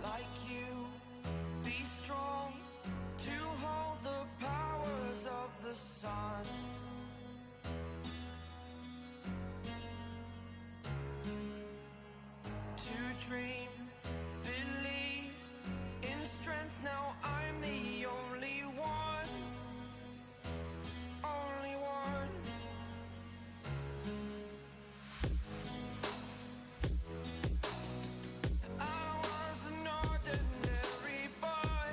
like you, be strong to hold the powers of the sun. To dream, believe in strength. Now I'm the only one, only one. I was an ordinary boy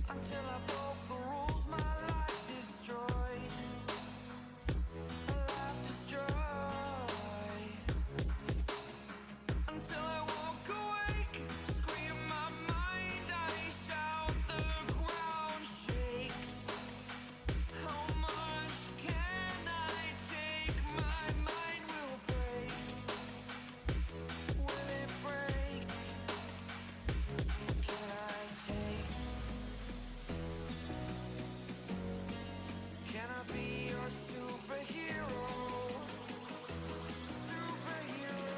until I broke the rules. My life destroyed, a life destroyed. Until I walk awake, scream my mind, I shout, the ground shakes. How much can I take? My mind will break. Will it break? Can I take? Can I be your superhero? Superhero.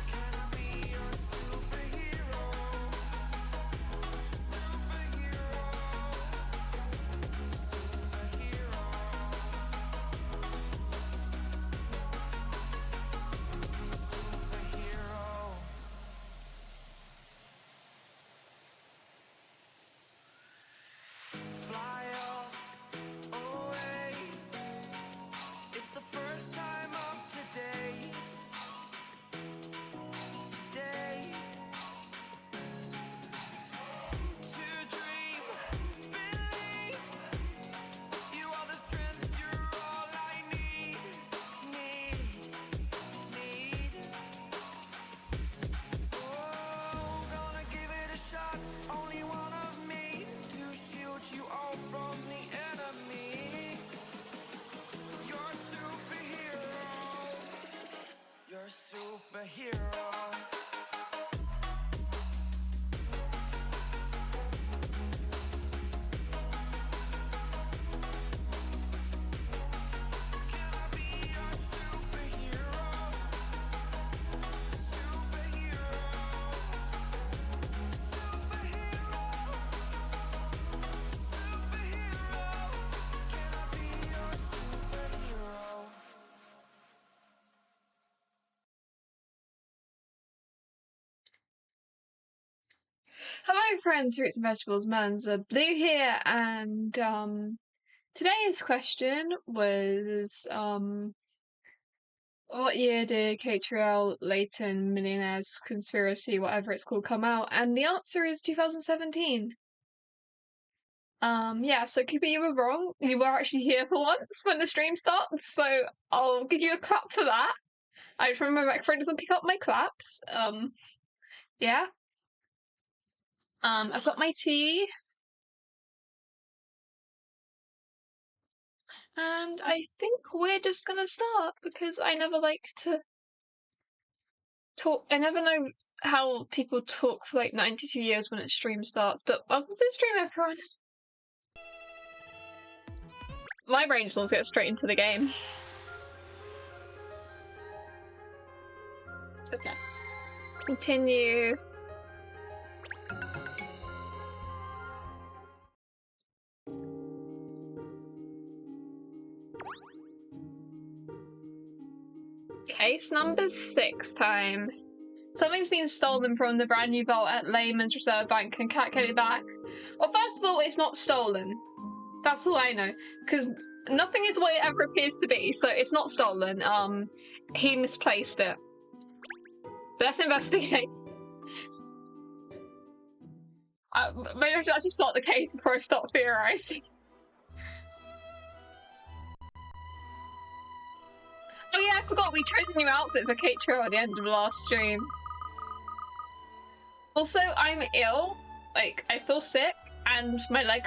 Can I be your superhero? Superhero. Superhero. Superhero. Fly away. It's the first time of today. Today. To dream, believe. You are the strength, you're all I need. Need. Oh, gonna give it a shot. Only one of me to shield you all from the enemy. You're a superhero. You're a superhero. Can I be your superhero? Superhero. Superhero. Superhero. Can I be your superhero? Hello friends, fruits and vegetables, Melons are Blue here, and today's question was what year did Katrielle, Layton, Millionaires, Conspiracy, whatever it's called, come out? And the answer is 2017. Yeah, so Cooper, you were wrong. You were actually here for once when the stream starts, so I'll give you a clap for that. I just remember my microphone doesn't pick up my claps. Yeah. I've got my tea. And I think we're just gonna start because I never like to talk. I never know how people talk for like 92 years when a stream starts, but welcome to the stream, everyone. My brain just wants to get straight into the game. Okay. Continue. Case number 6 time. Something's been stolen from the brand new vault at Layman's Reserve Bank and can't get it back. Well, first of all, it's not stolen. That's all I know. Because nothing is what it ever appears to be, so it's not stolen. He misplaced it. But let's investigate. Maybe I should actually start the case before I start theorizing. Oh yeah, I forgot we chose a new outfit for Katrielle at the end of the last stream. Also, I'm ill. Like, I feel sick, and I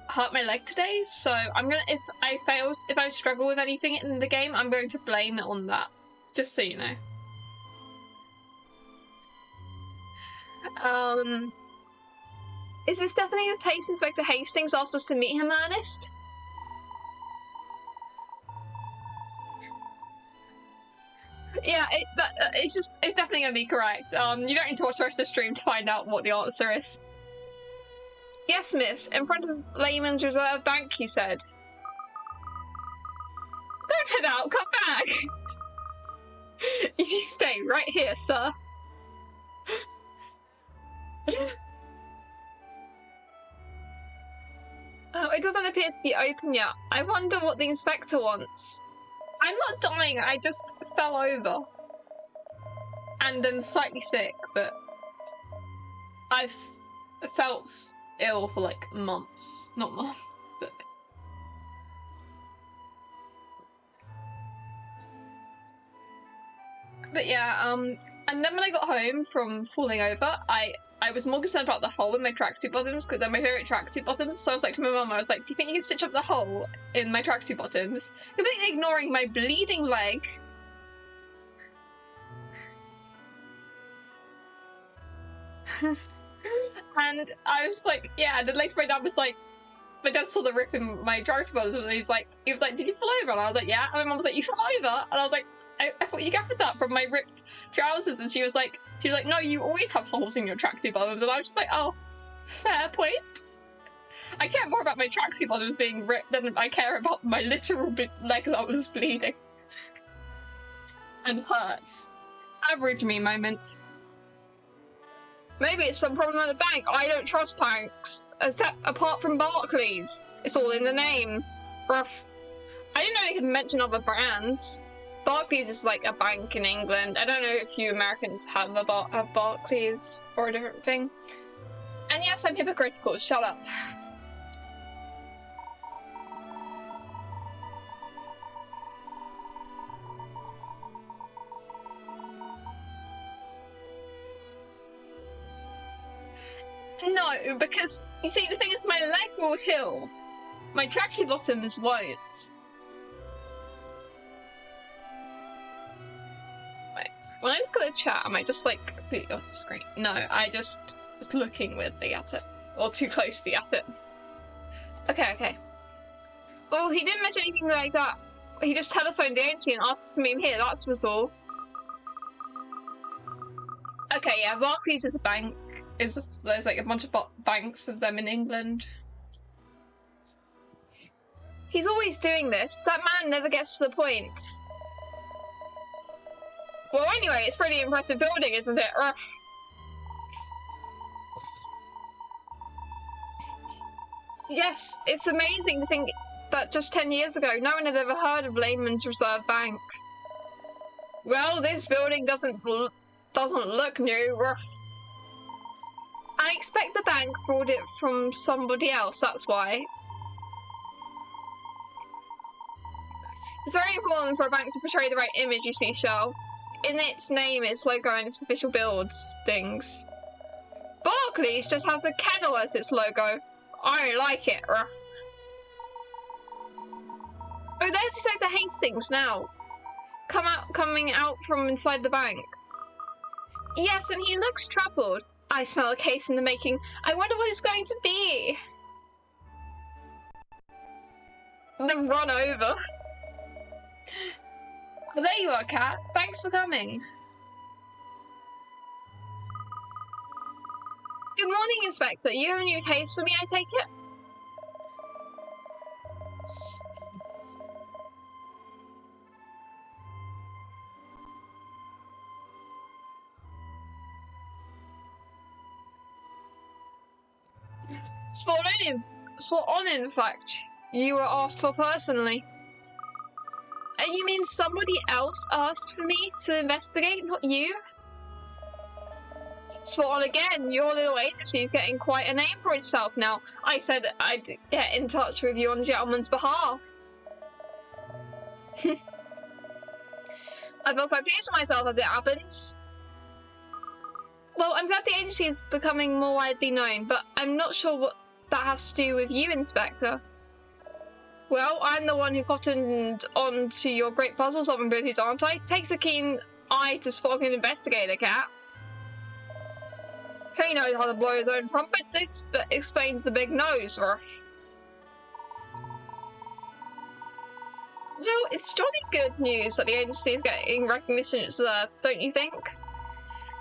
hurt my leg today, so I'm gonna, if I struggle with anything in the game, I'm going to blame it on that. Just so you know. Is this definitely the case Inspector Hastings asked us to meet him, Ernest? Yeah, it's definitely gonna be correct. You don't need to watch the rest of the stream to find out what the answer is. Yes, miss. In front of Layman's Reserve Bank, he said. Don't head out, come back! You stay right here, sir. Oh, it doesn't appear to be open yet. I wonder what the inspector wants. I'm not dying, I just fell over. And I'm slightly sick, but I've felt ill for like months. Not months, but... But yeah, and then when I got home from falling over, I was more concerned about the hole in my tracksuit bottoms because they're my favourite tracksuit bottoms. So I was like to my mum, I was like, do you think you can stitch up the hole in my tracksuit bottoms? Completely ignoring my bleeding leg. And I was like, yeah, and then later my dad was like, my dad saw the rip in my tracksuit bottoms and he was like, did you fall over? And I was like, yeah. And my mum was like, you fell over? And I was like, I thought you gathered that from my ripped trousers. And she was like, no, you always have holes in your tracksuit bottoms. And I was just like, oh, fair point. I care more about my tracksuit bottoms being ripped than I care about my literal leg that was bleeding. And hurts. Average me moment. Maybe it's some problem at the bank. I don't trust banks. Apart from Barclays. It's all in the name. Rough. I didn't know you could mention other brands. Barclays is like a bank in England. I don't know if you Americans have Barclays or a different thing. And yes, I'm hypocritical. Shut up. No, because you see, the thing is, my leg will heal. My tracksuit bottoms won't. When I look at the chat, am I just like completely off the screen? No, I just was looking weirdly at it. Or too closely at it. Okay. Well, he didn't mention anything like that. He just telephoned the agency and asked us to meet him here, that was all. Okay, yeah, Barclays is a bank. There's like a bunch of banks of them in England. He's always doing this. That man never gets to the point. Well, anyway, it's a pretty impressive building, isn't it? Ruff. Yes, it's amazing to think that just 10 years ago, no one had ever heard of Layman's Reserve Bank. Well, this building doesn't look new. Ruff. I expect the bank bought it from somebody else, that's why. It's very important for a bank to portray the right image, you see, Shell. In its name, its logo, and its official builds things. Barclays just has a kennel as its logo. I don't like it. Ruff. Oh, there's Inspector Hastings now. Coming out from inside the bank. Yes, and he looks troubled. I smell a case in the making. I wonder what it's going to be. Then run over. Well, there you are, Kat. Thanks for coming. Good morning, Inspector. You have a new case for me, I take it? Spot on, in fact. You were asked for personally. And you mean somebody else asked for me to investigate, not you? Spot on again. Your little agency is getting quite a name for itself now. I said I'd get in touch with you on the gentleman's behalf. I feel quite pleased with myself as it happens. Well, I'm glad the agency is becoming more widely known, but I'm not sure what that has to do with you, Inspector. Well, I'm the one who cottoned on to your great puzzle-solving abilities, aren't I? Takes a keen eye to spot an investigator, Cat. Who he knows how to blow his own trumpet. This explains the big nose rush. Well, it's jolly good news that the agency is getting recognition it deserves, don't you think?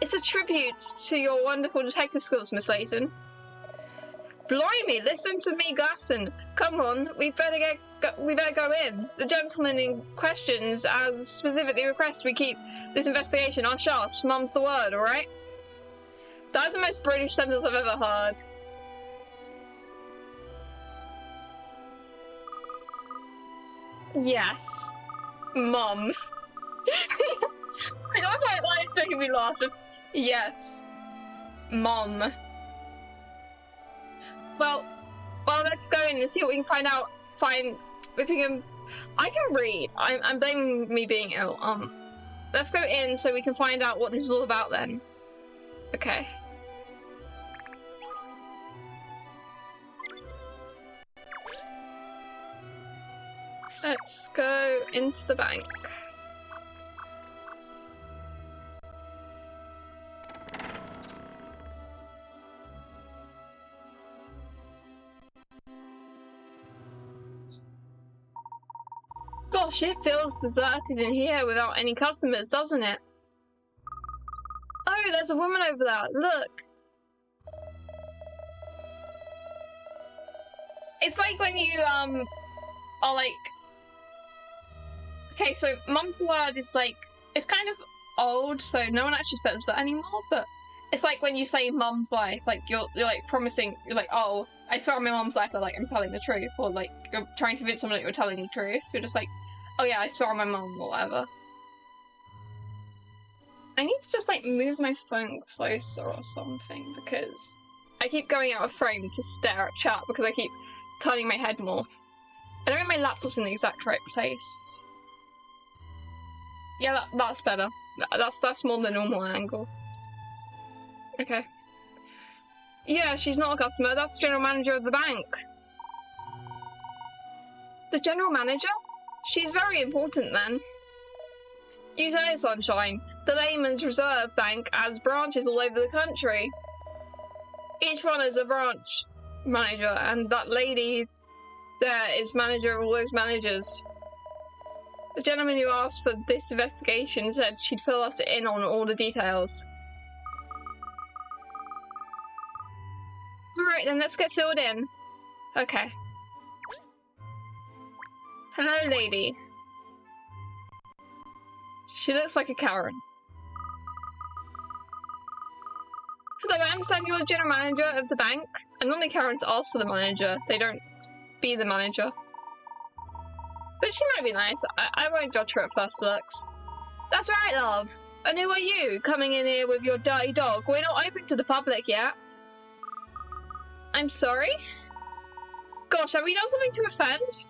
It's a tribute to your wonderful detective skills, Miss Layton. Blimey, listen to me, Glasson. Come on, we better go in. The gentleman in questions, as specifically requested, we keep this investigation on shush. Mum's the word, all right? That's the most British sentence I've ever heard. Yes, Mum. I don't know why it's making me laugh. Just yes, Mom. Well, let's go in and see what we can find out. Find if we can. I can read. I'm blaming me being ill. Let's go in so we can find out what this is all about then. Okay. Let's go into the bank. Gosh, it feels deserted in here without any customers, doesn't it? Oh, there's a woman over there. Look. It's like when you are like. Okay, so Mum's the word is like, it's kind of old, so no one actually says that anymore, but it's like when you say Mum's life, like you're like promising, you're like, oh, I swear on my mum's life that like I'm telling the truth, or like you're trying to convince someone that you're telling the truth. You're just like, oh yeah, I swear on my mum, or whatever. I need to just like move my phone closer or something, because I keep going out of frame to stare at chat because I keep turning my head more. I don't think my laptop's in the exact right place. Yeah, that's better. That's more the normal angle. Okay. Yeah, she's not a customer. That's the general manager of the bank. The general manager? She's very important then. You say it, Sunshine. The Layman's Reserve Bank has branches all over the country. Each one is a branch manager, and that lady there is manager of all those managers. The gentleman who asked for this investigation said she'd fill us in on all the details. Alright then, let's get filled in. Okay. Hello, lady. She looks like a Karen. Hello, I understand you're the general manager of the bank. And normally Karens ask for the manager. They don't be the manager. But she might be nice. I won't judge her at first looks. That's right, love. And who are you, coming in here with your dirty dog? We're not open to the public yet. I'm sorry? Gosh, have we done something to offend?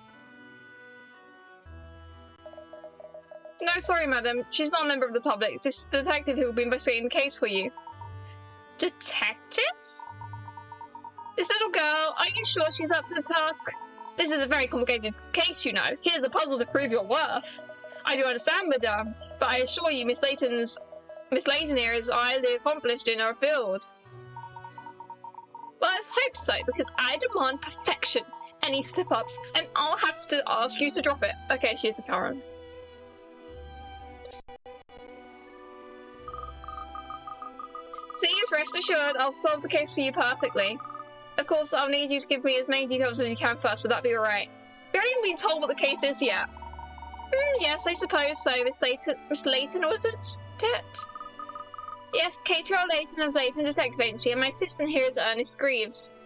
No, sorry, madam. She's not a member of the public. This is the detective who will be investigating the case for you. Detective? This little girl, are you sure she's up to the task? This is a very complicated case, you know. Here's a puzzle to prove your worth. I do understand, madame, but I assure you Miss Layton here is highly accomplished in her field. Well, let's hope so, because I demand perfection. Any slip-ups, and I'll have to ask you to drop it. Okay, she's a Karen. Please rest assured, I'll solve the case for you perfectly. Of course, I'll need you to give me as many details as you can first, would that be alright? We haven't even been told what the case is yet. Yes, I suppose so, Miss Layton, was it? Yes, Katrielle Layton of Layton Detective Agency, and my assistant here is Ernest Greaves.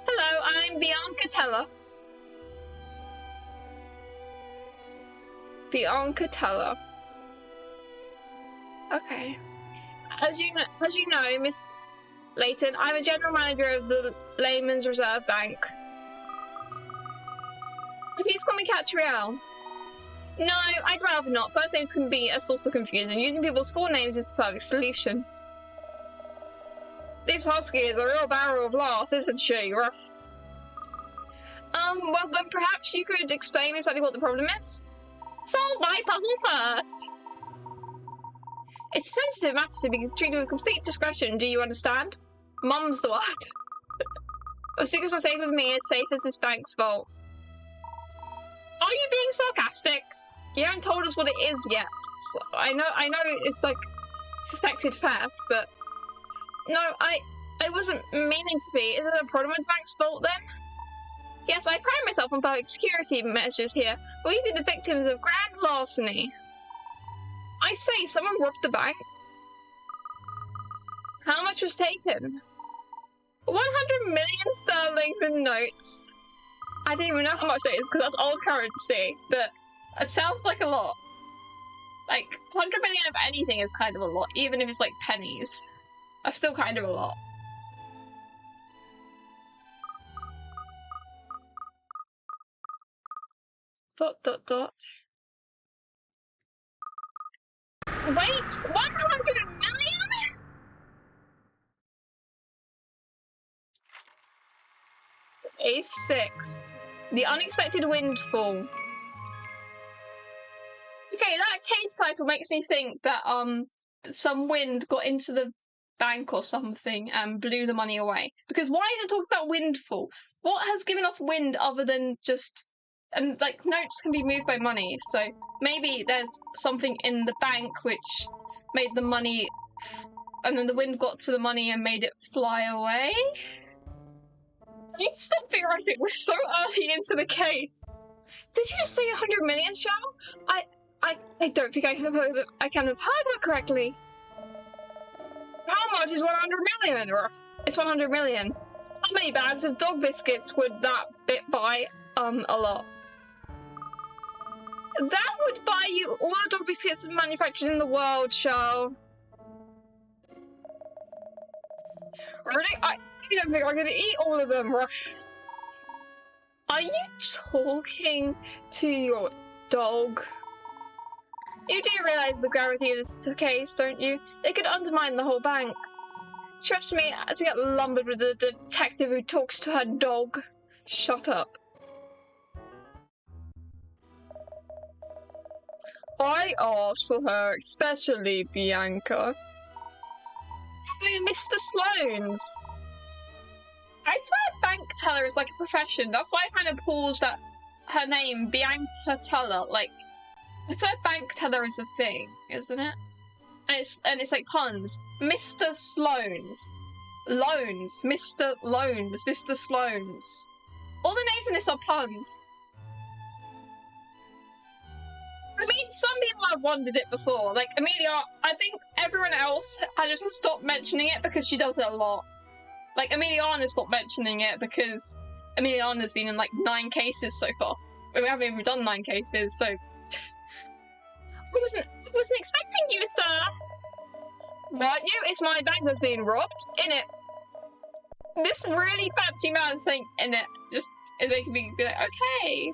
Hello, I'm Bianca Teller. Bianca Teller. Okay. As you know, Miss Layton, I'm a general manager of the Layman's Reserve Bank. Please call me Katrielle. No, I'd rather not. First names can be a source of confusion. Using people's full names is the perfect solution. This husky is a real barrel of laughs, isn't she? Rough. Well then perhaps you could explain exactly what the problem is? Solve my puzzle first! It's a sensitive matter to be treated with complete discretion, do you understand? Mum's the word. The secrets are safe with me, as safe as this bank's vault. Are you being sarcastic? You haven't told us what it is yet. So I know it's like suspected theft, but no, I wasn't meaning to be. Is it a problem with the bank's vault then? Yes, I pride myself on public security measures here, but we've been the victims of grand larceny. I say, someone robbed the bank. How much was taken? 100 million sterling in notes. I don't even know how much that is because that's old currency, but it sounds like a lot. Like, 100 million of anything is kind of a lot, even if it's like pennies. That's still kind of a lot. Dot, dot, dot. Wait, 100 million? A6. The unexpected windfall. Okay, that case title makes me think that some wind got into the bank or something and blew the money away. Because why is it talking about windfall? What has given us wind other than just... And, like, notes can be moved by money, so maybe there's something in the bank which made the money... And then the wind got to the money and made it fly away? I need to stop theorizing, we're so early into the case. Did you just say 100 million, Shao? I don't think I can have heard that correctly. How much is 100 million, Ruff? It's 100 million. How many bags of dog biscuits would that bit buy? A lot. That would buy you all the dog biscuits manufactured in the world, Shao. Really? I don't think I'm gonna eat all of them, Ruff. Are you talking to your dog? You do realise the gravity of this case, don't you? It could undermine the whole bank. Trust me, to get lumbered with a detective who talks to her dog. Shut up. I asked for her, especially Bianca. Oh, Mr. Sloane's. I swear bank teller is like a profession. That's why I kind of paused at her name, Bianca Teller. Like, I swear bank teller is a thing, isn't it? And it's like puns. Mr. Sloane's. Loans. Mr. Loans. Mr. Sloane's. All the names in this are puns. I mean, some people have wondered it before. Like, Amelia, I think everyone else has just stopped mentioning it because she does it a lot. Like, Emiliana stopped mentioning it because Emiliana's been in, like, 9 cases so far. We haven't even done 9 cases, so... I wasn't expecting you, sir! Weren't you? It's my bank that's being robbed. In it. This really fancy man saying in it. Just, making me be like, okay.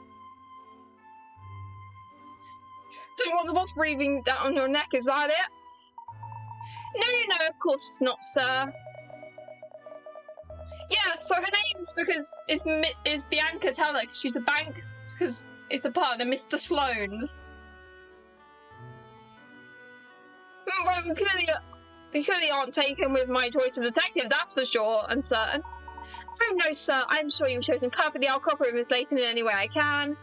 Don't want the boss breathing down your neck, is that it? No, of course not, sir. Yeah, so her name's because is Bianca Teller, because she's a bank, because it's a pun, and Mr. Sloane's. Well, you clearly aren't taken with my choice of detective, that's for sure, uncertain. Oh no, sir, I'm sure you've chosen perfectly. I'll cooperate with Miss Layton in any way I can.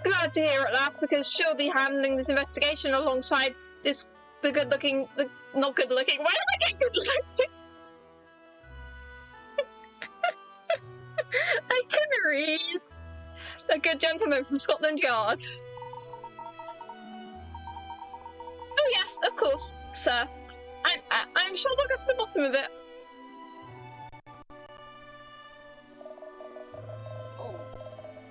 Glad to hear at last, because she'll be handling this investigation alongside the good-looking, not good-looking. Why did I get good-looking? I couldn't read. A good gentleman from Scotland Yard. Oh yes, of course, sir. I'm sure they'll get to the bottom of it.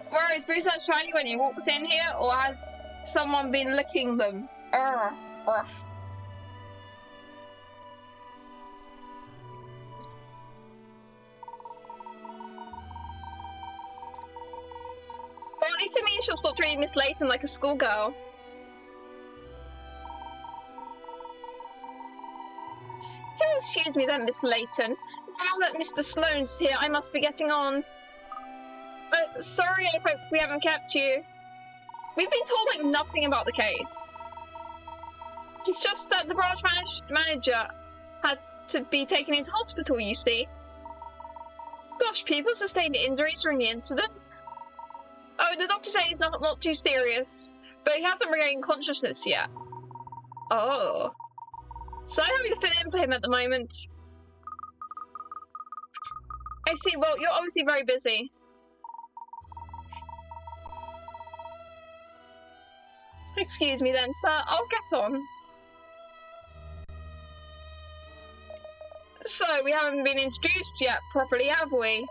Where is Bruce shiny when he walks in here, or has someone been licking them? Rough. Well, at least it means she'll stop treating Miss Layton like a schoolgirl. Do excuse me then, Miss Layton. Now that Mr. Sloane's here, I must be getting on. Sorry, I hope we haven't kept you. We've been told, like, nothing about the case. It's just that the branch manager had to be taken into hospital, you see. Gosh, people sustained injuries during the incident. Oh, the doctor says he's not too serious, but he hasn't regained consciousness yet. Oh. So I'm having to fill in for him at the moment. I see, well, you're obviously very busy. Excuse me then, sir, I'll get on. So, we haven't been introduced yet properly, have we?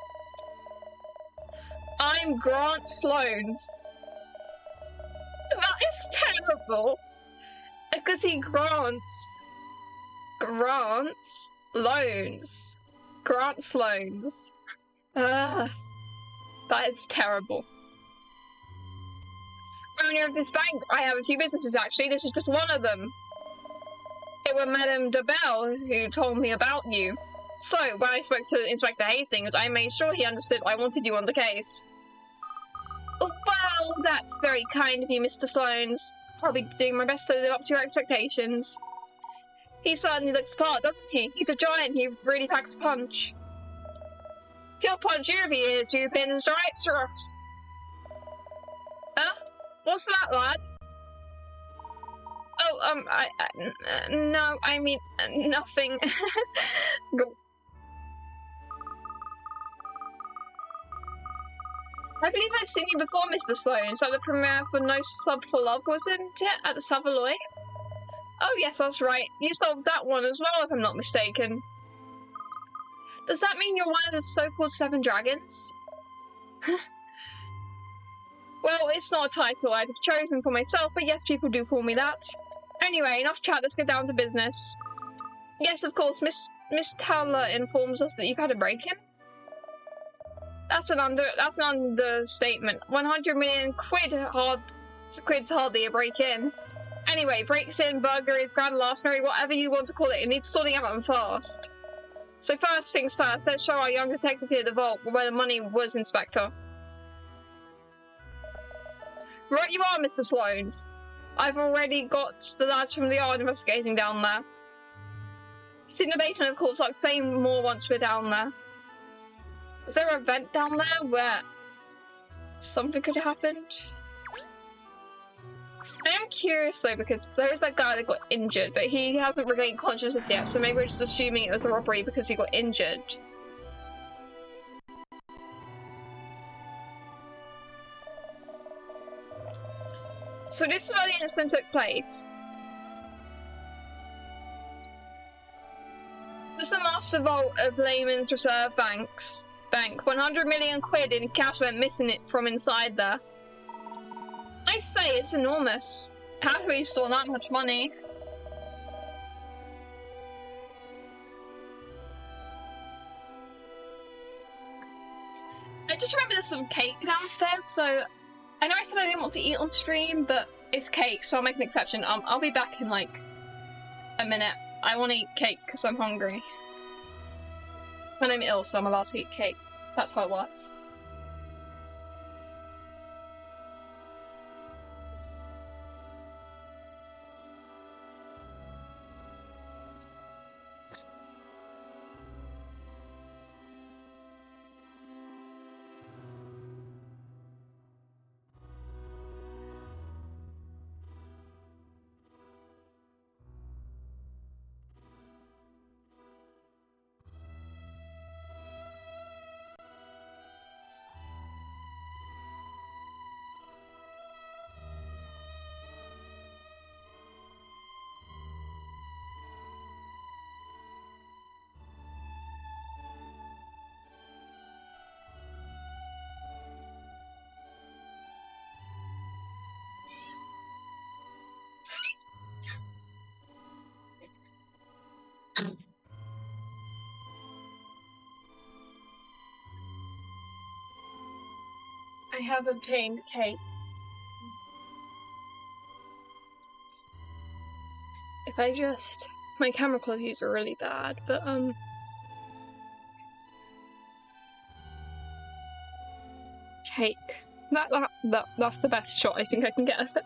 I'm Grant Sloanes. That is terrible. Because he grants loans. Grants loans. That is terrible. Owner of this bank, I have a few businesses actually, this is just one of them. It was Madame de Belle who told me about you. So, when I spoke to Inspector Hastings, I made sure he understood I wanted you on the case. Oh, well, that's very kind of you, Mr. Sloanes. I'll be doing my best to live up to your expectations. He certainly looks the part, doesn't he? He's a giant, he really packs a punch. He'll punch you if he is, you pinstripes, Ruffs. Huh? What's that, lad? Oh, no, I mean, nothing. I believe I've seen you before, Mr. Sloanes, at the premiere for No Sub for Love, wasn't it? At the Savoy? Oh, yes, that's right. You solved that one as well, if I'm not mistaken. Does that mean you're one of the so-called 7 dragons? Well, it's not a title I'd have chosen for myself, but yes, people do call me that. Anyway, enough chat, let's get down to business. Yes, of course, Miss Towler informs us that you've had a break-in. That's an understatement. 100 million quid's hardly a break-in. Anyway, breaks in, burglaries, grand larceny, whatever you want to call it, it needs sorting out and fast. So first things first, let's show our young detective here the vault where the money was, Inspector. Right you are, Mr. Sloanes. I've already got the lads from the yard investigating down there. It's in the basement, of course. I'll explain more once we're down there. Is there a vent down there where something could have happened? I am curious though, because there is that guy that got injured, but he hasn't regained consciousness yet, so maybe we're just assuming it was a robbery because he got injured. So this is where the incident took place. This is the master vault of Layman's Reserve Bank. 100 million quid in cash went missing from inside there. I say it's enormous. How do we store that much money? I just remember there's some cake downstairs, so I know I said I didn't want to eat on stream, but it's cake, so I'll make an exception. I'll be back in like a minute. I want to eat cake because I'm hungry. When I'm ill, so I'm allowed to eat cake. That's how it works. I have obtained cake. If I just... My camera qualities are really bad, but cake. That's the best shot I think I can get of it.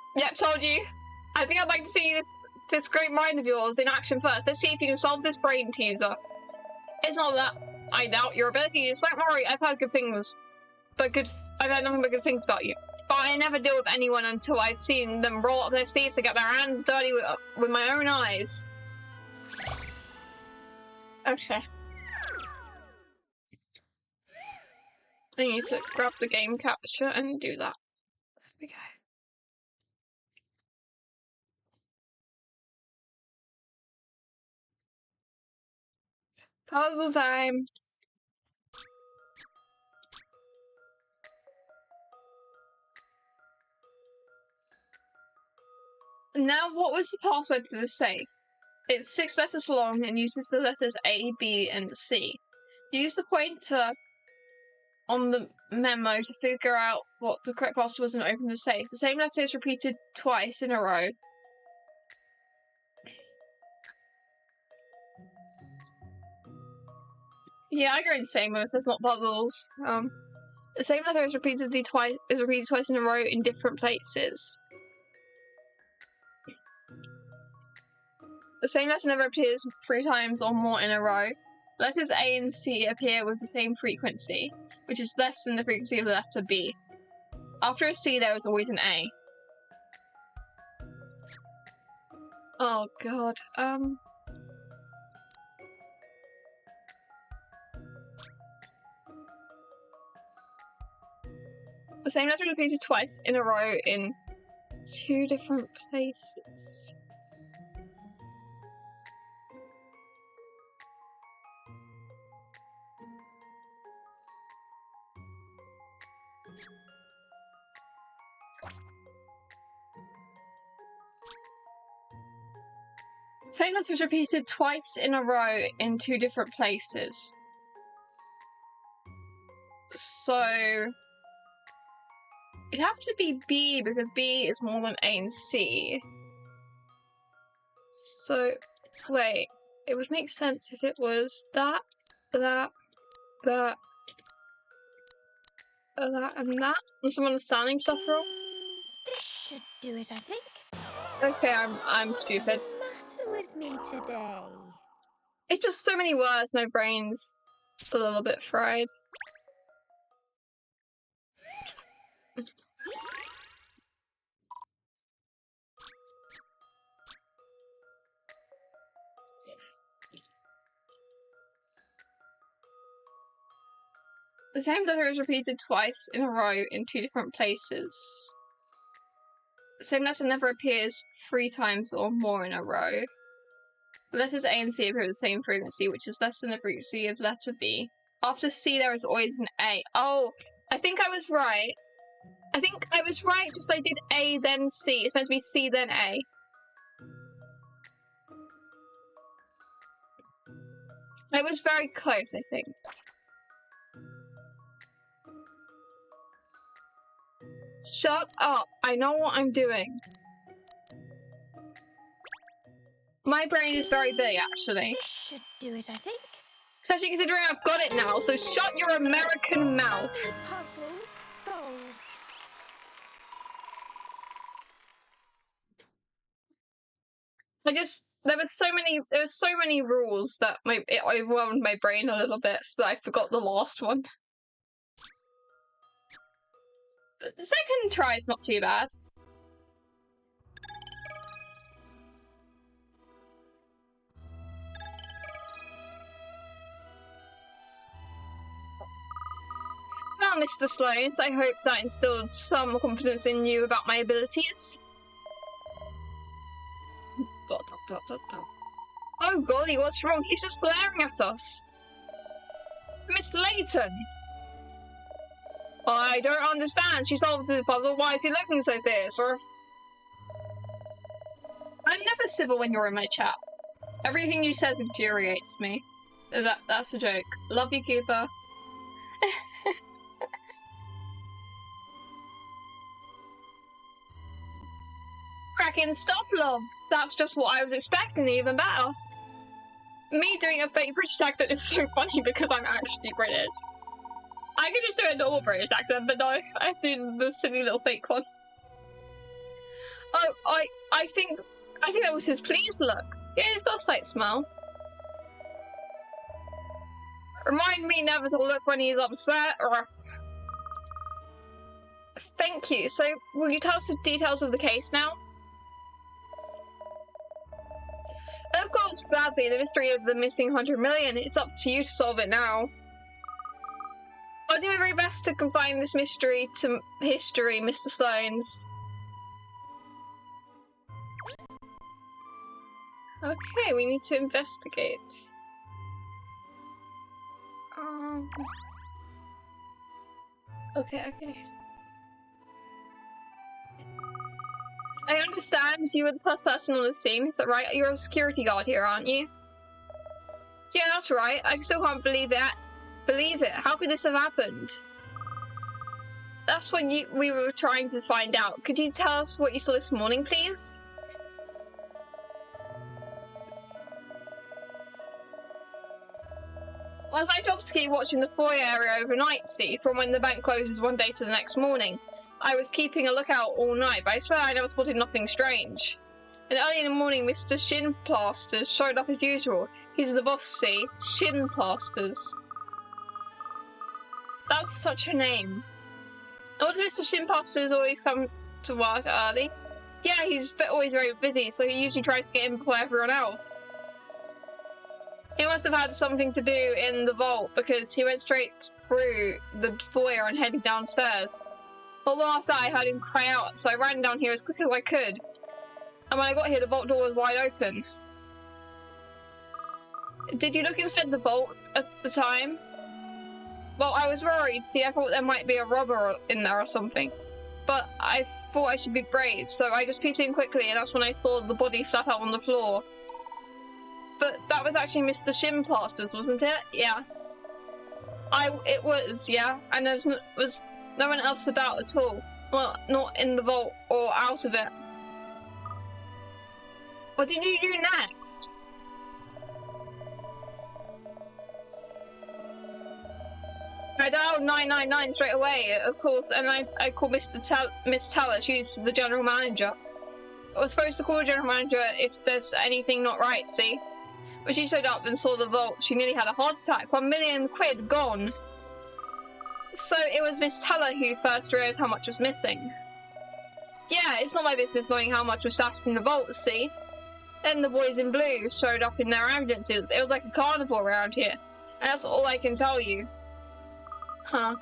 Yep, told you. I think I'd like to see this great mind of yours in action first. Let's see if you can solve this brain teaser. It's not that I doubt your abilities. Don't worry, I've heard good things. I've heard nothing but good things about you. But I never deal with anyone until I've seen them roll up their sleeves to get their hands dirty with my own eyes. Okay. I need to grab the game capture and do that. There we go. Puzzle time. Now, what was the password to the safe? It's 6 letters long and uses the letters A, B, and C. Use the pointer on the memo to figure out what the correct password was and open the safe. The same letter is repeated twice in a row. Yeah, I go insane with this, not puzzles. The same letter is repeated twice in a row in different places. The same letter never appears 3 times or more in a row. Letters A and C appear with the same frequency, which is less than the frequency of the letter B. After a C, there is always an A. Oh god, the same letter is repeated twice in a row in 2 different places. Same letter is repeated twice in a row in 2 different places. So it'd have to be B because B is more than A and C. So wait, it would make sense if it was that, and that. Is someone understanding stuff wrong? This should do it, I think. Okay, I'm stupid. What's the matter with me today? It's just so many words, my brain's a little bit fried. The same letter is repeated twice in a row in 2 different places. The same letter never appears 3 times or more in a row. The letters A and C appear with the same frequency, which is less than the frequency of letter B. After C, there is always an A. Oh, I think I was right. Just I did A, then C. It's meant to be C, then A. It was very close, I think. Shut up! I know what I'm doing. My brain is very big, actually. This should do it, I think. Especially considering I've got it now, so shut your American mouth. Puzzle solved. There were so many rules that it overwhelmed my brain a little bit, so I forgot the last one. But the second try is not too bad. Well, Mr. Sloane, I hope that instilled some confidence in you about my abilities. Oh golly, what's wrong? He's just glaring at us. Miss Layton! I don't understand. She solved the puzzle. Why is he looking so fierce? Or I'm never civil when you're in my chat. Everything you says infuriates me. That's a joke. Love you, Cooper. Cracking stuff, love. That's just what I was expecting, even better. Me doing a fake British accent is so funny because I'm actually British. I could just do a normal British accent, but no, I have to do the silly little fake one. Oh, I think that was his please look. Yeah, he's got a slight smile. Remind me never to look when he's upset or... Thank you. So, will you tell us the details of the case now? Of course, gladly. The mystery of the missing 100 million. It's up to you to solve it now. I'll do my very best to confine this mystery to history, Mr. Sloanes. Okay, we need to investigate. Okay. I understand you were the first person on the scene, is that right? You're a security guard here, aren't you? Yeah, that's right. I still can't believe it. How could this have happened? That's what we were trying to find out. Could you tell us what you saw this morning, please? Well, my job's to keep watching the foyer area overnight, see, from when the bank closes one day to the next morning. I was keeping a lookout all night, but I swear I never spotted nothing strange. And early in the morning, Mr. Shin Plasters showed up as usual. He's the boss, see? Shin Plasters. That's such a name. And what does Mr. Shin Plasters always come to work early? Yeah, he's always very busy, so he usually tries to get in before everyone else. He must have had something to do in the vault, because he went straight through the foyer and headed downstairs. Not long after that, I heard him cry out, so I ran down here as quick as I could. And when I got here, the vault door was wide open. Did you look inside the vault at the time? Well, I was worried, see, I thought there might be a robber in there or something. But I thought I should be brave, so I just peeped in quickly, and that's when I saw the body flat out on the floor. But that was actually Mr. Shin Plasters, wasn't it? Yeah. It was, yeah. And there was no one else about at all. Well, not in the vault or out of it. What did you do next? I dialed 999 straight away, of course, and I called Miss Teller. She's the general manager. I was supposed to call the general manager if there's anything not right, see? When she showed up and saw the vault, she nearly had a heart attack. 1 million quid gone. So it was Miss Teller who first realised how much was missing. Yeah, it's not my business knowing how much was stashed in the vault, see? Then the boys in blue showed up in their ambulances. It was like a carnival around here. And that's all I can tell you. Huh.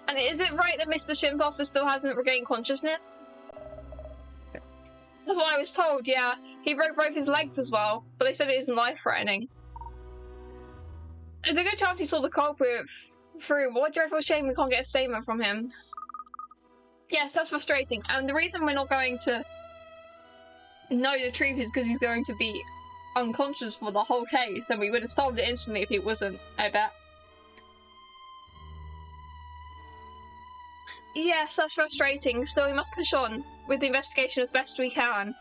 And is it right that Mr. Shinfoster still hasn't regained consciousness? That's what I was told, yeah. He broke both his legs as well, but they said it isn't life-threatening. There's a good chance he saw the culprit through. What a dreadful shame we can't get a statement from him. Yes, that's frustrating. And the reason we're not going to know the truth is because he's going to be unconscious for the whole case, and we would have solved it instantly if he wasn't, I bet. Yes, that's frustrating. Still, we must push on with the investigation as best we can.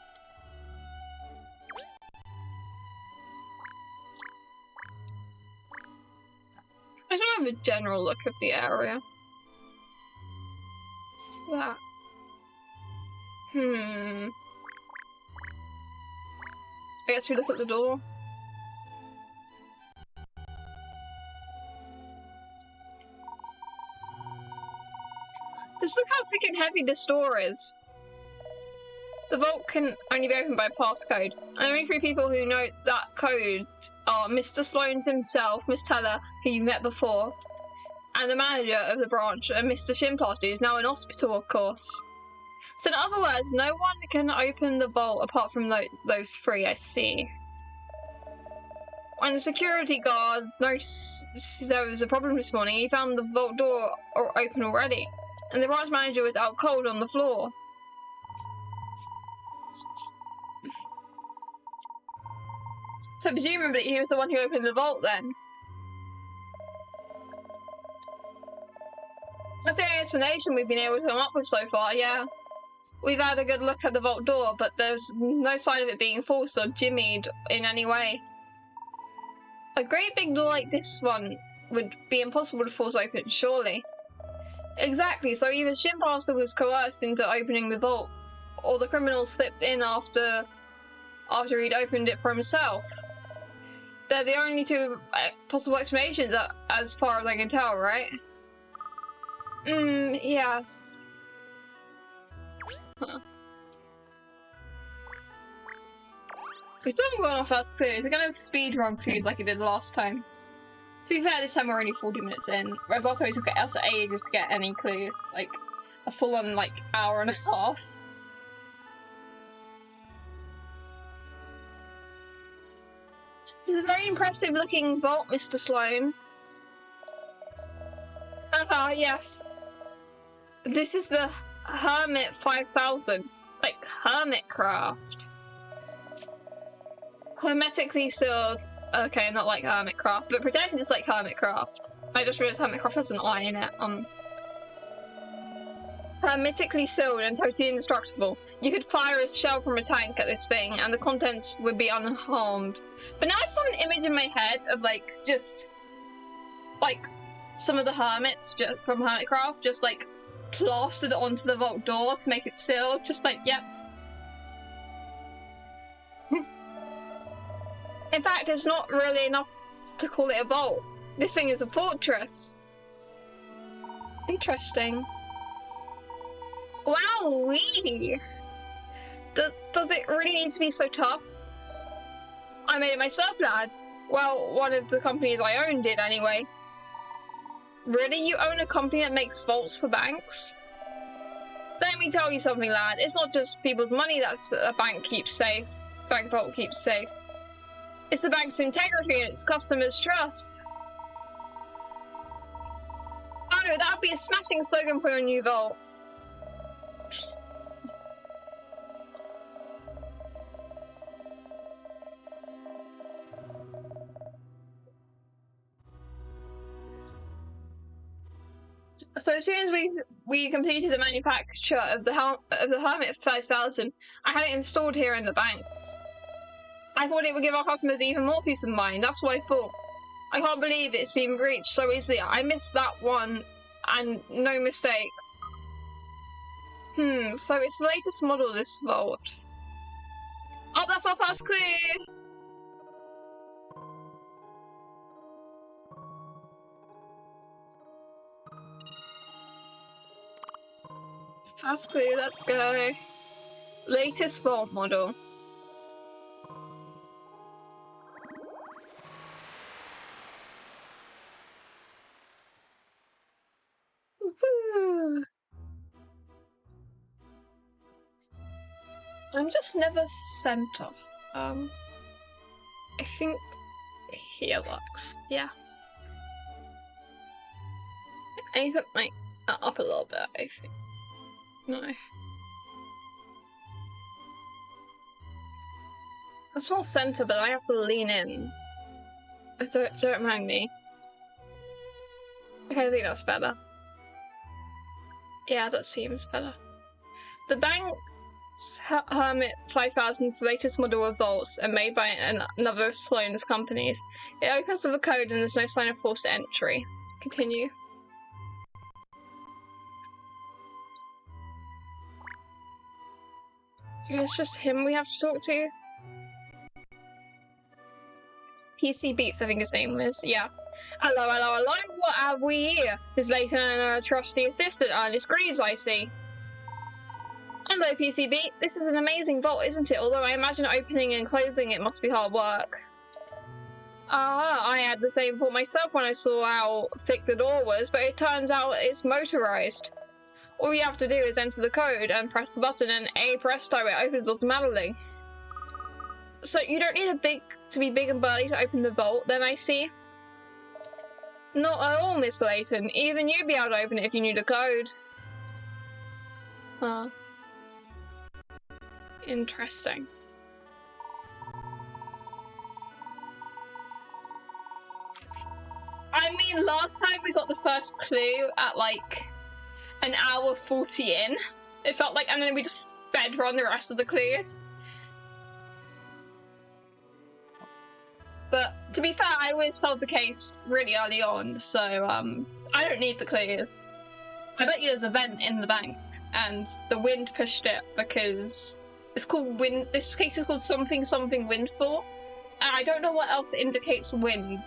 I don't have a general look of the area. What's that? I guess we look at the door. Just look how thick and heavy this door is. The vault can only be opened by a passcode. And only 3 people who know that code are Mr. Sloanes himself, Miss Teller, who you met before, and the manager of the branch, and Mr. Shinplaster, who's now in hospital, of course. So in other words, no one can open the vault apart from those 3, I see. When the security guard noticed there was a problem this morning, he found the vault door open already. And the branch manager was out cold on the floor. So presumably he was the one who opened the vault then. That's the only explanation we've been able to come up with so far, yeah. We've had a good look at the vault door, but there's no sign of it being forced or jimmied in any way. A great big door like this one would be impossible to force open, surely. Exactly, so either Shinpaster was coerced into opening the vault, or the criminal slipped in after he'd opened it for himself. They're the only two possible explanations, as far as I can tell, right? Yes. Huh. We still haven't gone off first clues. We're gonna speedrun clues like we did last time. To be fair, this time we're only 40 minutes in. Whereas last time it took us ages to get any clues. Like, a full-on, like, hour and a half. It's a very impressive looking vault, Mr. Sloan. Yes. This is the Hermit 5000. Like, Hermitcraft. Hermetically sealed. Okay, not like Hermitcraft, but pretend it's like Hermitcraft. I just realized Hermitcraft has an I in it. Hermetically sealed and totally indestructible. You could fire a shell from a tank at this thing and the contents would be unharmed. But now I just have an image in my head of like, just, like, some of the hermits just from Hermitcraft just like plastered onto the vault door to make it sealed. Just like, yep. In fact, it's not really enough to call it a vault. This thing is a fortress. Interesting. Wowee! Does it really need to be so tough? I made it myself, lad. Well, one of the companies I own did, anyway. Really? You own a company that makes vaults for banks? Let me tell you something, lad. It's not just people's money that a bank keeps safe. Bank vault keeps safe. It's the bank's integrity and its customers' trust. Oh, that would be a smashing slogan for your new vault. So as soon as we completed the manufacture of the Hermit 5000, I had it installed here in the bank. I thought it would give our customers even more peace of mind. That's what I thought. I can't believe it's been breached so easily. I missed that one, and no mistake. So it's the latest model of this vault. Oh, that's our first clue! First clue, let's go. Latest vault model. Woo. I'm just never center. I think here works. Yeah. I need to put my up a little bit, I think. No. That's more center, but I have to lean in. Don't mind me. Okay, I think that's better. Yeah, that seems better. The bank's Hermit 5000's latest model of vaults are made by another of Sloan's companies. It opens with a code and there's no sign of forced entry. Continue. It's just him we have to talk to. PC Beats, I think his name is. Yeah. Hello. What have we here? This Layton and our trusty assistant, Alice Greaves, I see. Hello, PCB. This is an amazing vault, isn't it? Although I imagine opening and closing it must be hard work. I had the same thought myself when I saw how thick the door was, but it turns out it's motorized. All you have to do is enter the code and press the button, and presto, it opens automatically. So you don't need to be big and burly to open the vault, then I see. Not at all, Miss Layton. Even you'd be able to open it if you knew the code. Huh. Interesting. I mean, last time we got the first clue at like an hour 40 in. It felt like, and then we just sped run the rest of the clues. But to be fair, I always solved the case really early on, so I don't need the clues. I bet you there's a vent in the bank, and the wind pushed it because it's called wind. This case is called something windfall, and I don't know what else indicates wind.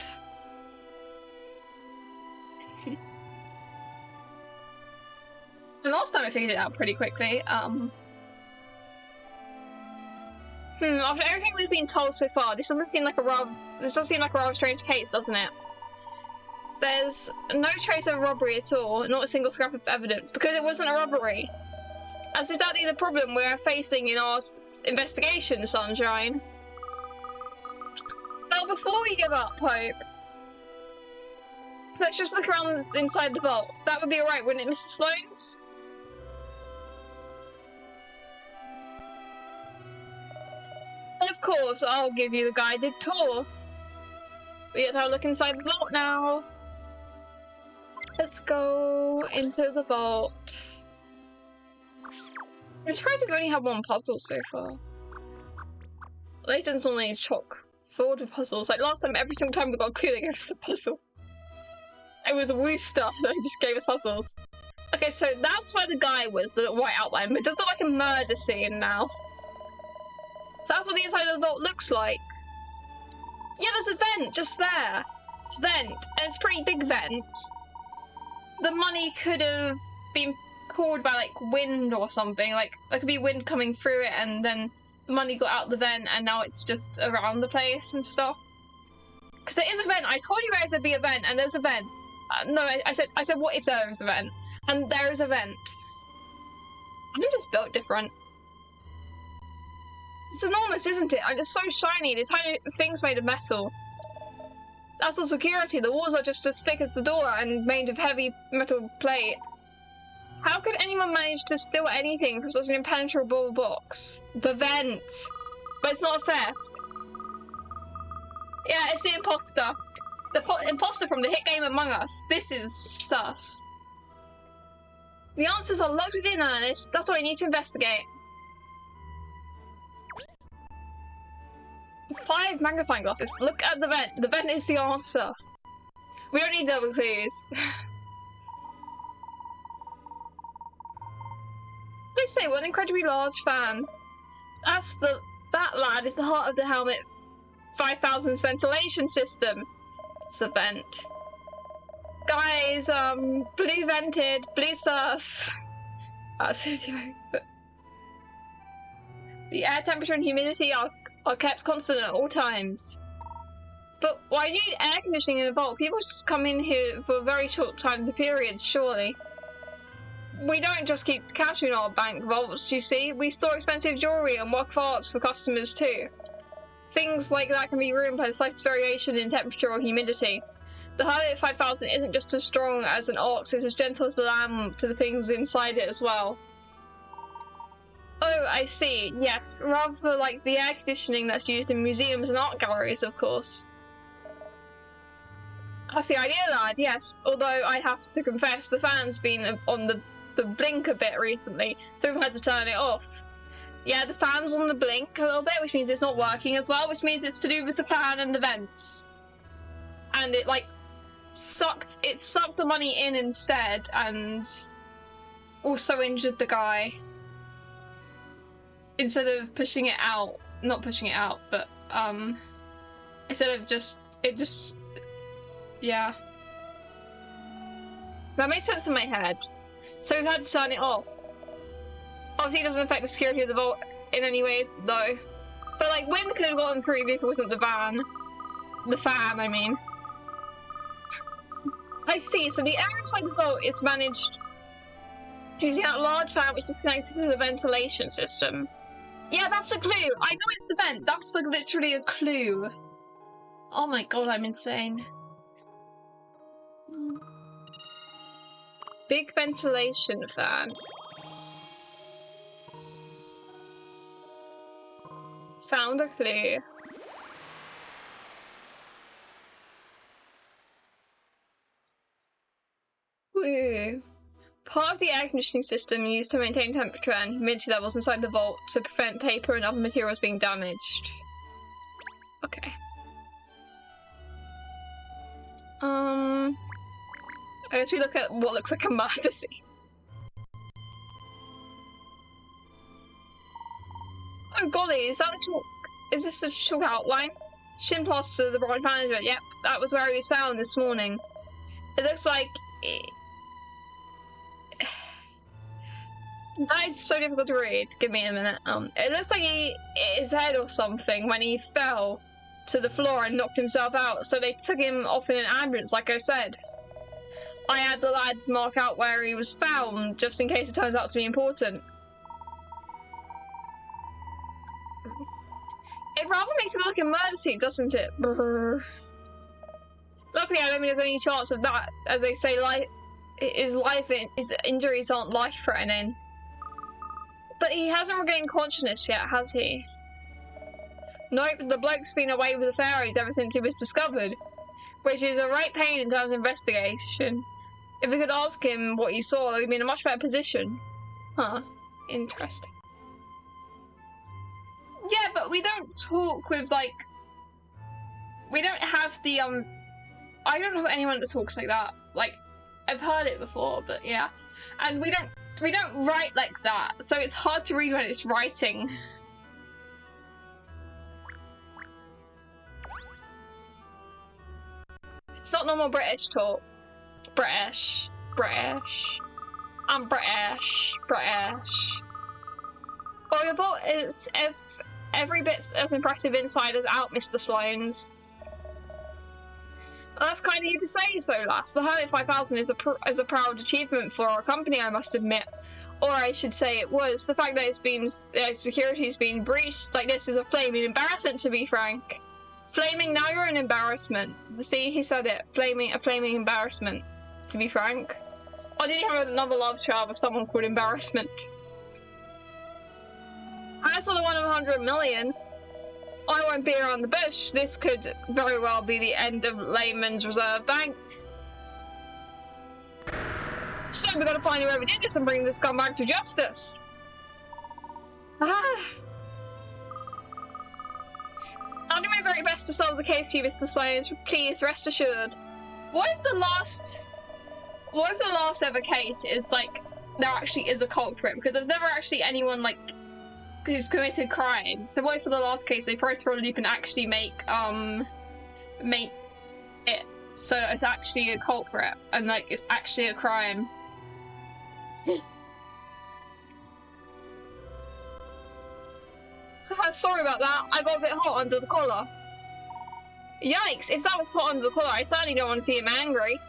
And last time I figured it out pretty quickly. After everything we've been told so far, this does seem like a rather strange case, doesn't it? There's no trace of robbery at all, not a single scrap of evidence, because it wasn't a robbery. As is that the problem we're facing in our investigation, Sunshine? Well, before we give up hope, let's just look around inside the vault. That would be alright, wouldn't it, Mr. Sloanes? And of course, I'll give you the guided tour. We have to have a look inside the vault now. Let's go into the vault. I'm surprised we've only had one puzzle so far. Layton's only chock full of puzzles. Like last time, every single time we got a clue, they gave us a puzzle. It was weird stuff that just gave us puzzles. Okay, so that's where the guy was, the white outline, but it does look like a murder scene now. So that's what the inside of the vault looks like. Yeah, there's a vent just there. Vent, and it's a pretty big vent. The money could have been pulled by like wind or something. Like there could be wind coming through it, and then the money got out the vent, and now it's just around the place and stuff. Because there is a vent. I told you guys there'd be a vent, and there's a vent. No, I said what if there is a vent, and there is a vent. I'm just built different. It's enormous, isn't it? And it's so shiny. The tiny thing's made of metal. That's all security. The walls are just as thick as the door and made of heavy metal plate. How could anyone manage to steal anything from such an impenetrable box? The vent. But it's not a theft. Yeah, it's the imposter. The imposter from the hit game Among Us. This is sus. The answers are locked within, Ernest. That's what I need to investigate. 5 magnifying glasses. Look at the vent. The vent is the answer. We don't need double clues. I say, what an incredibly large fan. That lad is the heart of the Helmet 5000's ventilation system. It's a vent. Guys, blue vented, blue sus. That's a joke, but the air temperature and humidity are kept constant at all times. But why do you need air conditioning in a vault? People just come in here for very short times of periods, surely. We don't just keep cash in our bank vaults, you see. We store expensive jewellery and work of arts for customers too. Things like that can be ruined by the slightest variation in temperature or humidity. The Helmet 5000 isn't just as strong as an ox, it's as gentle as the lamb to the things inside it as well. Oh, I see. Yes, rather like the air conditioning that's used in museums and art galleries, of course. That's the idea, lad, yes. Although I have to confess, the fan's been on the blink a bit recently, so we've had to turn it off. Yeah, the fan's on the blink a little bit, which means it's not working as well, which means it's to do with the fan and the vents. And it, like, sucked the money in instead, and also injured the guy. Instead of pushing it out, not pushing it out, but instead of yeah. That made sense in my head. So we've had to turn it off. Obviously it doesn't affect the security of the vault in any way, though. But like, wind could have gotten through even if it wasn't the van. The fan, I mean. I see, so the air inside the vault is managed using that large fan which is connected to the ventilation system. Yeah, that's a clue. I know it's the vent. That's like literally a clue. Oh my god, I'm insane. Big ventilation fan. Found a clue. Woo. Part of the air conditioning system used to maintain temperature and humidity levels inside the vault to prevent paper and other materials being damaged. Okay. I guess we look at what looks like a murder scene. Oh golly, is that the chalk? Is this the chalk outline? Shin plaster of the branch manager. Yep, that was where he was found this morning. It looks like that is so difficult to read. Give me a minute. It looks like he hit his head or something when he fell to the floor and knocked himself out. So they took him off in an ambulance, like I said. I had the lads mark out where he was found, just in case it turns out to be important. It rather makes it look like a murder scene, doesn't it? Brr. Luckily, I don't think there's any chance of that. As they say, his injuries aren't life-threatening. But he hasn't regained consciousness yet, has he? Nope, the bloke's been away with the fairies ever since he was discovered, which is a right pain in terms of investigation. If we could ask him what he saw, we'd be in a much better position. Huh. Interesting. Yeah, but we don't talk with, like... We don't have the, I don't know anyone that talks like that. Like, I've heard it before, but yeah. And we don't write like that, so it's hard to read when it's writing. It's not normal British talk. British. I'm British. Well, your vote is every bit as impressive inside as out, Mr. Sloanes. Well, that's kind of you to say so, lass. The Hermit 5000 is a proud achievement for our company, I must admit. Or I should say it was. The fact that security's been breached like this is a flaming embarrassment, to be frank. Flaming, now you're an embarrassment. See, he said it. A flaming embarrassment, to be frank. Or did he have another love child with someone called Embarrassment? As for the 1 in 100 million, I won't be around the bush. This could very well be the end of Layman's Reserve Bank. So we've got to find whoever did this and bring this scumbag to justice. I'll do my very best to solve the case for you, Mr. Sloanes. Please, rest assured. What if the last ever case is, like, there actually is a culprit? Because there's never actually anyone, like, who's committed crime. So what if for the last case they throw a loop and actually make it so it's actually a culprit and, like, it's actually a crime? Sorry about that. I got a bit hot under the collar. Yikes, if that was hot under the collar, I certainly don't want to see him angry.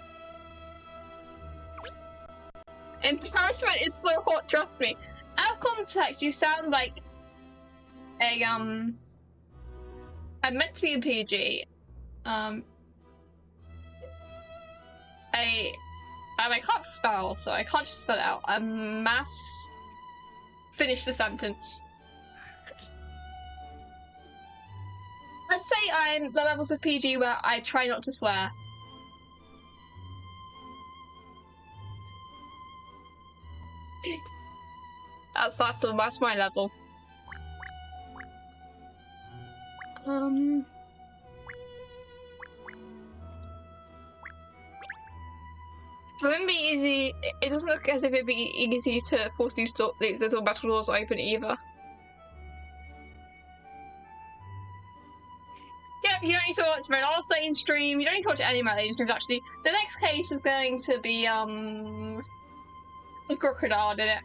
Embarrassment is so hot, trust me. Out of context, you sound like a, I'm meant to be a PG. I can't spell, so I can't just spell it out. Finish the sentence. I'd say I'm the levels of PG where I try not to swear. That's my level. It wouldn't be easy. It doesn't look as if it'd be easy to force these little battle doors open either. Yeah, you don't need to watch my last Layton stream. You don't need to watch any of my Layton streams, actually. The next case is going to be, a crocodile did it.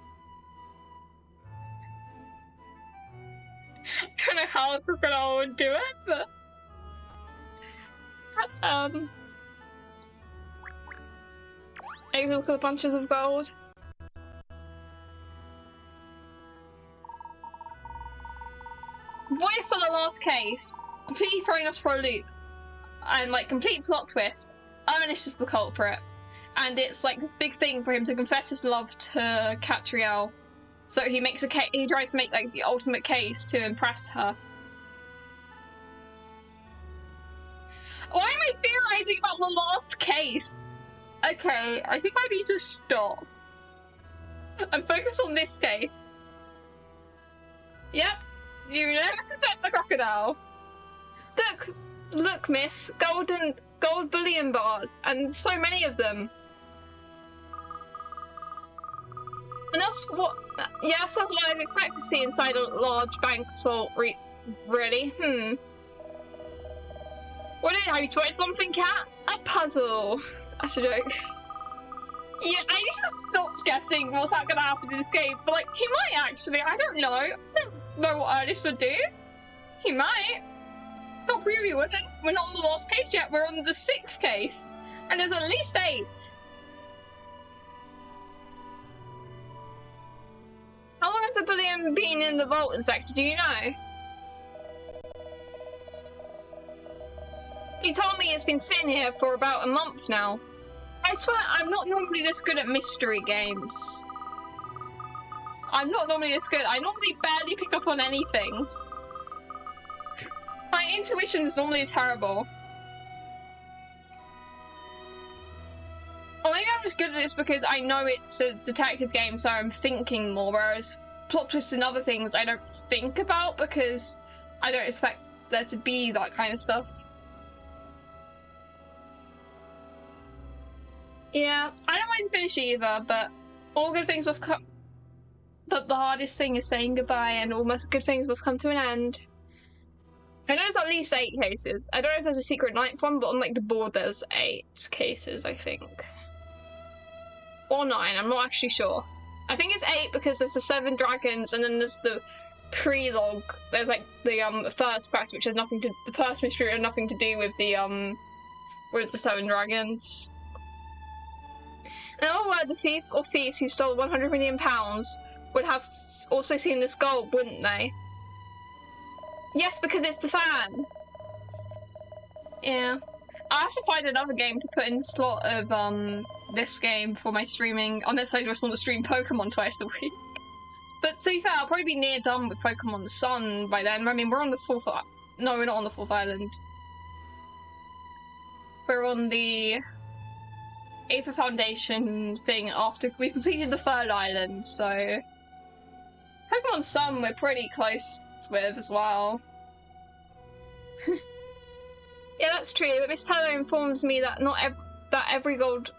I don't know how a crocodile would do it, but... Maybe look at the bunches of gold. What if for the last case, completely throwing us for a loop, and like complete plot twist, Ernest is the culprit, and it's like this big thing for him to confess his love to Katrielle, so he tries to make like the ultimate case to impress her. Why am I theorizing about the last case? Okay, I think I need to stop. I'm focused on this case. Yep, you noticed to set the crocodile. Look, miss, gold bullion bars, and so many of them. And that's what... Yes, that's what I'd expect to see inside a large bank vault. Really? What is it? Have you tried something, Cat? A puzzle. That's a joke. Yeah, I need to stop guessing what's not gonna happen in this game, but like, he might actually, I don't know. I don't know what Ernest would do. He might. Not really, we're not on the last case yet, we're on the 6th case. And there's at least 8. How long has the bullion been in the vault, Inspector? Do you know? He told me it's been sitting here for about a month now. I swear, I'm not normally this good at mystery games. I'm not normally this good. I normally barely pick up on anything. My intuition is normally terrible. Or maybe I'm just good at this because I know it's a detective game, so I'm thinking more, whereas plot twists and other things I don't think about because I don't expect there to be that kind of stuff. Yeah, I don't want to finish either, but all good things must come. But the hardest thing is saying goodbye, and all good things must come to an end. I know there's at least 8 cases. I don't know if there's a secret 9th one, but on like the board there's 8 cases, I think. Or 9, I'm not actually sure. I think it's 8 because there's the 7 dragons, and then there's the pre-log. There's like the first quest, which has nothing to the first mystery had nothing to do with the 7 dragons. In other words, the thief or thieves who stole £100 million would have also seen this gold, wouldn't they? Yes, because it's the fan. Yeah. I have to find another game to put in the slot of this game for my streaming, unless I just want to stream Pokemon twice a week. But to be fair, I'll probably be near done with Pokemon Sun by then. I mean, we're on the 4th... No, we're not on the 4th island. We're on the Aether Foundation thing after we've completed the 3rd island, so... Pokemon Sun we're pretty close with as well. Yeah, that's true, but Miss Taylor informs me that that every gold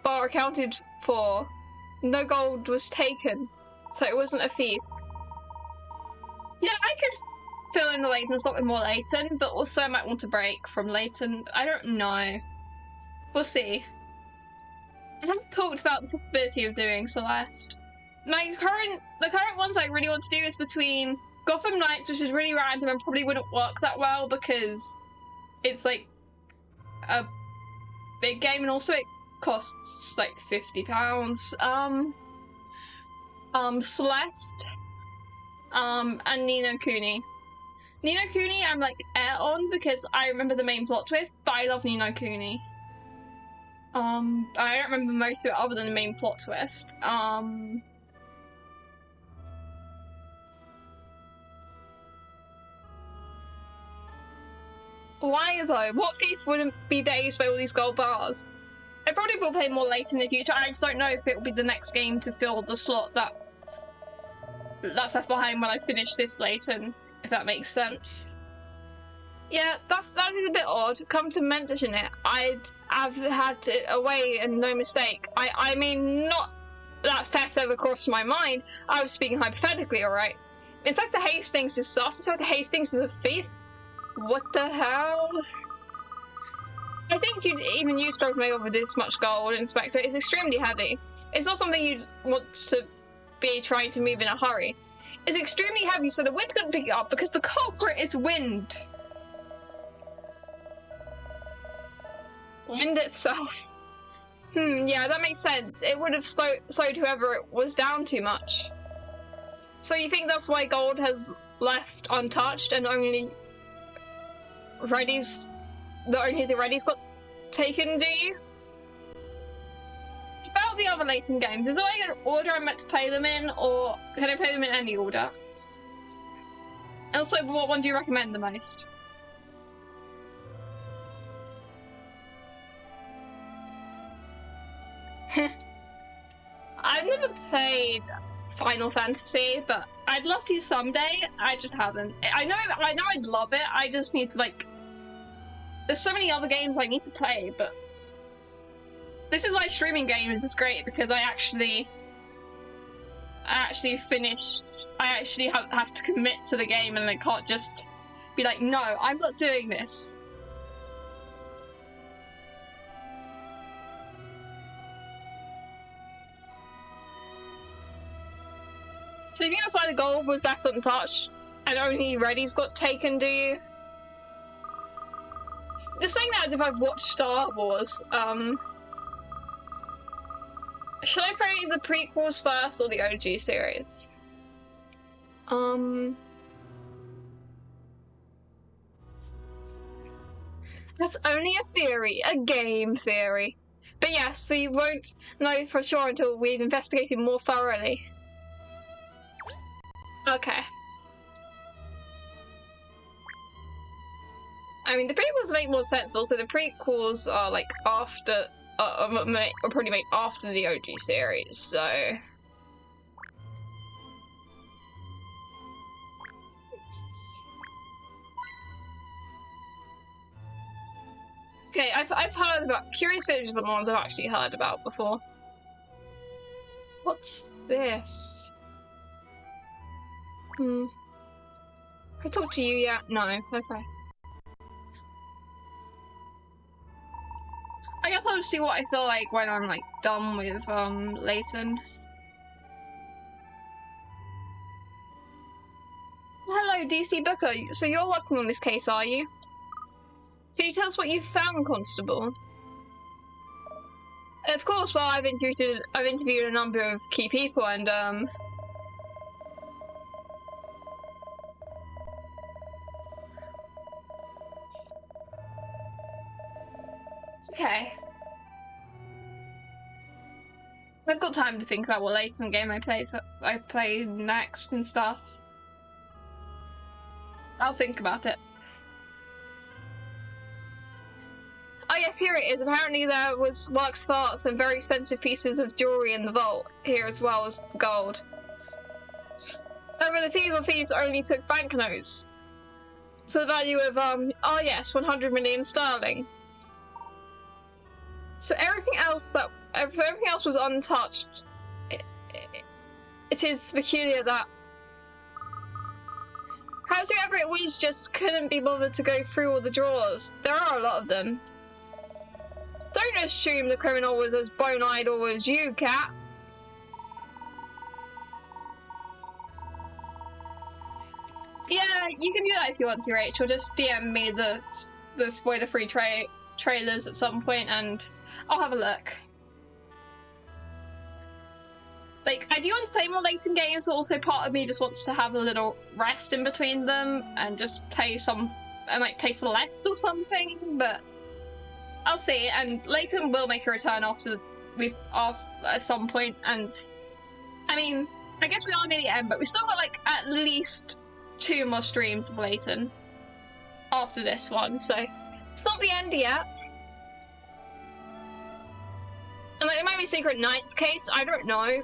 bar accounted for, no gold was taken, so it wasn't a thief. Yeah, I could fill in the Layton slot with more Layton, but also I might want a break from Layton. I don't know. We'll see. I haven't talked about the possibility of doing Celeste. The current ones I really want to do is between Gotham Knights, which is really random and probably wouldn't work that well because it's like a big game and also it costs like £50. Celeste, and Ni no Kuni. Ni no Kuni I'm like air on because I remember the main plot twist, but I love Ni no Kuni. I don't remember most of it other than the main plot twist. Why though? What thief wouldn't be dazed by all these gold bars? I probably will play more later in the future. I just don't know if it will be the next game to fill the slot that's left behind when I finish this Layton, if that makes sense. Yeah, that is a bit odd. Come to mention it, I've had it away and no mistake. I mean, not that theft ever crossed my mind. I was speaking hypothetically, alright? Inspector Hastings is sus. Inspector Hastings is a thief. What the hell? I think even you struggle to make up with this much gold, Inspector. It's extremely heavy. It's not something you'd want to be trying to move in a hurry. It's extremely heavy, so the wind couldn't pick it up because the culprit is wind. Wind itself. Yeah, that makes sense. It would have slowed whoever it was down too much. So you think that's why gold has left untouched and only the readies got taken, do you? About the other Layton games, is there like an order I'm meant to play them in, or can I play them in any order? And also, what one do you recommend the most? I've never played Final Fantasy, but I'd love to someday. I just haven't. I know I'd love it. I just need to like. There's so many other games I need to play, but this is why streaming games is great because I actually I actually have to commit to the game, and I can't just be like, no, I'm not doing this. So you think that's why the gold was left untouched and only Reddy's got taken, do you? Just saying that as if I've watched Star Wars. Should I play the prequels first or the OG series? That's only a theory, a game theory. But yes, we won't know for sure until we've investigated more thoroughly. Okay. I mean, the prequels make more sense, but also the prequels are like after, are probably made after the OG series, so. Okay, I've heard about Curious Villages, but the ones I've actually heard about before. What's this? Have I talked to you yet? No. Okay. I guess I'll just see what I feel like when I'm like done with Layton. Hello, DC Booker. So you're working on this case, are you? Can you tell us what you found, Constable? Of course. Well, I've interviewed a number of key people, and okay. I've got time to think about what Layton game I play next and stuff. I'll think about it. Oh yes, here it is. Apparently there was works of arts and very expensive pieces of jewellery in the vault here, as well as gold. However, the thieves only took banknotes. So the value of, oh yes, 100 million sterling. So everything else was untouched. It is peculiar that perhaps whoever it was just couldn't be bothered to go through all the drawers. There are a lot of them. Don't assume the criminal was as bone-idle as you, Cat. Yeah, you can do that if you want to, Rachel. Just DM me the spoiler-free trailers at some point, and I'll have a look. Like, I do want to play more Layton games, but also part of me just wants to have a little rest in between them and just play I might play Celeste or something, but I'll see. And Layton will make a return at some point, and I mean, I guess we are near the end, but we've still got like at least 2 more streams of Layton after this one, so it's not the end yet. And like, it might be secret 9th case, I don't know.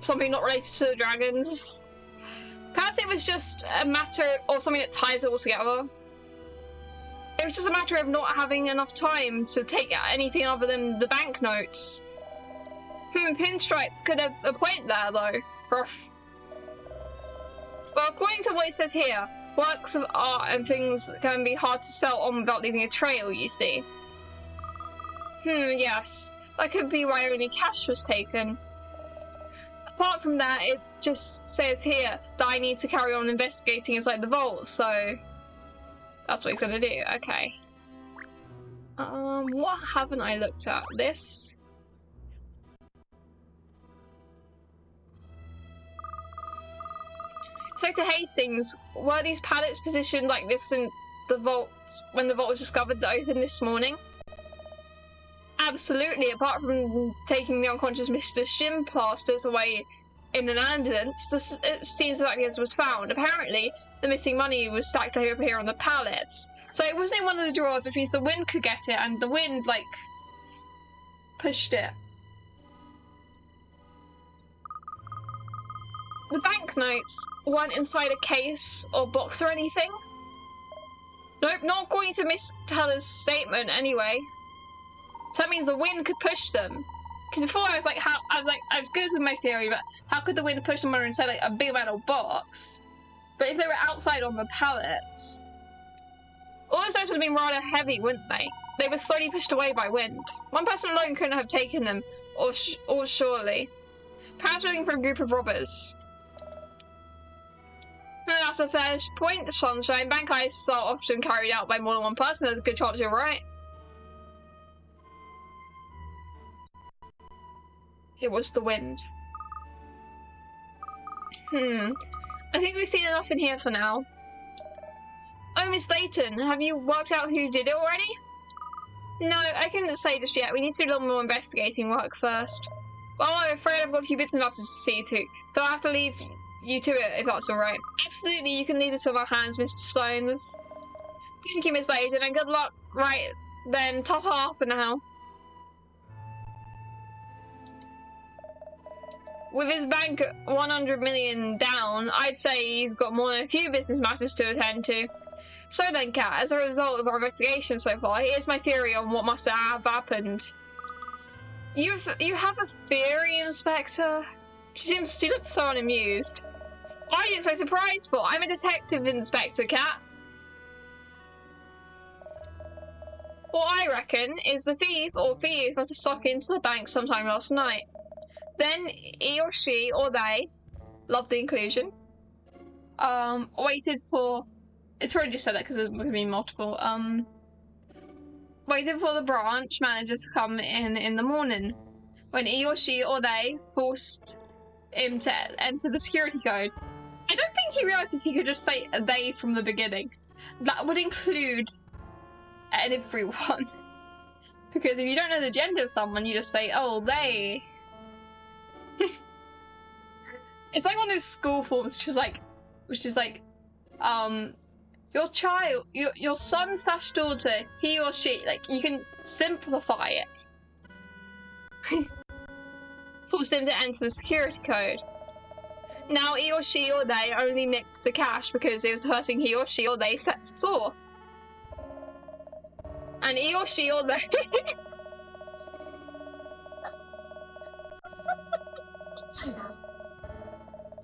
Something not related to the dragons. Perhaps it was just a matter, or something that ties it all together. It was just a matter of not having enough time to take anything other than the banknotes. Pinstripes could have a point there, though. Ruff. Well, according to what it says here, works of art and things can be hard to sell on without leaving a trail, you see. Yes. That could be why only cash was taken. Apart from that, it just says here that I need to carry on investigating inside the vault, so that's what he's gonna do. Okay. What haven't I looked at? This? Inspector Hastings, were these pallets positioned like this in the vault when the vault was discovered that opened this morning? Absolutely, apart from taking the unconscious Mr. Shin Plasters away in an ambulance, it seems exactly as was found. Apparently, the missing money was stacked over here on the pallets. So it wasn't in one of the drawers, which means the wind could get it, and the wind, like, pushed it. The banknotes weren't inside a case or box or anything. Nope, not according to Miss Teller's statement, anyway. So that means the wind could push them. Because before I was like, I was good with my theory, but how could the wind push them under inside like a big metal box? But if they were outside on the pallets, all those items would have been rather heavy, wouldn't they? They were slowly pushed away by wind. One person alone couldn't have taken them, or surely. Perhaps we're looking for a group of robbers. And that's a fair point, Sunshine. Bank heists are often carried out by more than one person. There's a good chance you're right. It was the wind. I think we've seen enough in here for now. Oh, Miss Layton, have you worked out who did it already? No, I couldn't say just yet. We need to do a little more investigating work first. Well, I'm afraid I've got a few bits and matters to see to, so I'll have to leave you to it if that's alright. Absolutely, you can leave this in our hands, Mr. Stones. Thank you, Miss Layton, and good luck. Right, then, ta-ta for now. With his bank 100 million down, I'd say he's got more than a few business matters to attend to. So then, Kat, as a result of our investigation so far, here's my theory on what must have happened. You have a theory, Inspector? She looks so unamused. Why are you so surprised for? I'm a detective, Inspector Kat. What I reckon is the thief or thieves must have snuck into the bank sometime last night. Then he or she or they, love the inclusion, waited for, it's probably just said that because there's going to be multiple, waited for the branch manager to come in the morning, when he or she or they forced him to enter the security code. I don't think he realised he could just say they from the beginning. That would include everyone. Because if you don't know the gender of someone, you just say, oh, they. It's like one of those school forms, which is like, your child, your son slash daughter, he or she, like, you can simplify it. Force him to enter the security code. Now he or she or they only nicked the cash because it was the first thing he or she or they saw. And he or she or they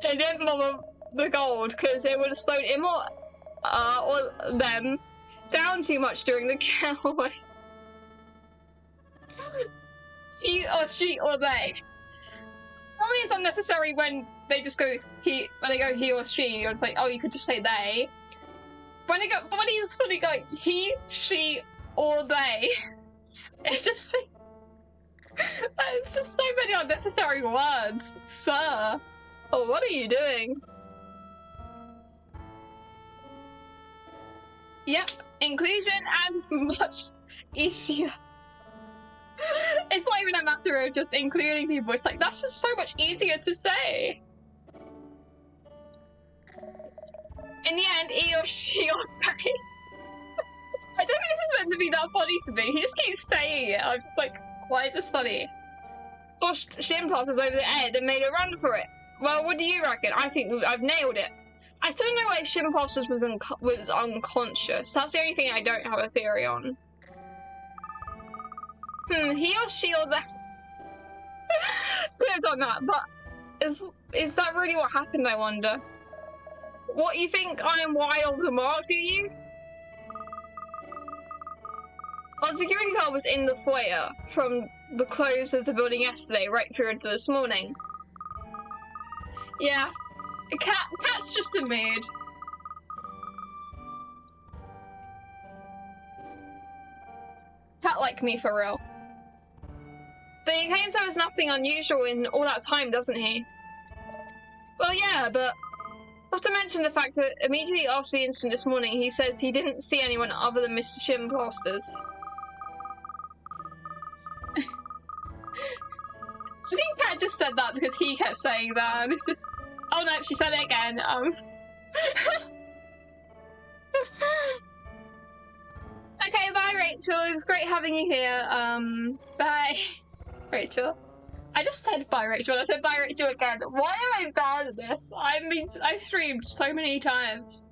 they didn't bother the gold because it would have slowed him or them down too much during the getaway. He or she or they. Probably it's unnecessary when they just go he or she, or it's like, oh, you could just say they. When he's fully going he, she, or they, it's just like, it's just so many unnecessary words, sir. Oh, what are you doing? Yep, inclusion and much easier. It's not even a matter of just including people, it's like, that's just so much easier to say. In the end, he or she or they. I don't think this is meant to be that funny to me. He just keeps saying it. I'm just like, why is this funny? Pushed Shimposs was over the head and made a run for it. Well, what do you reckon? I think I've nailed it. I still don't know why Shimposs was unconscious. That's the only thing I don't have a theory on. He or she or they. Could have done that, but is that really what happened, I wonder? What, you think I'm wild and Mark, do you? Our security guard was in the foyer from the close of the building yesterday right through into this morning. Yeah, Cat's just a mood. Cat like me for real. But he claims there was nothing unusual in all that time, doesn't he? Well, yeah, but not to mention the fact that immediately after the incident this morning, he says he didn't see anyone other than Mr. Shimplasters. I think Kat just said that because he kept saying that, and it's just... Oh no, she said it again, Okay, bye Rachel, it was great having you here, bye. Rachel. I just said bye Rachel, and I said bye Rachel again. Why am I bad at this? I've streamed so many times.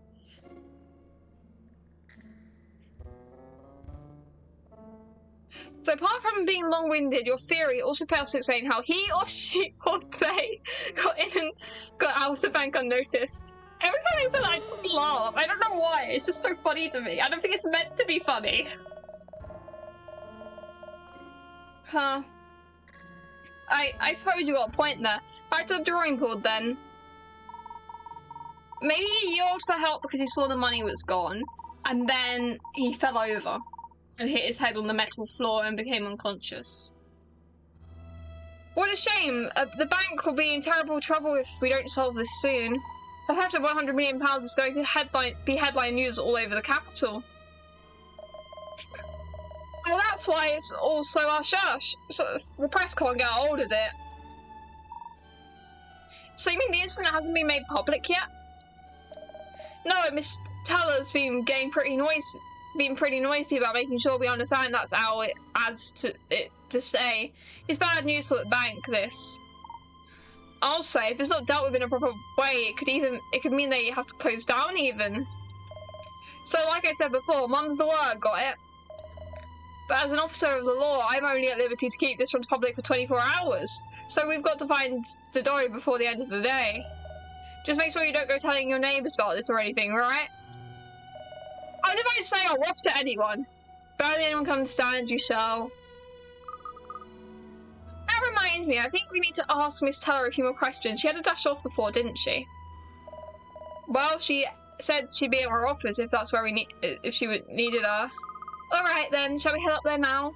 So apart from being long-winded, your theory also fails to explain how he or she or they got in and got out of the bank unnoticed. Every time I say that, I just laugh. I don't know why. It's just so funny to me. I don't think it's meant to be funny. Huh. I suppose you got a point there. Back to the drawing board then. Maybe he yelled for help because he saw the money was gone, and then he fell over and hit his head on the metal floor and became unconscious. What a shame! The bank will be in terrible trouble if we don't solve this soon. The theft of £100 million is going to be headline news all over the capital. Well, that's why it's all so hush-hush. So the press can't get hold of it. So you mean the incident hasn't been made public yet? No, Miss Teller's been getting pretty noisy about making sure we understand that's how it adds to it to say. It's bad news for the bank, this. I'll say, if it's not dealt with in a proper way, it could mean they have to close down even. So like I said before, mum's the word, got it? But as an officer of the law, I'm only at liberty to keep this from the public for 24 hours. So we've got to find Dodo before the end of the day. Just make sure you don't go telling your neighbours about this or anything, right? I never say I'm off to anyone. Barely anyone can understand, you shall. That reminds me, I think we need to ask Miss Teller a few more questions. She had to dash off before, didn't she? Well, she said she'd be in her office if that's where if she needed her. Alright then, shall we head up there now?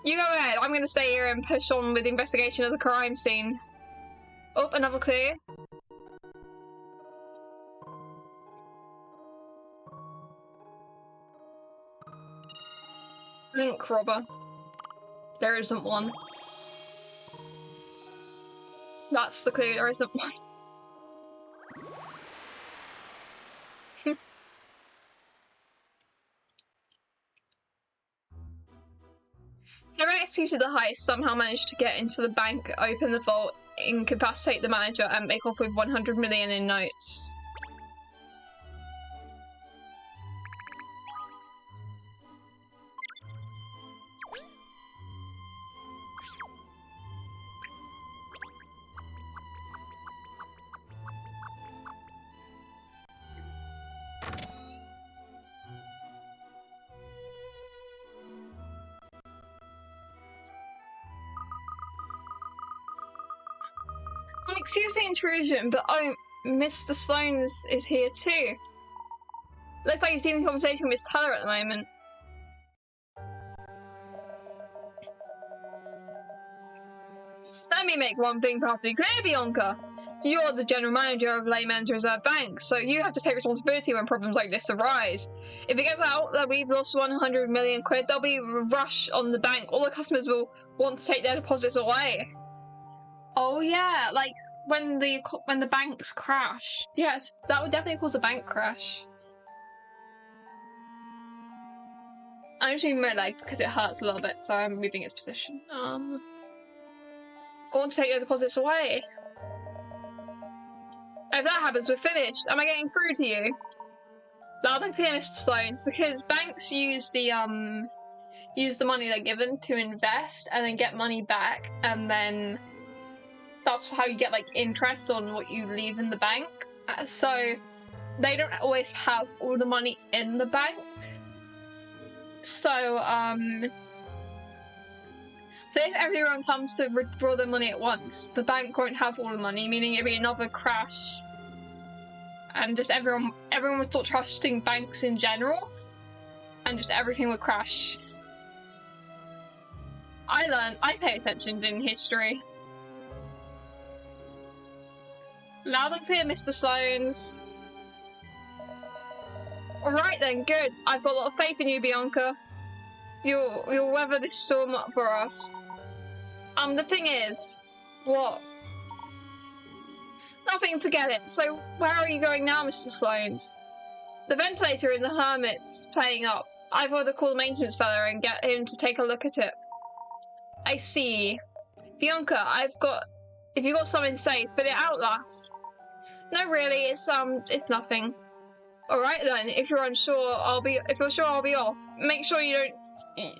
You go ahead, I'm gonna stay here and push on with the investigation of the crime scene. Oh, another clue. Bank robber. There isn't one. That's the clue, there isn't one. Whoever executed the heist somehow managed to get into the bank, open the vault, incapacitate the manager, and make off with 100 million in notes. Excuse the intrusion, but oh, Mr. Sloan is here too. Looks like he's in conversation with Miss Teller at the moment. Let me make one thing perfectly clear, Bianca. You're the general manager of Layman's Reserve Bank, so you have to take responsibility when problems like this arise. If it gets out that we've lost 100 million quid, there'll be a rush on the bank. All the customers will want to take their deposits away. Oh yeah, like when the banks crash. Yes, that would definitely cause a bank crash. I'm just moving my leg because it hurts a little bit, so I'm moving its position. I want to take their deposits away. If that happens, we're finished. Am I getting through to you? Loud and clear, Mr. Sloan. Because banks use the money they're given to invest and then get money back, and then that's how you get like interest on what you leave in the bank. So they don't always have all the money in the bank. So if everyone comes to withdraw their money at once, the bank won't have all the money, meaning it'll be another crash. And just everyone would start trusting banks in general, and just everything would crash. I pay attention in history. Loud and clear, Mr. Sloans. Alright then, good. I've got a lot of faith in you, Bianca. You'll weather this storm up for us. The thing is... What? Nothing, forget it. So, where are you going now, Mr. Sloans? The ventilator in the Hermit's playing up. I've got to call the maintenance fella and get him to take a look at it. I see. Bianca, if you've got something to say, spit it out last. No, really, it's nothing. Alright then, if you're unsure, if you're sure, I'll be off. Make sure you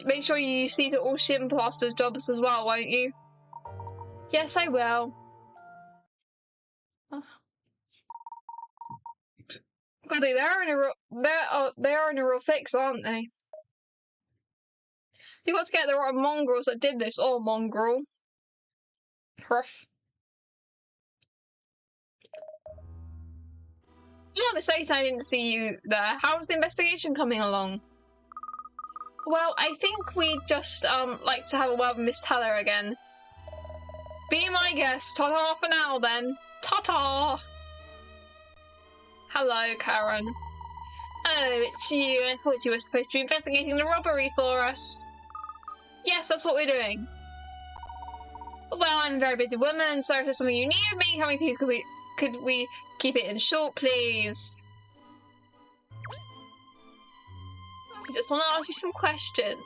make sure you see to all Shin Plaster's jobs as well, won't you? Yes, I will. Oh. God, they are in a real fix, aren't they? You got to get the right mongrels that did this. Oh, mongrel. Huff. You're mistaken, I didn't see you there. How's the investigation coming along? Well, I think we'd just, like to have a word with Miss Teller again. Be my guest. Ta-ta for now, then. Ta-ta! Hello, Karen. Oh, it's you. I thought you were supposed to be investigating the robbery for us. Yes, that's what we're doing. Well, I'm a very busy woman, so if there's something you need of me, how many please could we keep it in short, please? I just want to ask you some questions.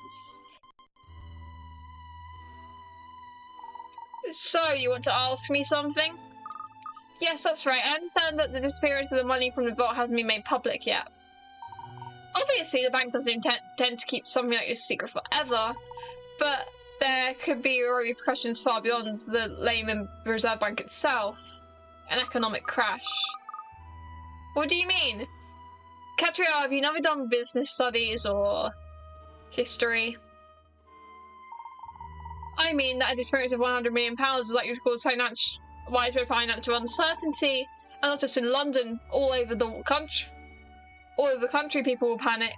So, you want to ask me something? Yes, that's right. I understand that the disappearance of the money from the vault hasn't been made public yet. Obviously, the bank doesn't intend to keep something like this secret forever, but there could be repercussions far beyond the Layton Reserve Bank itself. An economic crash. What do you mean? Katrielle, have you never done business studies or history? I mean that a disappearance of £100 million is likely to cause widespread financial uncertainty, and not just in London, all over the country people will panic.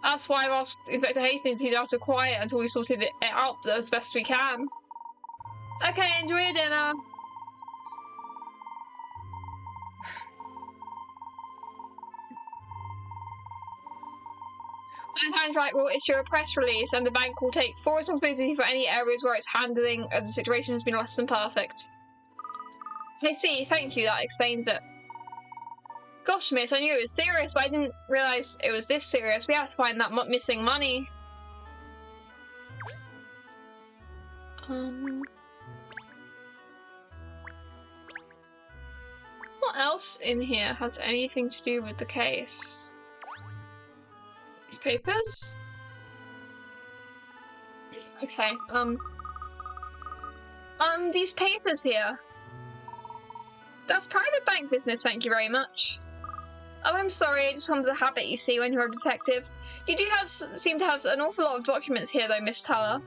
That's why I've asked Inspector Hastings to keep out of quiet until we sorted it out as best we can. Okay, enjoy your dinner. When the time's right, we'll issue a press release and the bank will take full responsibility for any areas where its handling of the situation has been less than perfect. I see, thank you, that explains it. Gosh, miss, I knew it was serious, but I didn't realise it was this serious. We have to find that missing money. What else in here has anything to do with the case? These papers? Okay, these papers here. That's private bank business, thank you very much. Oh, I'm sorry, it just comes with a habit, you see, when you're a detective. You do seem to have an awful lot of documents here, though, Miss Teller.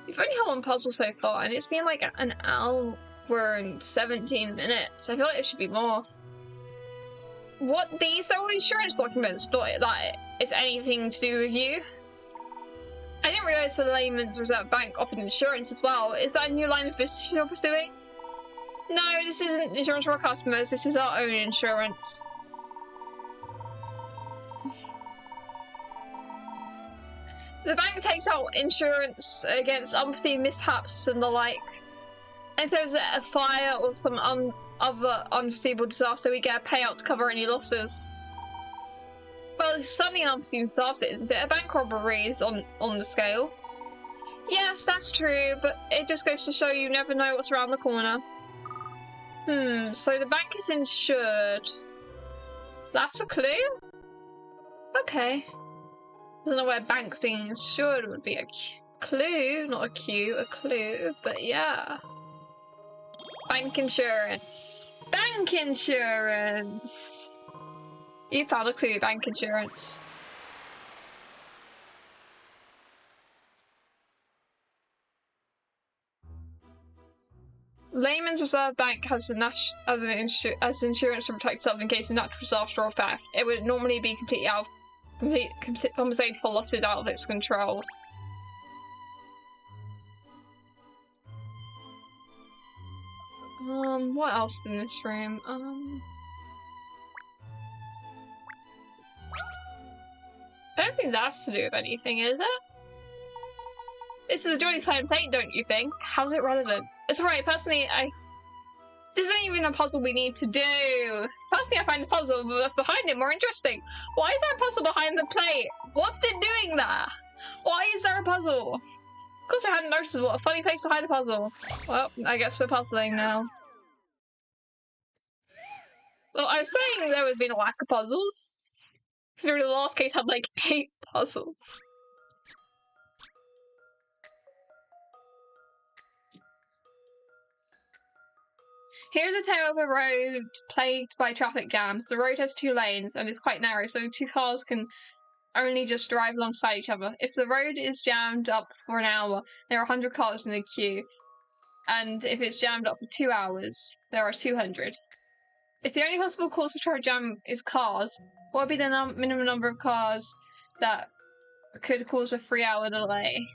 You've only had one puzzle so far, and it's been like an hour and 17 minutes. I feel like it should be more. What, these are all insurance documents, not that it's anything to do with you? I didn't realise the Layton's Reserve Bank offered insurance as well. Is that a new line of business you're pursuing? No, this isn't insurance for our customers, this is our own insurance. The bank takes out insurance against unforeseen mishaps and the like. If there's a fire or some other unforeseeable disaster, we get a payout to cover any losses. Well, it's certainly an unforeseen disaster, isn't it? A bank robbery is on the scale. Yes, that's true, but it just goes to show you never know what's around the corner. So the bank is insured. That's a clue? Okay. I don't know where banks being insured would be a clue, not a cue, a clue, but yeah. Bank insurance. Bank insurance! You found a clue, bank insurance. Layton's Reserve Bank has insurance to protect itself in case of natural disaster or theft. It would normally be completely compensated for losses out of its control. What else in this room? I don't think that's to do with anything, is it? This is a jolly fun plate, don't you think? How's it relevant? It's alright, personally, this isn't even a puzzle we need to do. Personally, I find the puzzle that's behind it more interesting. Why is there a puzzle behind the plate? What's it doing there? Why is there a puzzle? Of course I hadn't noticed. What a funny place to hide a puzzle. Well, I guess we're puzzling now. Well, I was saying there would be a lack of puzzles. Considering the last case had like 8 puzzles. Here's a tale of a road plagued by traffic jams. The road has 2 lanes and is quite narrow, so 2 cars can only just drive alongside each other. If the road is jammed up for an hour, there are 100 cars in the queue. And if it's jammed up for 2 hours, there are 200. If the only possible cause for traffic jam is cars, what would be the minimum number of cars that could cause a 3-hour delay?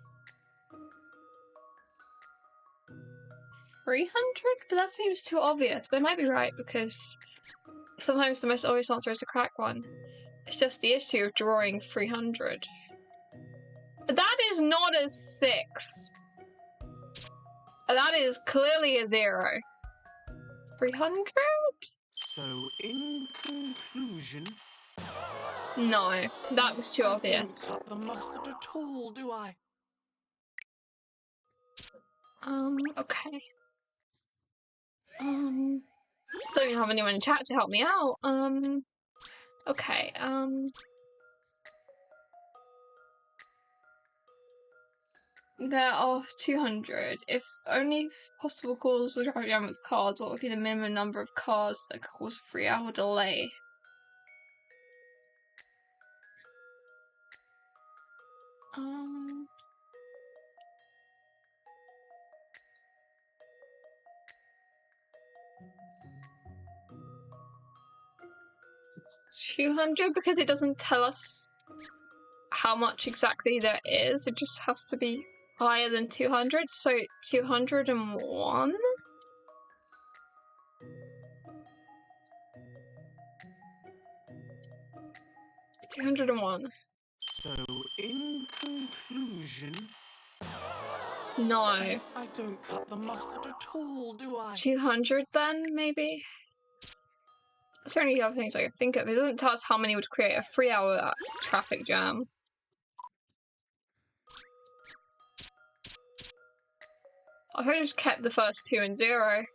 300? But that seems too obvious. But it might be right, because sometimes the most obvious answer is the correct one. It's just the issue of drawing 300. But that is not a 6. That is clearly a 0. 300? So, in conclusion, No, that was too I obvious. don't cut the mustard at all, do I? Okay. Don't even have anyone in chat to help me out. Okay, there are 200. If only possible cause of traffic jam was cars, what would be the minimum number of cars that could cause a 3-hour delay? Um... 200, because it doesn't tell us how much exactly there is. It just has to be higher than 200, so 201? So, in conclusion, No. I don't cut the mustard at all, do I? 200 then, maybe? That's the only other things I can think of. It doesn't tell us how many would create a 3-hour traffic jam. I could have just kept the first 2 and 0.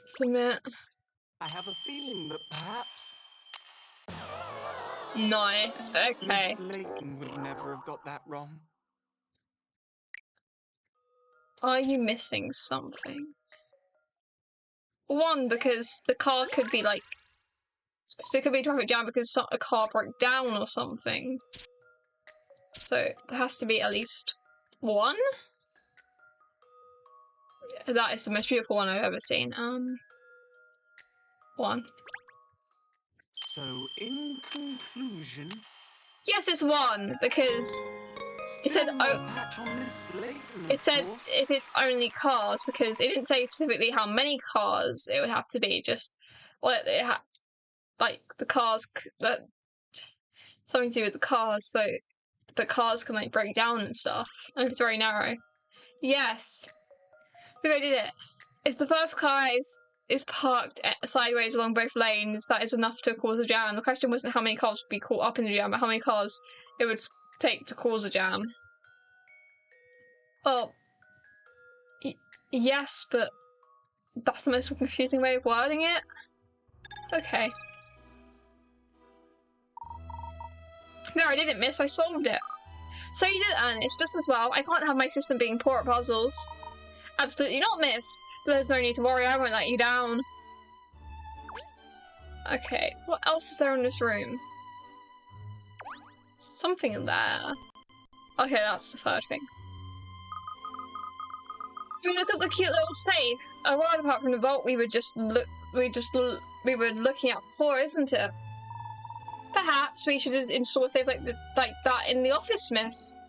Submit. I have a feeling that perhaps No. Okay. Miss Layton would never have got that wrong. Are you missing something? 1, because the car could be like... So it could be a traffic jam because a car broke down or something. So there has to be at least 1? That is the most beautiful one I've ever seen. 1. So, in conclusion, Yes, it's 1, because it said it said if it's only cars, because it didn't say specifically how many cars it would have to be, just well, like the cars that something to do with the cars, so the cars can like break down and stuff, and it's very narrow. Yes, we did it. If the first car is parked sideways along both lanes, that is enough to cause a jam. The question wasn't how many cars would be caught up in the jam, but how many cars it would take to cause a jam. Well, yes, but that's the most confusing way of wording it. Okay. No, I didn't miss, I solved it. So you did, Ernest, just as well. I can't have my system being poor at puzzles. Absolutely not, miss. There's no need to worry, I won't let you down. Okay, what else is there in this room? Something in there. Okay, that's the third thing. You look at the cute little safe. A word apart from the vault we were looking at before, isn't it? Perhaps we should install a safe like that in the office, miss.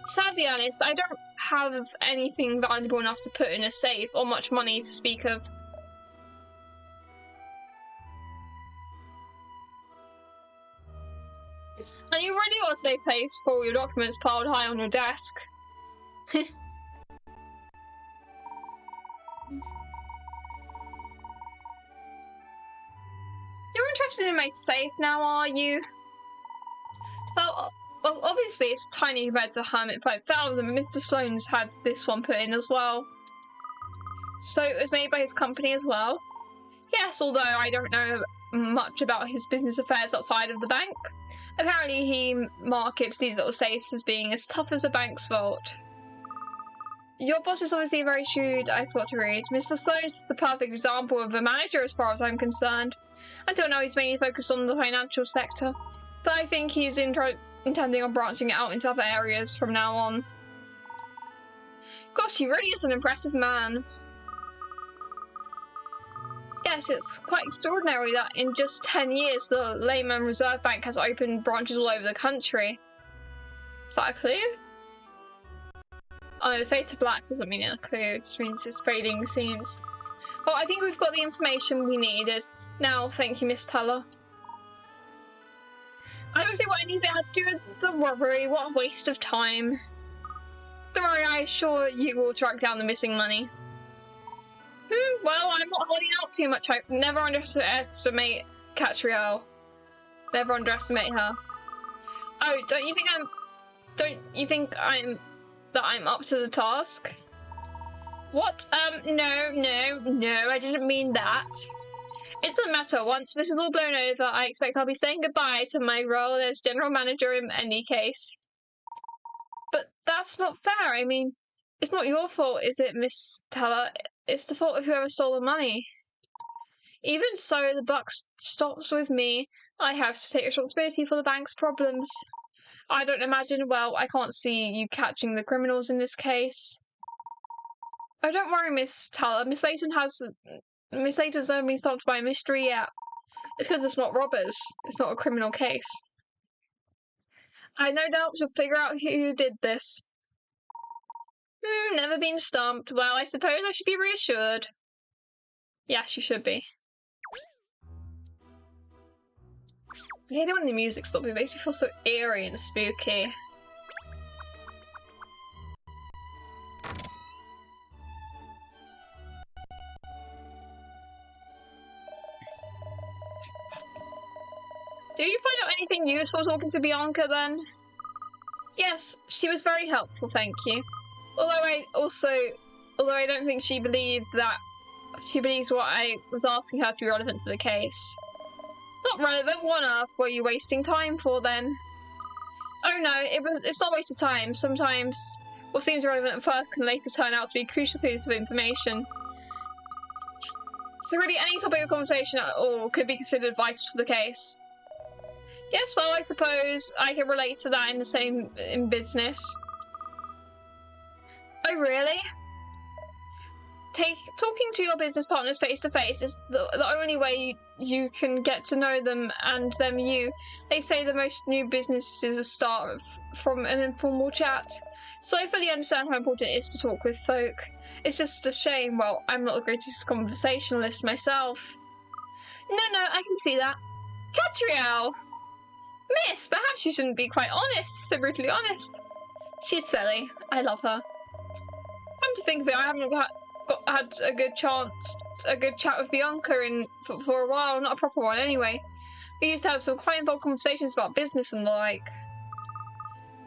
Sadly, Ernest, I don't have anything valuable enough to put in a safe, or much money to speak of. And you've already got a safe place for all your documents piled high on your desk. You're interested in my safe now, are you? Well, obviously it's tiny compared to Hermit 5000, but Mr. Sloane's had this one put in as well. So it was made by his company as well. Yes, although I don't know much about his business affairs outside of the bank. Apparently he markets these little safes as being as tough as a bank's vault. Your boss is obviously very shrewd, I thought to read. Mr. Sloan is the perfect example of a manager as far as I'm concerned. Until now he's mainly focused on the financial sector, but I think he's intending on branching out into other areas from now on. Gosh, he really is an impressive man. Yes, it's quite extraordinary that in just 10 years the Layton Reserve Bank has opened branches all over the country. Is that a clue? Oh no, the fade to black doesn't mean a clue, it just means it's fading scenes. Well, I think we've got the information we needed. Now, thank you, Miss Teller. I don't see what any of it had to do with the robbery. What a waste of time. Don't worry, I assure you will track down the missing money. Well, I'm not holding out too much hope. Never underestimate Katrielle. Never underestimate her. Oh, don't you think I'm up to the task? What? No, I didn't mean that. It doesn't matter. Once this is all blown over, I expect I'll be saying goodbye to my role as general manager in any case. But that's not fair. I mean, it's not your fault, is it, Miss Teller? It's the fault of whoever stole the money. Even so, the buck stops with me. I have to take responsibility for the bank's problems. I don't imagine, well, I can't see you catching the criminals in this case. Oh, don't worry, Miss Teller. Miss Layton's never been stopped by a mystery yet. It's because it's not robbers. It's not a criminal case. I no doubt she'll figure out who did this. Never been stumped. Well, I suppose I should be reassured. Yes, you should be. I hate it when the music stops. It makes me feel so eerie and spooky. Did you find out anything useful talking to Bianca then? Yes, she was very helpful, thank you. Although I don't think she believes what I was asking her to be relevant to the case. Not relevant? What on earth were you wasting time for then? Oh no, it's not a waste of time. Sometimes what seems relevant at first can later turn out to be a crucial piece of information. So really any topic of conversation at all could be considered vital to the case. Yes, well, I suppose I can relate to that in business. Oh, really? Talking to your business partners face to face is the only way you can get to know them and them you. They say the most new businesses start from an informal chat. So I fully understand how important it is to talk with folk. It's just a shame, well, I'm not the greatest conversationalist myself. No, I can see that. Katrielle! Miss, perhaps you shouldn't be quite honest, so brutally honest. She's silly. I love her. Come to think of it, I haven't had a good chat with Bianca for a while, not a proper one anyway. We used to have some quite involved conversations about business and the like.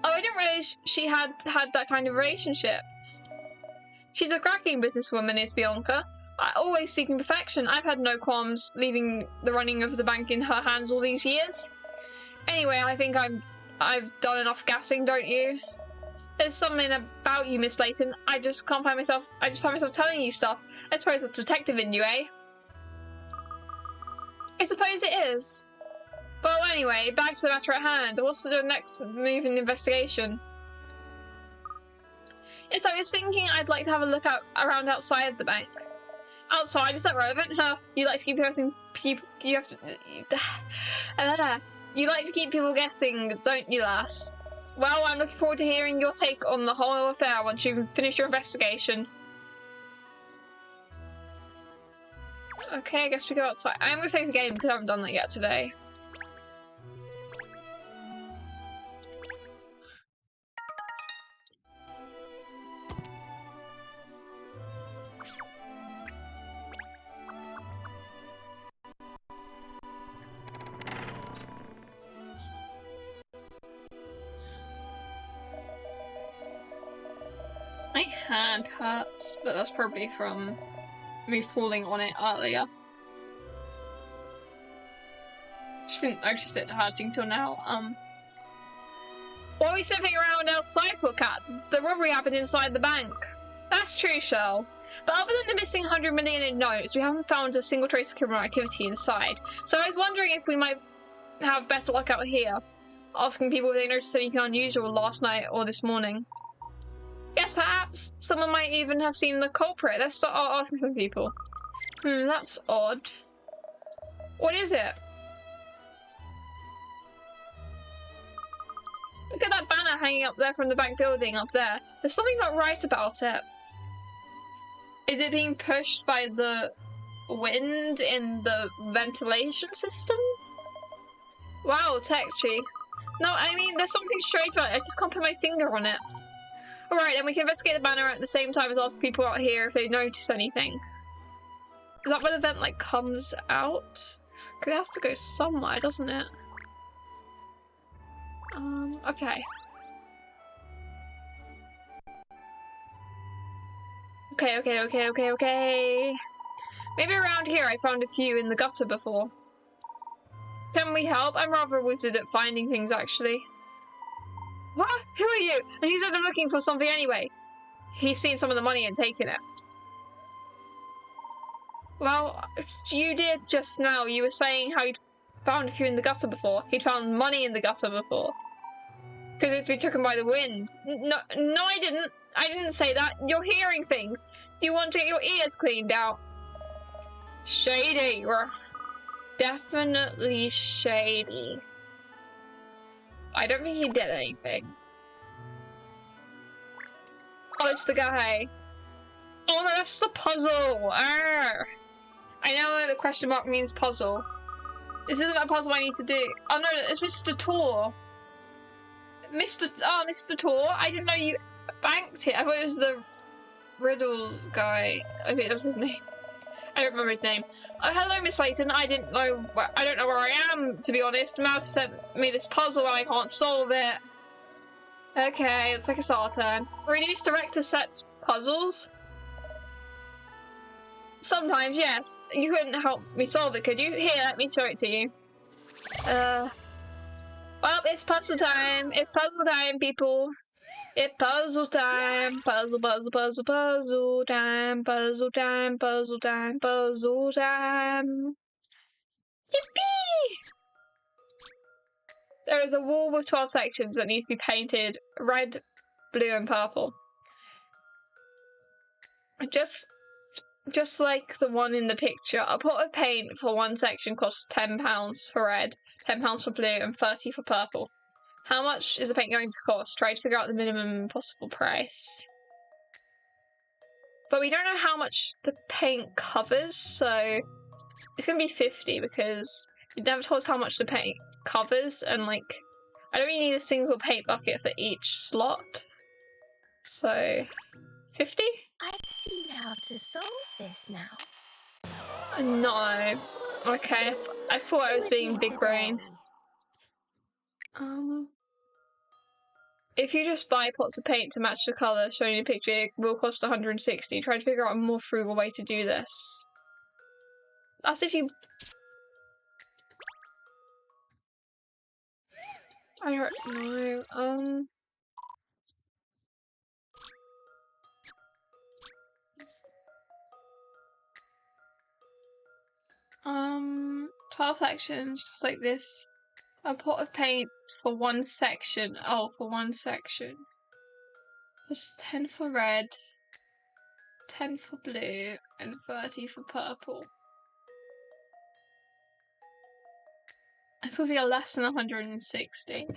Oh, I didn't realise she had that kind of relationship. She's a cracking businesswoman, is Bianca. Always seeking perfection. I've had no qualms leaving the running of the bank in her hands all these years. Anyway, I think I've done enough gassing, don't you? There's something about you, Miss Layton. I just find myself telling you stuff. I suppose that's detective in you, eh? I suppose it is. Well, anyway, back to the matter at hand. What's the next move in the investigation? Yes, I was thinking I'd like to have a look around outside the bank. Outside? Is that relevant? Huh? You like to keep You like to keep people guessing, don't you, lass? Well, I'm looking forward to hearing your take on the whole affair once you've finished your investigation. Okay, I guess we go outside. I'm going to save the game because I haven't done that yet today. My hand hurts, but that's probably from me falling on it earlier. Just didn't notice it hurting till now. What are we sniffing around outside for, Kat? The robbery happened inside the bank. That's true, Shell. But other than the missing 100 million in notes, we haven't found a single trace of criminal activity inside. So I was wondering if we might have better luck out here, asking people if they noticed anything unusual last night or this morning. Yes, perhaps. Someone might even have seen the culprit. Let's start asking some people. That's odd. What is it? Look at that banner hanging up there from the bank building up there. There's something not right about it. Is it being pushed by the wind in the ventilation system? Wow, Techchi. No, I mean, there's something strange about it. I just can't put my finger on it. Alright, then we can investigate the banner at the same time as ask people out here if they notice anything. Is that where the vent, like, comes out? Because it has to go somewhere, doesn't it? Okay. Okay. Maybe around here I found a few in the gutter before. Can we help? I'm rather a wizard at finding things, actually. What? Who are you? And he says I'm looking for something anyway. He's seen some of the money and taken it. Well, you did just now. You were saying how you'd found a few in the gutter before. He'd found money in the gutter before. Because it's been taken by the wind. No, I didn't. I didn't say that. You're hearing things. You want to get your ears cleaned out. Shady. Definitely shady. I don't think he did anything. Oh, it's the guy. Oh no, that's just a puzzle. Arr. I know the question mark means puzzle. This isn't a puzzle I need to do. Oh no, it's Mr. Tor. Mr. Tor. I didn't know you banked it. I thought it was the riddle guy. I think that was his name. I don't remember his name. Oh, hello, Miss Layton. I don't know where I am, to be honest. Mav sent me this puzzle and I can't solve it. Okay, it's like a our turn. We need director sets puzzles. Sometimes, yes. You couldn't help me solve it, could you? Here, let me show it to you. Well, it's puzzle time. It's puzzle time, people. It's puzzle time. Puzzle time. Puzzle time. Yippee! There is a wall with 12 sections that needs to be painted red, blue, and purple. Just like the one in the picture, a pot of paint for one section costs £10 for red, £10 for blue, and 30 for purple. How much is the paint going to cost? Try to figure out the minimum possible price. But we don't know how much the paint covers, so it's going to be 50 because it never told us how much the paint covers, and like, I don't really need a single paint bucket for each slot. So, 50? I've seen how to solve this now. No. Okay, I thought I was being big brain. If you just buy pots of paint to match the colour shown in the picture, it will cost 160. Try to figure out a more frugal way to do this. That's if you... I don't know. 12 sections, just like this. A pot of paint for one section. Oh, for one section. Just 10 for red, 10 for blue, and 30 for purple. It's supposed to be less than 160.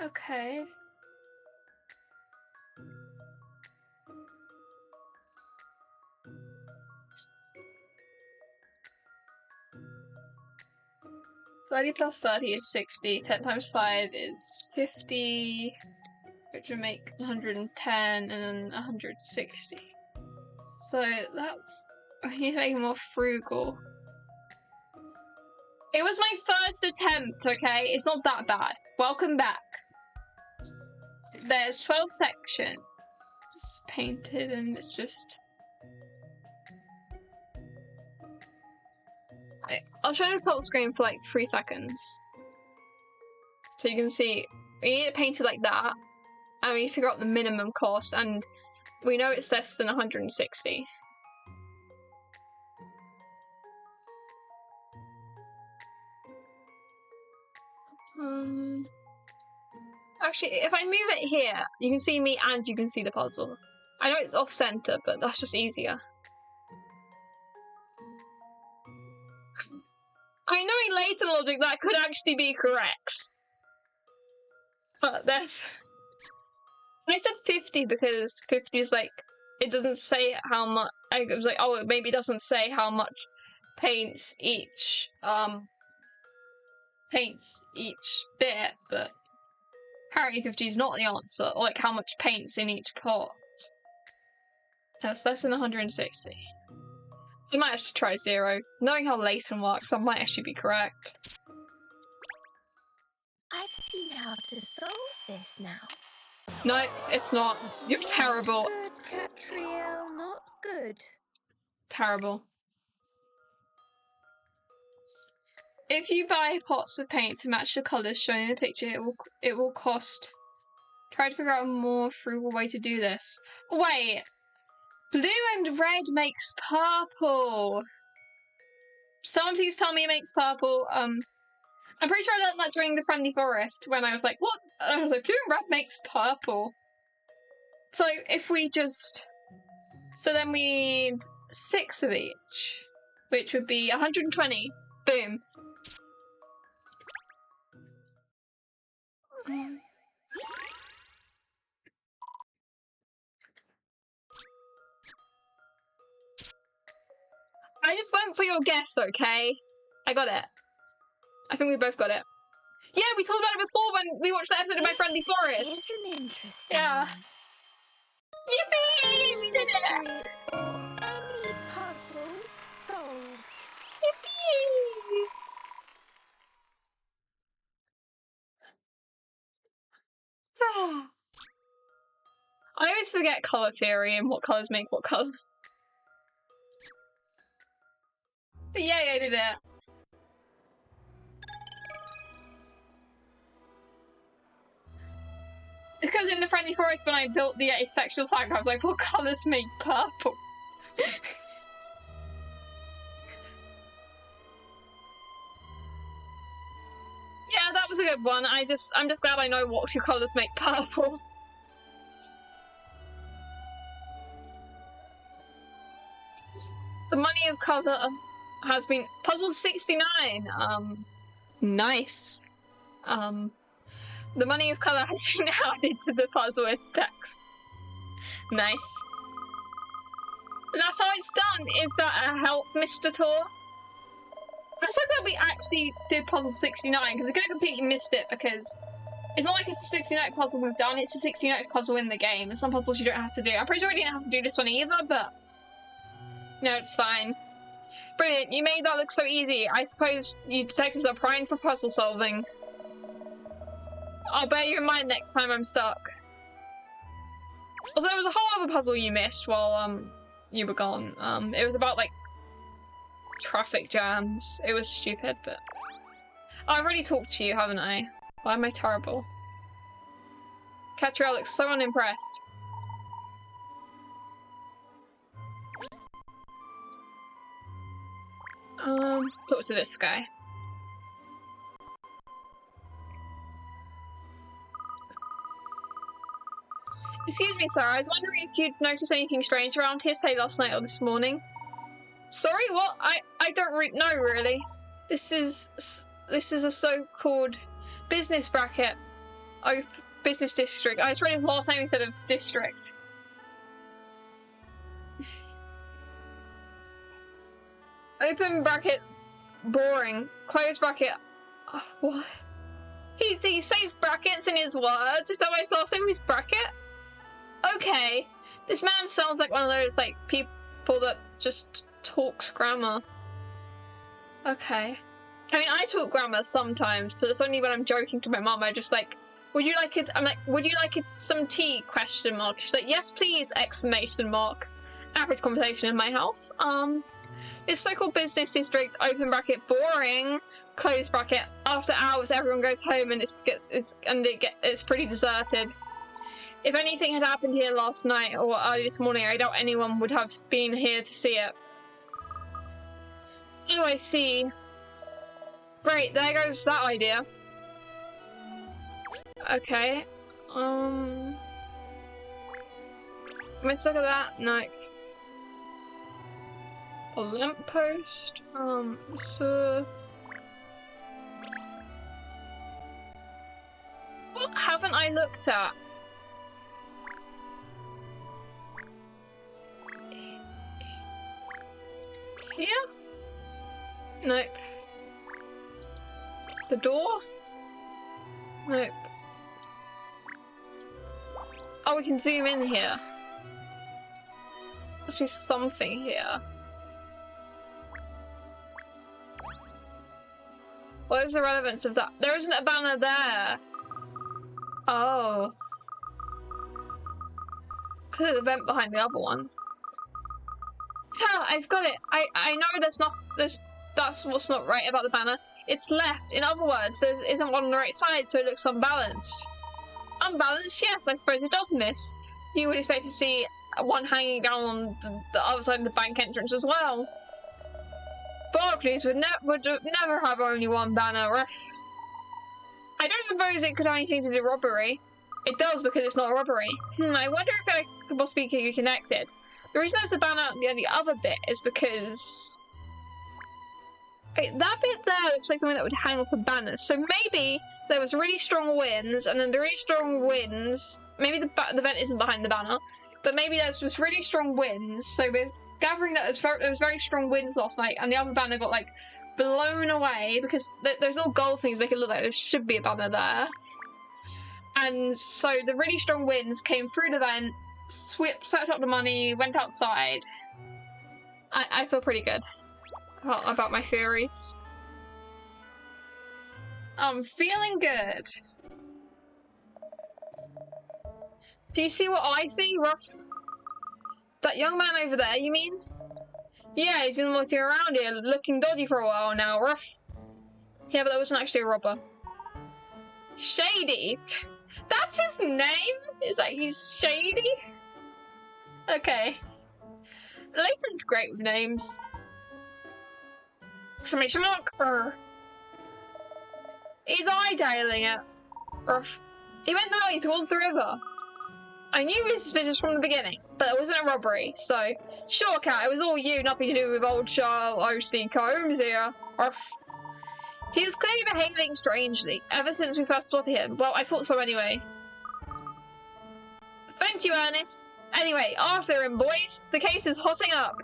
Okay. +30 plus 30 is 60. 10 times 5 is 50, which would make 110 and then 160. So that's... I need to make it more frugal. It was my first attempt, okay? It's not that bad. Welcome back. There's 12 sections painted and it's just... I'll show you the top screen for like 3 seconds. So you can see, you need it painted like that. and we figure out the minimum cost, and we know it's less than 160. Actually, if I move it here, you can see me and you can see the puzzle. I know it's off-center, but that's just easier. I know in Layton logic that could actually be correct. But that's... I said 50 because 50 is like, it doesn't say how much... I was like, oh, maybe it doesn't say how much paints each bit, but apparently 50 is not the answer, like how much paints in each pot. That's less than 160. I might actually try 0. Knowing how Layton works, that might actually be correct. I've seen how to solve this now. No, it's not. You're terrible. Not good, Katrielle, not good. Terrible. If you buy pots of paint to match the colours shown in the picture, it will cost. Try to figure out a more frugal way to do this. Wait, blue and red makes purple. Someone please tell me it makes purple. I'm pretty sure I learned that during the Friendly Forest when I was like, what? And I was like, blue and red makes purple. So if we just, so then we need 6 of each, which would be 120. Boom. I just went for your guess, okay? I got it. I think we both got it. Yeah, we talked about it before when we watched the episode of My Friendly Forest. It's an interesting Yeah. one. Yippee! We did it! Mystery or any puzzle solved. Yippee! Ah. I always forget colour theory and what colours make what colour. But yay, I did it. Because in the Friendly Forest, when I built the asexual flag, I was like, what colours make purple? Yeah, that was a good one. I'm just glad I know what 2 colours make purple. The money of colour has been puzzle 69. Nice. The money of colour has been added to the puzzle index. Nice. That's how it's done. Is that a help, Mr. Tor? I'm so glad we actually did puzzle 69 because we could have completely missed it because it's not like it's the 69th puzzle we've done, it's the 69th puzzle in the game. And some puzzles you don't have to do. I'm pretty sure we didn't have to do this one either, but no, it's fine. Brilliant, you made that look so easy. I suppose you detectives are primed for puzzle solving. I'll bear you in mind next time I'm stuck. Also, there was a whole other puzzle you missed while you were gone. It was about like traffic jams. It was stupid, but I've already talked to you, haven't I? Why am I terrible? Katrielle looks so unimpressed. Talk to this guy. Excuse me, sir. I was wondering if you'd noticed anything strange around here, say last night or this morning. Sorry, what? I don't know really. This is a so-called business bracket. Oh, business district. I just read his last name instead of district. Open bracket, boring. Close bracket. Oh, what? He says brackets in his words. Is that why his last name is bracket? Okay. This man sounds like one of those like people that just talks grammar. Okay. I mean, I talk grammar sometimes, but it's only when I'm joking to my mum. I just like, would you like it? I'm like, would you like it, some tea? Question mark. She's like, yes, please! Exclamation mark. Average conversation in my house. This so-called business district, open bracket, boring, close bracket. After hours, everyone goes home and it's pretty deserted. If anything had happened here last night or early this morning, I doubt anyone would have been here to see it. Oh, I see. Great, there goes that idea. Okay. Let's look at that. No. A lamppost. So what haven't I looked at? Here? Nope. The door? Nope. Oh, we can zoom in here. Must be something here. What is the relevance of that? There isn't a banner there. Oh. Because of the vent behind the other one. Yeah, I've got it. I know that's what's not right about the banner. It's left. In other words, there isn't one on the right side, so it looks unbalanced. Unbalanced? Yes, I suppose it does miss. You would expect to see one hanging down on the other side of the bank entrance as well. Barclays would never have only one banner. I don't suppose it could have anything to do with robbery. It does because it's not a robbery. I wonder if it could possibly be connected. The reason there's a banner on the other bit is because... Wait, that bit there looks like something that would hang off a banner. So maybe there was really strong winds, and then the really strong winds... Maybe the vent isn't behind the banner, but maybe there's just really strong winds. So we're gathering that there was very strong winds last night, and the other banner got, like, blown away, because there's little gold things make it look like there should be a banner there. And so the really strong winds came through the vent, swept up the money, went outside. I feel pretty good about my theories. I'm feeling good. Do you see what I see, Ruff? That young man over there, you mean? Yeah, he's been walking around here looking dodgy for a while now, Ruff. Yeah, but that wasn't actually a robber. Shady? That's his name? Is that he's Shady? Okay. Layton's great with names. Exclamation mark! He's eye-tailing it. He went that way towards the river. I knew he was suspicious from the beginning, but it wasn't a robbery, so... Sure, Cat, it was all you, nothing to do with old Charles O.C. Combs here. He was clearly behaving strangely, ever since we first spotted him. Well, I thought so anyway. Thank you, Ernest. Anyway, after him, boys. The case is hotting up.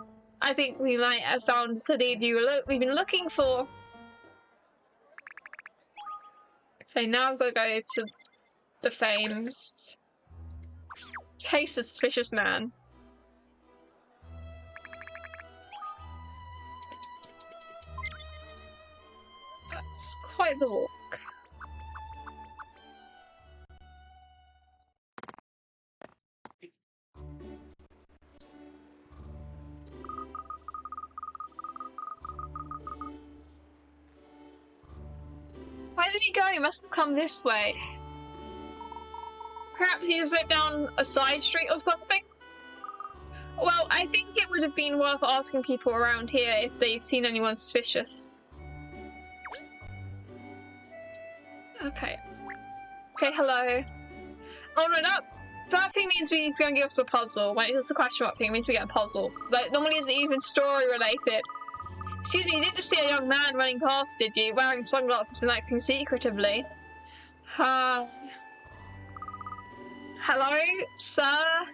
I think we might have found the lead we've been looking for. Okay, now I've got to go to the Fames. Case of suspicious man. That's quite the walk. Where did he go? He must have come this way. Perhaps he slipped down a side street or something? Well, I think it would have been worth asking people around here if they've seen anyone suspicious. Okay. Okay, hello. Oh no, that thing means he's going to give us a puzzle. When it's a question mark thing, it means we get a puzzle. Like, normally isn't even story related. Excuse me, you didn't just see a young man running past, did you? Wearing sunglasses and acting secretively. Hello, sir?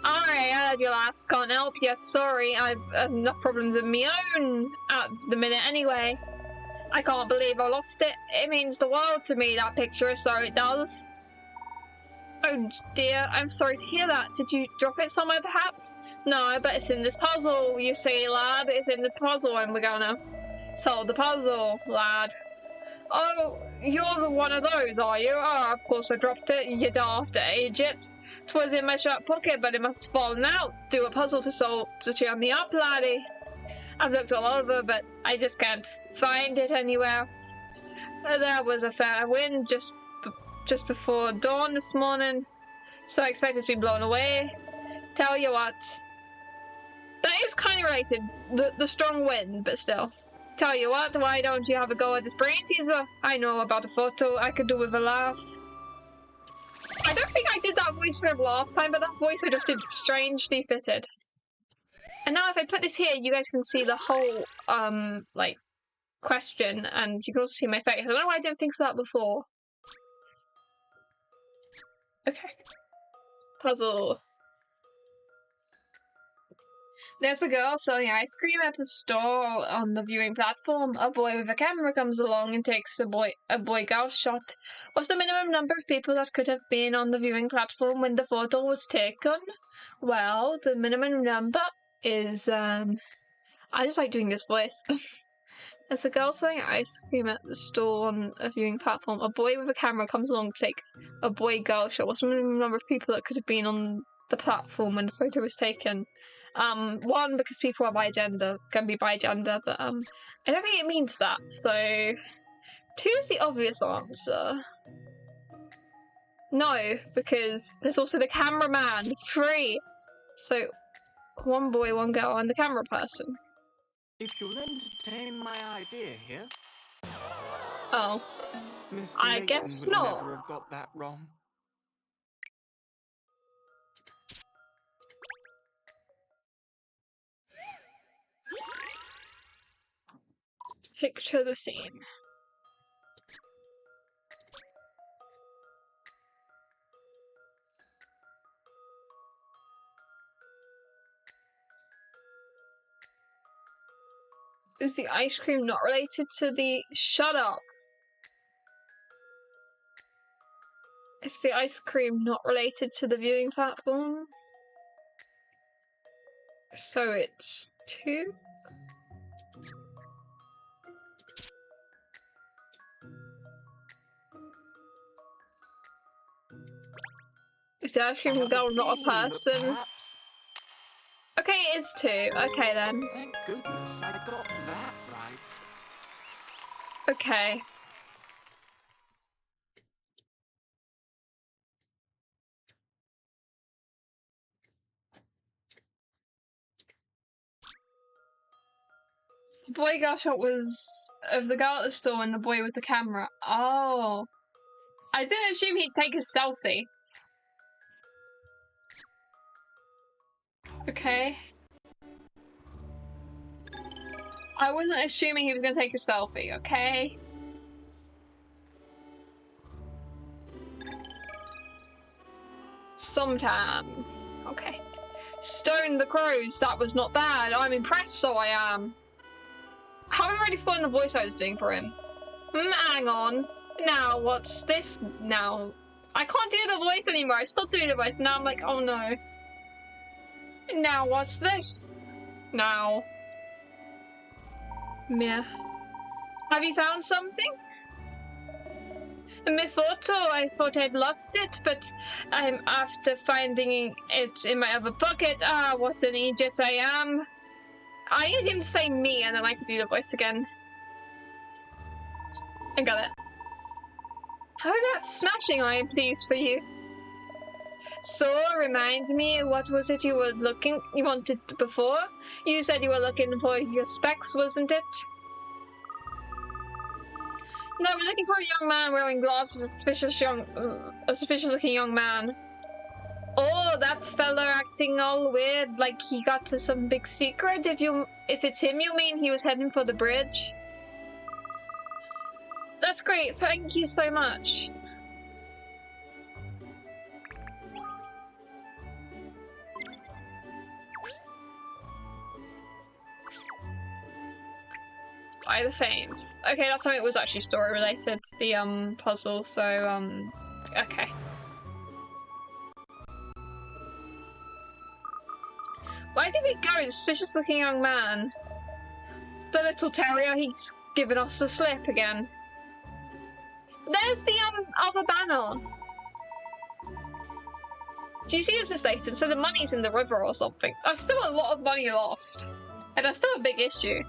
Alright, I heard your last. Can't help you. Sorry, I've enough problems of my own at the minute anyway. I can't believe I lost it. It means the world to me, that picture, so it does. Oh dear, I'm sorry to hear that. Did you drop it somewhere perhaps? No, but it's in this puzzle, you see, lad. It's in the puzzle and we're gonna solve the puzzle, lad. Oh, you're the one of those, are you? Oh, of course I dropped it, you daft idiot. 'Twas in my shirt pocket, but it must have fallen out. Do a puzzle to cheer me up, laddie. I've looked all over, but I just can't find it anywhere. There was a fair wind just before dawn this morning. So I expect it to be blown away. Tell you what. That is kind of related. The strong wind, but still. Tell you what, why don't you have a go at this brain teaser? I know about a photo I could do with a laugh. I don't think I did that voice for him last time, but that voice I just did strangely fitted. And now if I put this here, you guys can see the whole, like, question, and you can also see my face. I don't know why I didn't think of that before. Okay. Puzzle. There's a girl selling ice cream at the store on the viewing platform. A boy with a camera comes along and takes a boy-girl shot. What's the minimum number of people that could have been on the viewing platform when the photo was taken? Well, the minimum number is, I just like doing this voice. There's a girl selling ice cream at the store on a viewing platform. A boy with a camera comes along to take a boy-girl shot. What's the minimum number of people that could have been on the platform when the photo was taken? One, because people are bi-gender, can be bi-gender, but I don't think it means that, so 2's the obvious answer. No, because there's also the cameraman, 3. So 1 boy, 1 girl, and the camera person. If you'll entertain my idea here. Oh. Miss I Layton guess would not. never have got that wrong. Picture the scene. Is the ice cream not related to the... Shut up! Is the ice cream not related to the viewing platform? So it's 2? Is the ice cream girl not a person? Perhaps. Okay, it's 2. Okay then. Thank goodness I got that right. Okay. The boy girl shot was of the girl at the store and the boy with the camera. Oh. I didn't assume he'd take a selfie. Okay. I wasn't assuming he was gonna take a selfie, okay? Sometime. Okay. Stone the crows, that was not bad. I'm impressed, so I am. Have I already forgotten the voice I was doing for him? Hang on. Now, what's this now? I can't do the voice anymore. I stopped doing the voice. Now I'm like, oh no. Now, what's this? Now. Meh. Have you found something? My photo, I thought I'd lost it, but after finding it in my other pocket, what an idiot I am. I need him to say me, and then I can do the voice again. I got it. How that's smashing, I am pleased for you. So, remind me, what was it you wanted before? You said you were looking for your specs, wasn't it? No, we're looking for a young man wearing glasses, a suspicious-looking young man. Oh, that fella acting all weird, like he got to some big secret. If it's him, you mean he was heading for the bridge? That's great. Thank you so much. By the Fames. Okay, that's how it was actually story related, the puzzle, so okay. Why did he go? The suspicious looking young man. The little terrier, he's given us the slip again. There's the other banner. Do you see this, Miss Layton? So the money's in the river or something. That's still a lot of money lost. And that's still a big issue.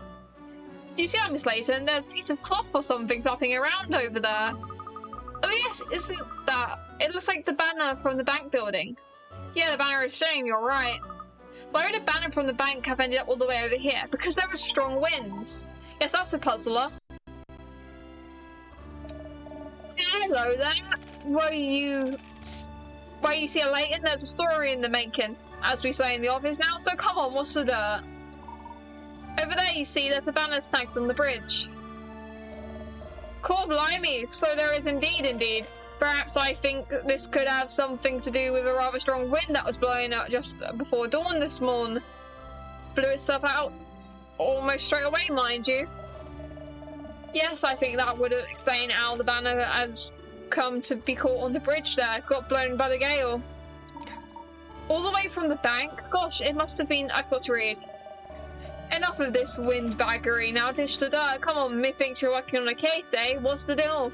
Do you see that, Miss Layton? There's a piece of cloth or something flopping around over there. Oh yes, isn't that It looks like the banner from the bank building. Yeah, the banner is showing, you're right. Why would a banner from the bank have ended up all the way over here? Because there were strong winds. Yes, that's a puzzler. Hello there. Why you see a Layton? There's a story in the making, as we say in the office now, so come on, what's the dirt? Over there you see there's a banner snagged on the bridge. Cool, blimey, so there is indeed. Perhaps I think this could have something to do with a rather strong wind that was blowing out just before dawn this morning. Blew itself out almost straight away, mind you. Yes, I think that would explain how the banner has come to be caught on the bridge there. Got blown by the gale. All the way from the bank? Gosh, it must have been... I forgot to read. Enough of this windbaggery now, dish to dirt. Come on, me thinks you're working on a case, eh? What's the deal?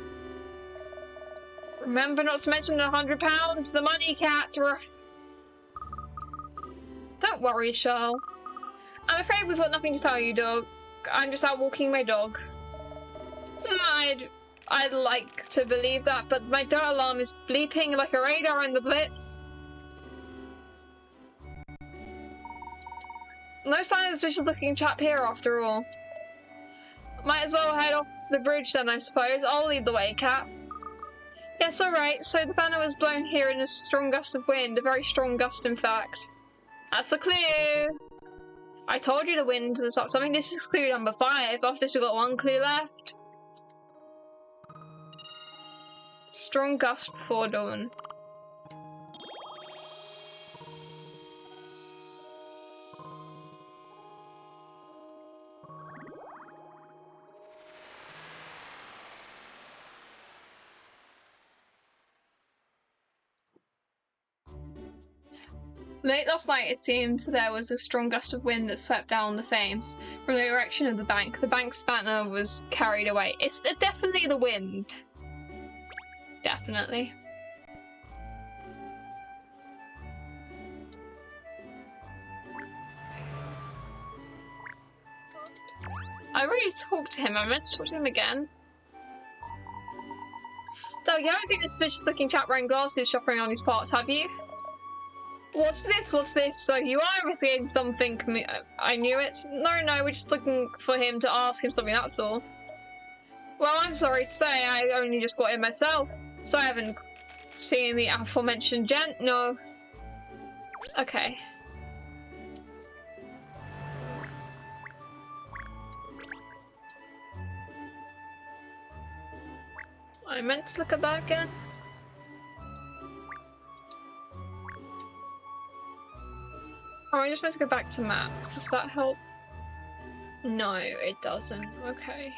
Remember not to mention the £100? The money, cat. Ruff. Don't worry, Charles. I'm afraid we've got nothing to tell you, dog. I'm just out walking my dog. I'd like to believe that, but my dirt alarm is bleeping like a radar in the blitz. No sign of the suspicious looking chap here after all. Might as well head off the bridge then, I suppose. I'll lead the way, cat. Yes, alright. So the banner was blown here in a strong gust of wind. A very strong gust, in fact. That's a clue. I told you the wind was up something. This is clue number 5. After this, we've got 1 clue left. Strong gust before dawn. Late last night, it seemed there was a strong gust of wind that swept down the Thames from the direction of the bank. The bank's banner was carried away. It's definitely the wind. Definitely. I already talked to him. I meant to talk to him again. So you haven't seen a suspicious looking chap wearing glasses shuffling on his parts, have you? What's this? What's this? So you are investigating something. I knew it. No, we're just looking for him to ask him something, that's all. Well, I'm sorry to say, I only just got in myself. So I haven't seen the aforementioned gent, no. Okay. I meant to look at that again. Oh, I just meant to go back to map. Does that help? No, it doesn't. Okay.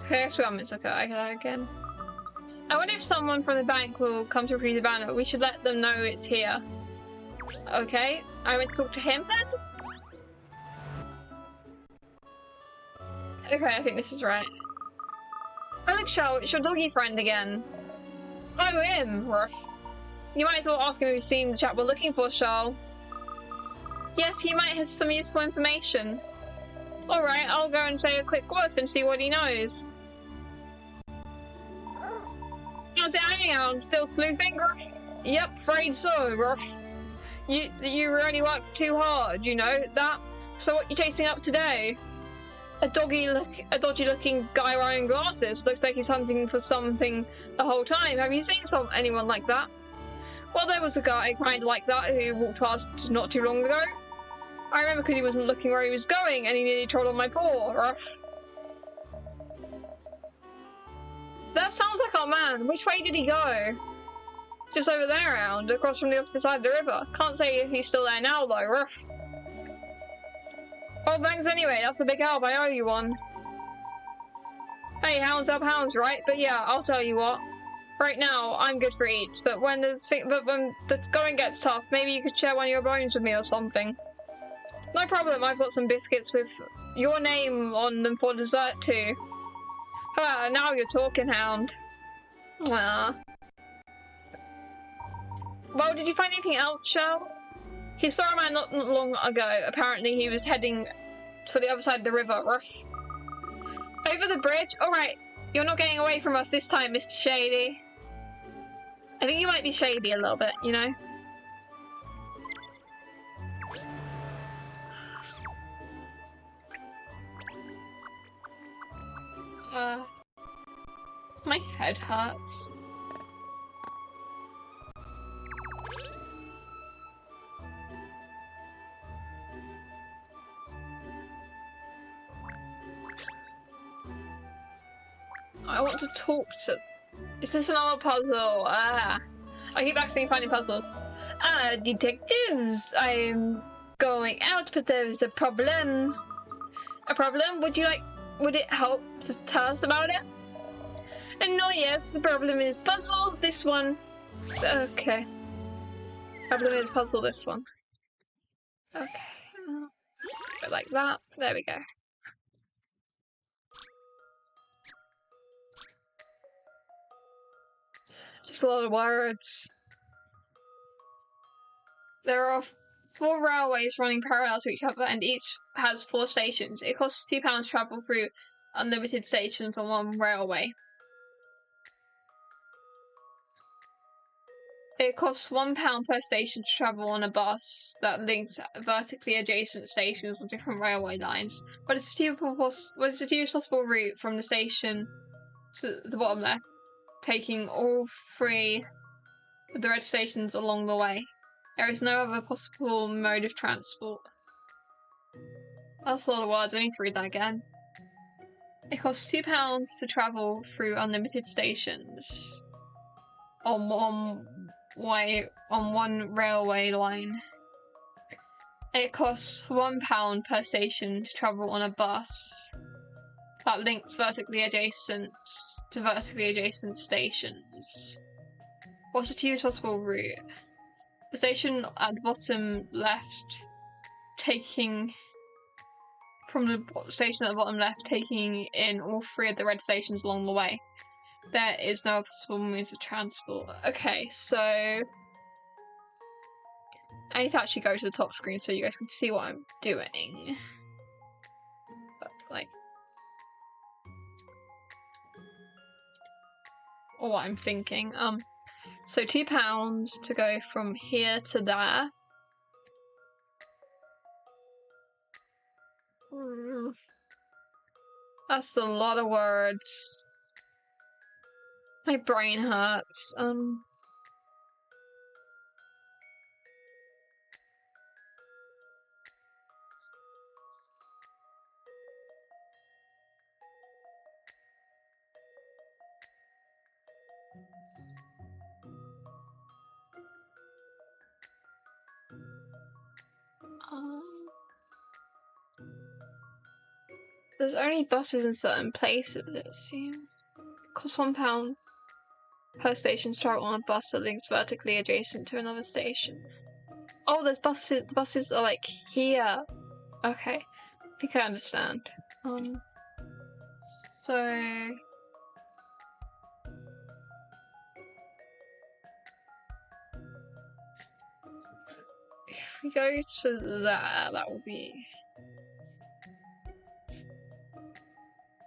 Okay, so I'm okay again. I wonder if someone from the bank will come to retrieve the banner. We should let them know it's here. Okay, I went to talk to him then? Okay, I think this is right. Oh look, Charles, it's your doggy friend again. Oh, him! Ruff. You might as well ask him if you've seen the chap we're looking for, Charles. Yes, he might have some useful information. Alright, I'll go and say a quick word and see what he knows. How's it hanging out? Still sleuthing, Ruff? Yep, afraid so, Ruff. You really worked too hard, you know that? So what you chasing up today? A dodgy looking guy wearing glasses. Looks like he's hunting for something the whole time. Have you seen anyone like that? Well, there was a guy kind of like that who walked past not too long ago. I remember because he wasn't looking where he was going and he nearly trod on my paw. Ruff. That sounds like our man. Which way did he go? Just over there around, across from the opposite side of the river. Can't say if he's still there now though. Ruff. Oh, thanks anyway. That's a big help. I owe you one. Hey, hounds help hounds, right? But yeah, I'll tell you what. Right now, I'm good for eats, but when the going gets tough, maybe you could share one of your bones with me or something. No problem. I've got some biscuits with your name on them for dessert too. Now you're talking, hound. Ah. Well, did you find anything else, Shell? He saw a man not long ago. Apparently, he was heading to the other side of the river. Rush. Over the bridge? Alright, you're not getting away from us this time, Mr. Shady. I think you might be shady a little bit, you know? My head hurts. I want to talk to... Is this another puzzle? I keep accidentally finding puzzles. Detectives! I'm going out, but there is a problem. A problem? Would it help to tell us about it? And no, yes, the problem is puzzle this one. Okay. Problem is puzzle this one. Okay. Bit like that. There we go. Just a lot of words. There are 4 railways running parallel to each other, and each has 4 stations. It costs £2 to travel through unlimited stations on one railway. It costs £1 per station to travel on a bus that links vertically adjacent stations on different railway lines. What is the cheapest possible route from the station to the bottom left, taking all 3 of the red stations along the way? There is no other possible mode of transport. That's a lot of words. I need to read that again. It costs £2 to travel through unlimited stations on one railway line. It costs £1 per station to travel on a bus that links vertically adjacent stations. What's the cheapest possible route? The station at the bottom left, taking in all 3 of the red stations along the way. There is no possible means of transport. Okay, so I need to actually go to the top screen so you guys can see what I'm doing. But, like, or what I'm thinking. So £2 to go from here to there. That's a lot of words. My brain hurts. There's only buses in certain places, it seems. It costs £1 per station to travel on a bus that links vertically adjacent to another station. Oh, there's buses. The buses are like here. Okay, I think I understand. So if we go to there, that will be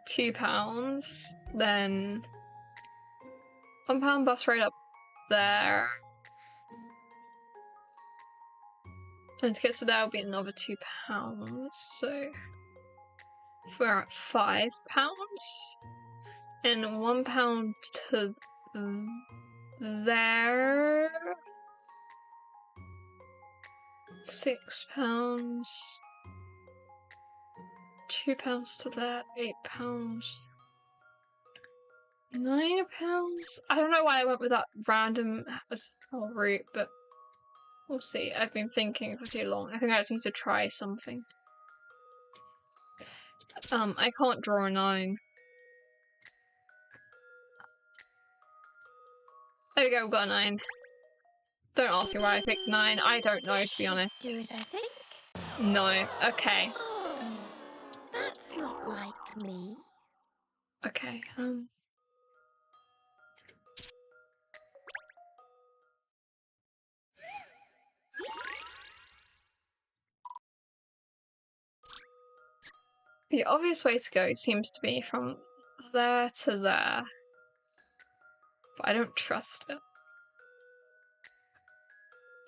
£2. Then £1 bus ride up there. And to get to there will be another £2. So we're at £5. And £1 to there. £6. £2 to that, £8. £9. I don't know why I went with that random route, but we'll see. I've been thinking for too long. I think I just need to try something. I can't draw a 9. There we go, we've got a 9. Don't ask me why I picked 9. I don't know, to be honest. Do it, I think. No. Okay. Oh, that's not like me. Okay. The obvious way to go seems to be from there to there. But I don't trust it.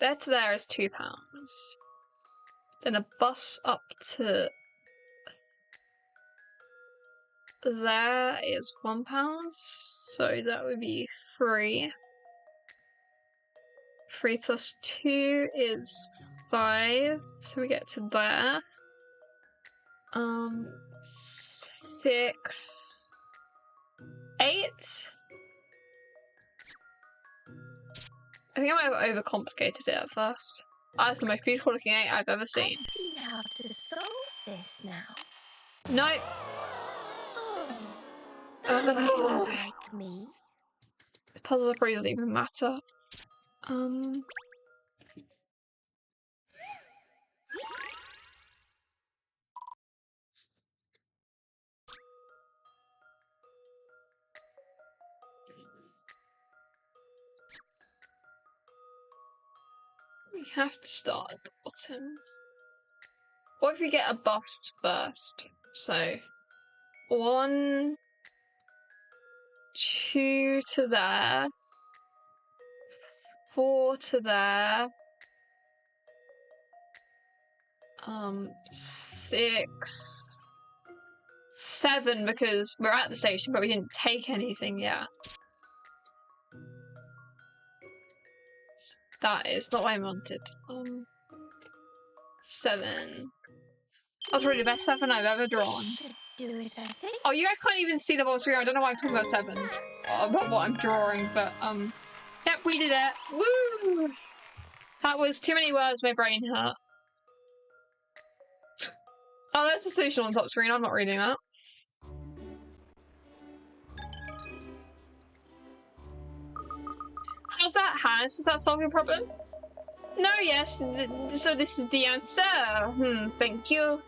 There to there is £2. Then a bus up to there is £1. So that would be 3. 3 plus 2 is 5. So we get to there. 6, 8. I think I might have overcomplicated it at first. That's the most beautiful looking 8 I've ever seen. I see how to solve this now. Nope. Oh, like me. The puzzle probably doesn't even matter. We have to start at the bottom. What if we get a bust first? So 1, 2 to there, 4 to there, 6, 7 because we're at the station but we didn't take anything yet. That is not what I wanted. 7. That's really the best 7 I've ever drawn. Should do it, I think. Oh, you guys can't even see the bottom screen. I don't know why I'm talking about 7s. About what I'm drawing, but yep, we did it. Woo! That was too many words, my brain hurt. Oh, there's the solution on top screen. I'm not reading that. How's that, Hans? Does that solve your problem? No, yes. So this is the answer. Thank you.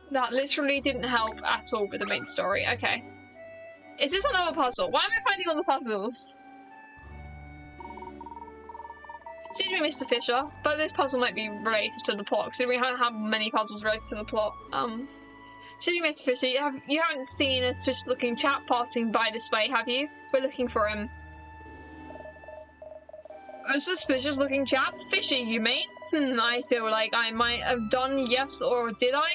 That literally didn't help at all with the main story. Okay. Is this another puzzle? Why am I finding all the puzzles? Excuse me, Mr. Fisher, but this puzzle might be related to the plot, because we don't have many puzzles related to the plot. Excuse me, Mr. Fisher, you haven't seen a suspicious-looking chap passing by this way, have you? We're looking for him. A suspicious-looking chap? Fishy, you mean? I feel like I might have done, yes, or did I?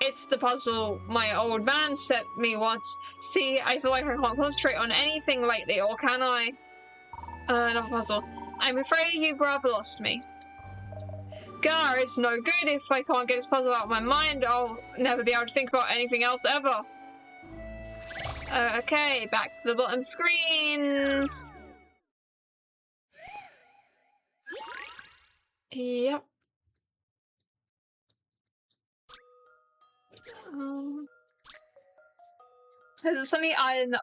It's the puzzle my old man sent me once. See, I feel like I can't concentrate on anything lately, or can I? Another puzzle. I'm afraid you've rather lost me. Gar, it's no good. If I can't get this puzzle out of my mind, I'll never be able to think about anything else ever. Okay, back to the bottom screen. Yep. There's a sunny island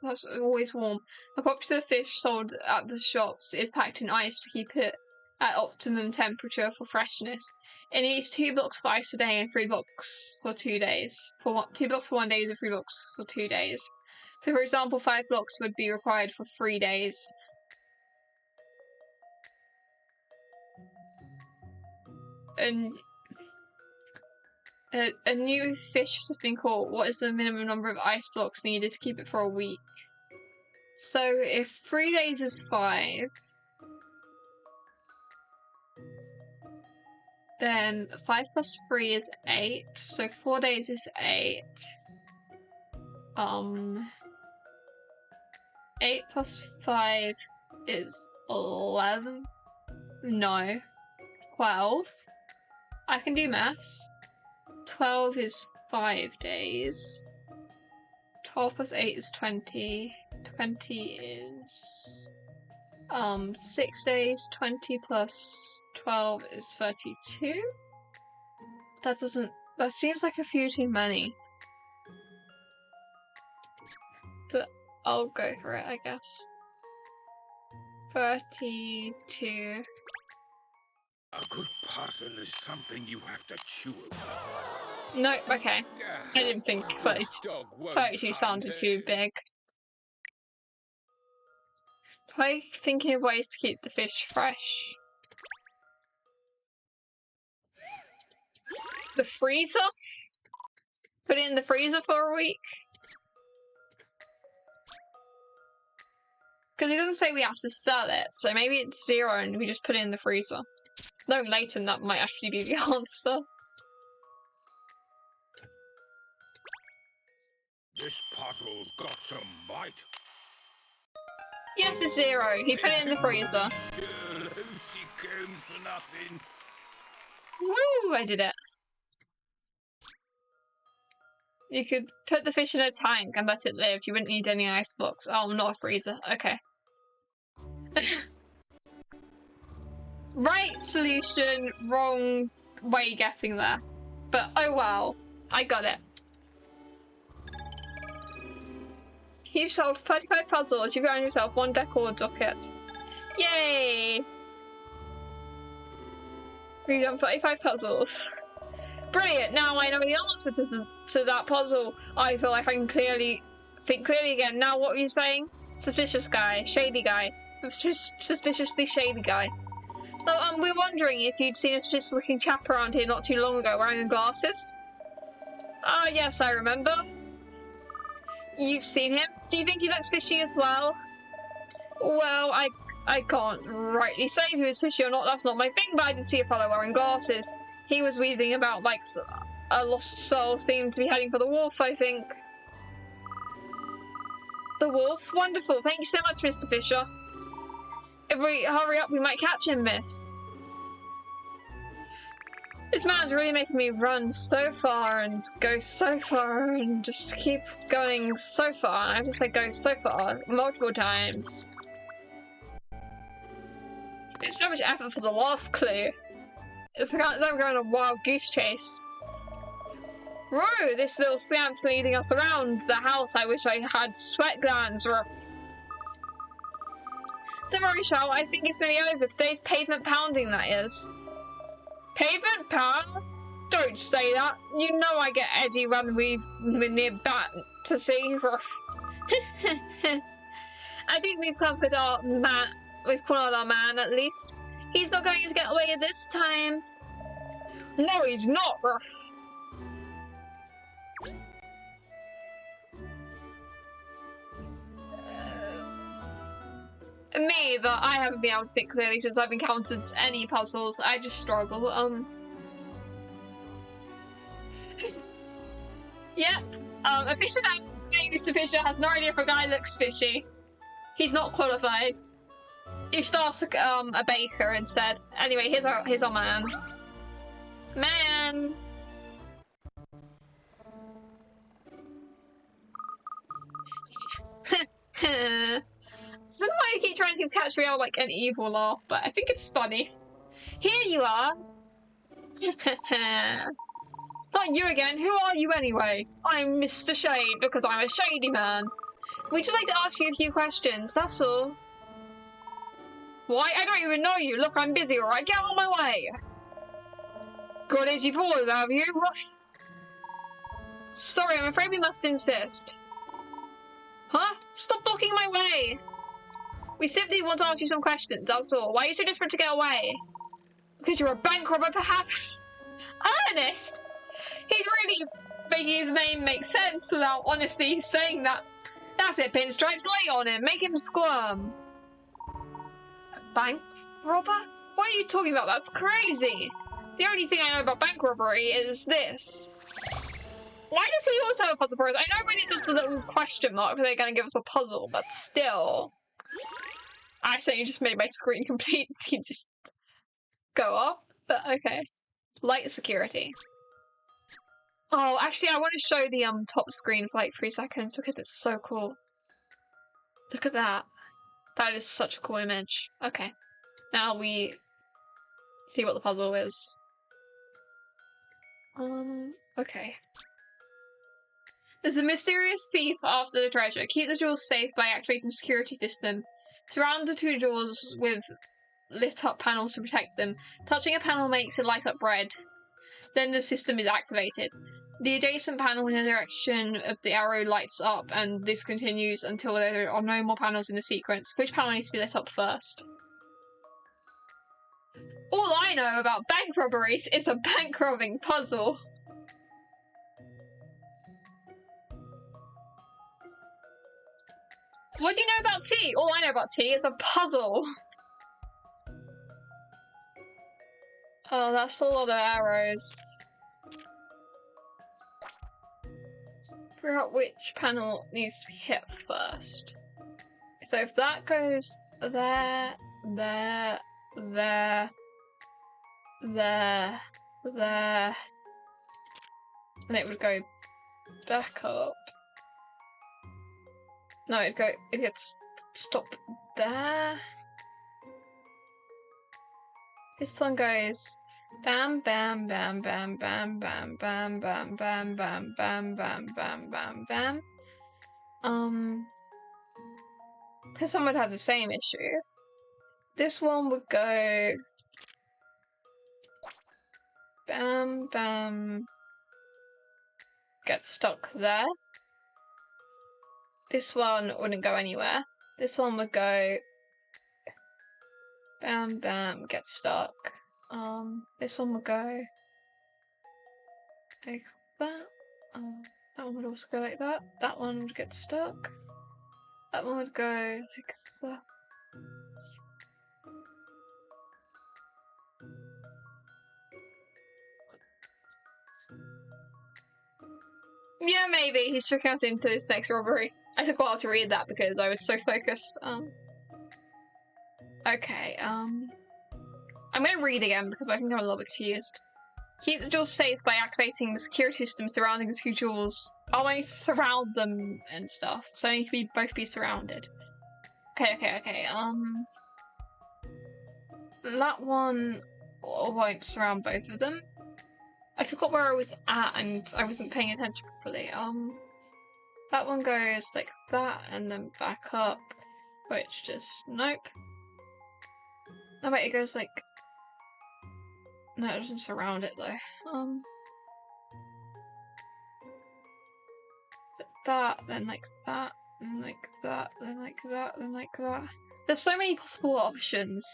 that's always warm. A popular fish sold at the shops is packed in ice to keep it at optimum temperature for freshness. It needs 2 blocks of ice a day and 3 blocks for 2 days. 2 blocks for 1 day and 3 blocks for 2 days. So, for example, 5 blocks would be required for 3 days. And a new fish has been caught. What is the minimum number of ice blocks needed to keep it for a week? So if 3 days is 5, then 5 plus 3 is 8. So 4 days is 8. 8 plus 5 is 11. No, 12. I can do maths. 12 is 5 days. 12 plus 8 is 20. 20 is 6 days. 20 plus 12 is 32. That seems like a few too many. But I'll go for it, I guess. 32. A good puzzle is something you have to chew over. No, okay. I didn't think 32 sounded too big. Try thinking of ways to keep the fish fresh. The freezer? Put it in the freezer for a week? Because it doesn't say we have to sell it, so maybe it's 0 and we just put it in the freezer. No, Layton, that might actually be the answer. This puzzle's got some bite. Yes, it's 0. He put it in the freezer. She came for nothing. Woo! I did it. You could put the fish in a tank and let it live. You wouldn't need any ice blocks. Oh, not a freezer. Okay. Right solution, wrong way getting there. But oh well, I got it. You've solved 35 puzzles. You've earned yourself 1 decor docket. Yay! We've done 35 puzzles. Brilliant! Now I know the answer to that puzzle. I feel like I can think clearly again. Now what were you saying? Suspicious guy, shady guy, suspiciously shady guy. Oh, we're wondering if you'd seen a suspicious-looking chap around here not too long ago wearing glasses. Ah, yes, I remember. You've seen him? Do you think he looks fishy as well? Well, I can't rightly say if he was fishy or not. That's not my thing, but I did see a fellow wearing glasses. He was weaving about like a lost soul, seemed to be heading for the wharf, I think. The wharf? Wonderful. Thank you so much, Mr. Fisher. If we hurry up, we might catch him, miss. This man's really making me run so far and go so far and just keep going so far. And I have to say go so far multiple times. It's so much effort for the last clue. It's like I'm going on a wild goose chase. Whoa, this little scamp's leading us around the house. I wish I had sweat glands, rough. Don't worry, Charles. I think it's nearly over. Today's pavement pounding, that is. Pavement pound? Don't say that. You know I get edgy when we're near bat to see. I think we've covered our man. We've cornered our man, at least. He's not going to get away this time. No, he's not, Ruff. Me, that I haven't been able to think clearly since I've encountered any puzzles. I just struggle. Yep. A fisher named Mr. Fisher has no idea if a guy looks fishy. He's not qualified. You should ask a baker instead. Anyway, here's our man. Man. I don't know why I keep trying to give Katrielle like an evil laugh, but I think it's funny. Here you are! Not you again, who are you anyway? I'm Mr. Shade because I'm a shady man. We'd just like to ask you a few questions, that's all. Why? I don't even know you. Look, I'm busy, alright? Get out of my way! Got itchy paws, have you? Sorry, I'm afraid we must insist. Huh? Stop blocking my way! We simply want to ask you some questions, that's all. Why are you so desperate to get away? Because you're a bank robber, perhaps? Ernest! He's really making his name make sense without honestly saying that. That's it, Pinstripes, lay on him, make him squirm. A bank robber? What are you talking about? That's crazy! The only thing I know about bank robbery is this. Why does he also have a puzzle for us? I know when he does the little question mark, they're going to give us a puzzle, but still. I accidentally just made my screen completely just go up, but okay. Light security. Oh, actually, I want to show the top screen for like 3 seconds because it's so cool. Look at that. That is such a cool image. Okay. Now we see what the puzzle is. Okay. There's a mysterious thief after the treasure. Keep the jewels safe by activating the security system. Surround the 2 doors with lit up panels to protect them. Touching a panel makes it light up red. Then the system is activated. The adjacent panel in the direction of the arrow lights up, and this continues until there are no more panels in the sequence. Which panel needs to be lit up first? All I know about bank robberies is a bank robbing puzzle. What do you know about tea? All I know about tea is a puzzle. Oh, that's a lot of arrows. Figure out which panel needs to be hit first. So if that goes there, there, there, there, there, and it would go back up. No, it'd stop there. This one goes bam, bam, bam, bam, bam, bam, bam, bam, bam, bam, bam, bam, bam, bam, bam. This one would have the same issue. This one would go bam, bam, get stuck there. This one wouldn't go anywhere. This one would go bam, bam, get stuck. This one would go like that. That one would also go like that. That one would get stuck. That one would go like that. Yeah, maybe he's tricking us into this next robbery. I took a while to read that because I was so focused. Okay, I'm gonna read again because I think I'm a little bit confused. Keep the jewels safe by activating the security system surrounding the two jewels. Oh, I need to surround them and stuff. So I need to both be surrounded. Okay. That one won't surround both of them. I forgot where I was at and I wasn't paying attention properly. That one goes like that and then back up, which just nope. No wait, it goes like no, it doesn't surround it though. That, then like that, then like that, then like that, then like that. There's so many possible options.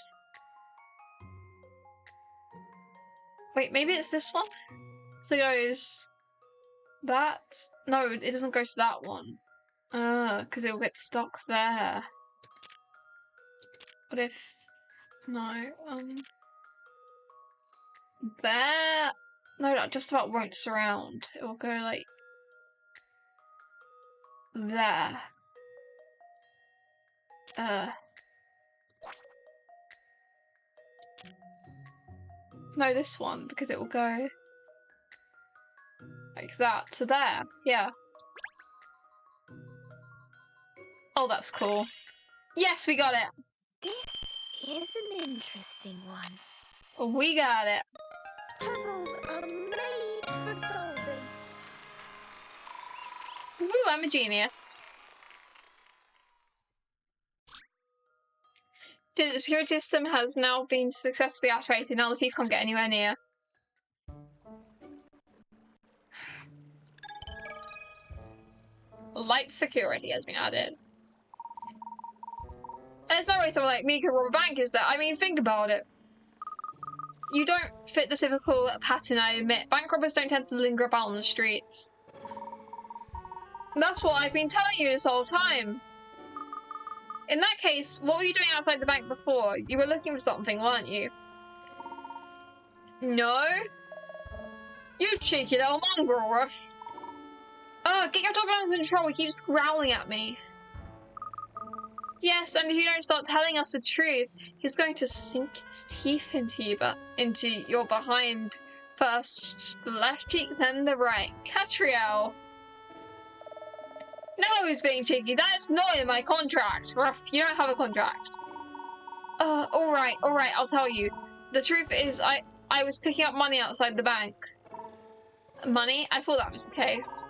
Wait, maybe it's this one? So it goes that. No, it doesn't go to that one. Because it'll get stuck there. What if no, there? No, that just about won't surround. It will go like there. No, this one, because it will go like that to there. Yeah. Oh, that's cool. Yes, we got it. This is an interesting one. We got it. Puzzles are made for solving. Ooh, I'm a genius. The security system has now been successfully activated. Now the thief can't get anywhere near. Light security has been added. There's no way someone like me could rob a bank, is there? I mean, think about it. You don't fit the typical pattern, I admit. Bank robbers don't tend to linger about on the streets. That's what I've been telling you this whole time. In that case, what were you doing outside the bank before? You were looking for something, weren't you? No? You cheeky little mongrel, Ruff. Get your dog under control, he keeps growling at me. Yes, and if you don't start telling us the truth, he's going to sink his teeth into your behind. First the left cheek, then the right. Katrielle. No, who's being cheeky? That's not in my contract. Ruff, you don't have a contract. Alright, I'll tell you. The truth is, I was picking up money outside the bank. Money? I thought that was the case.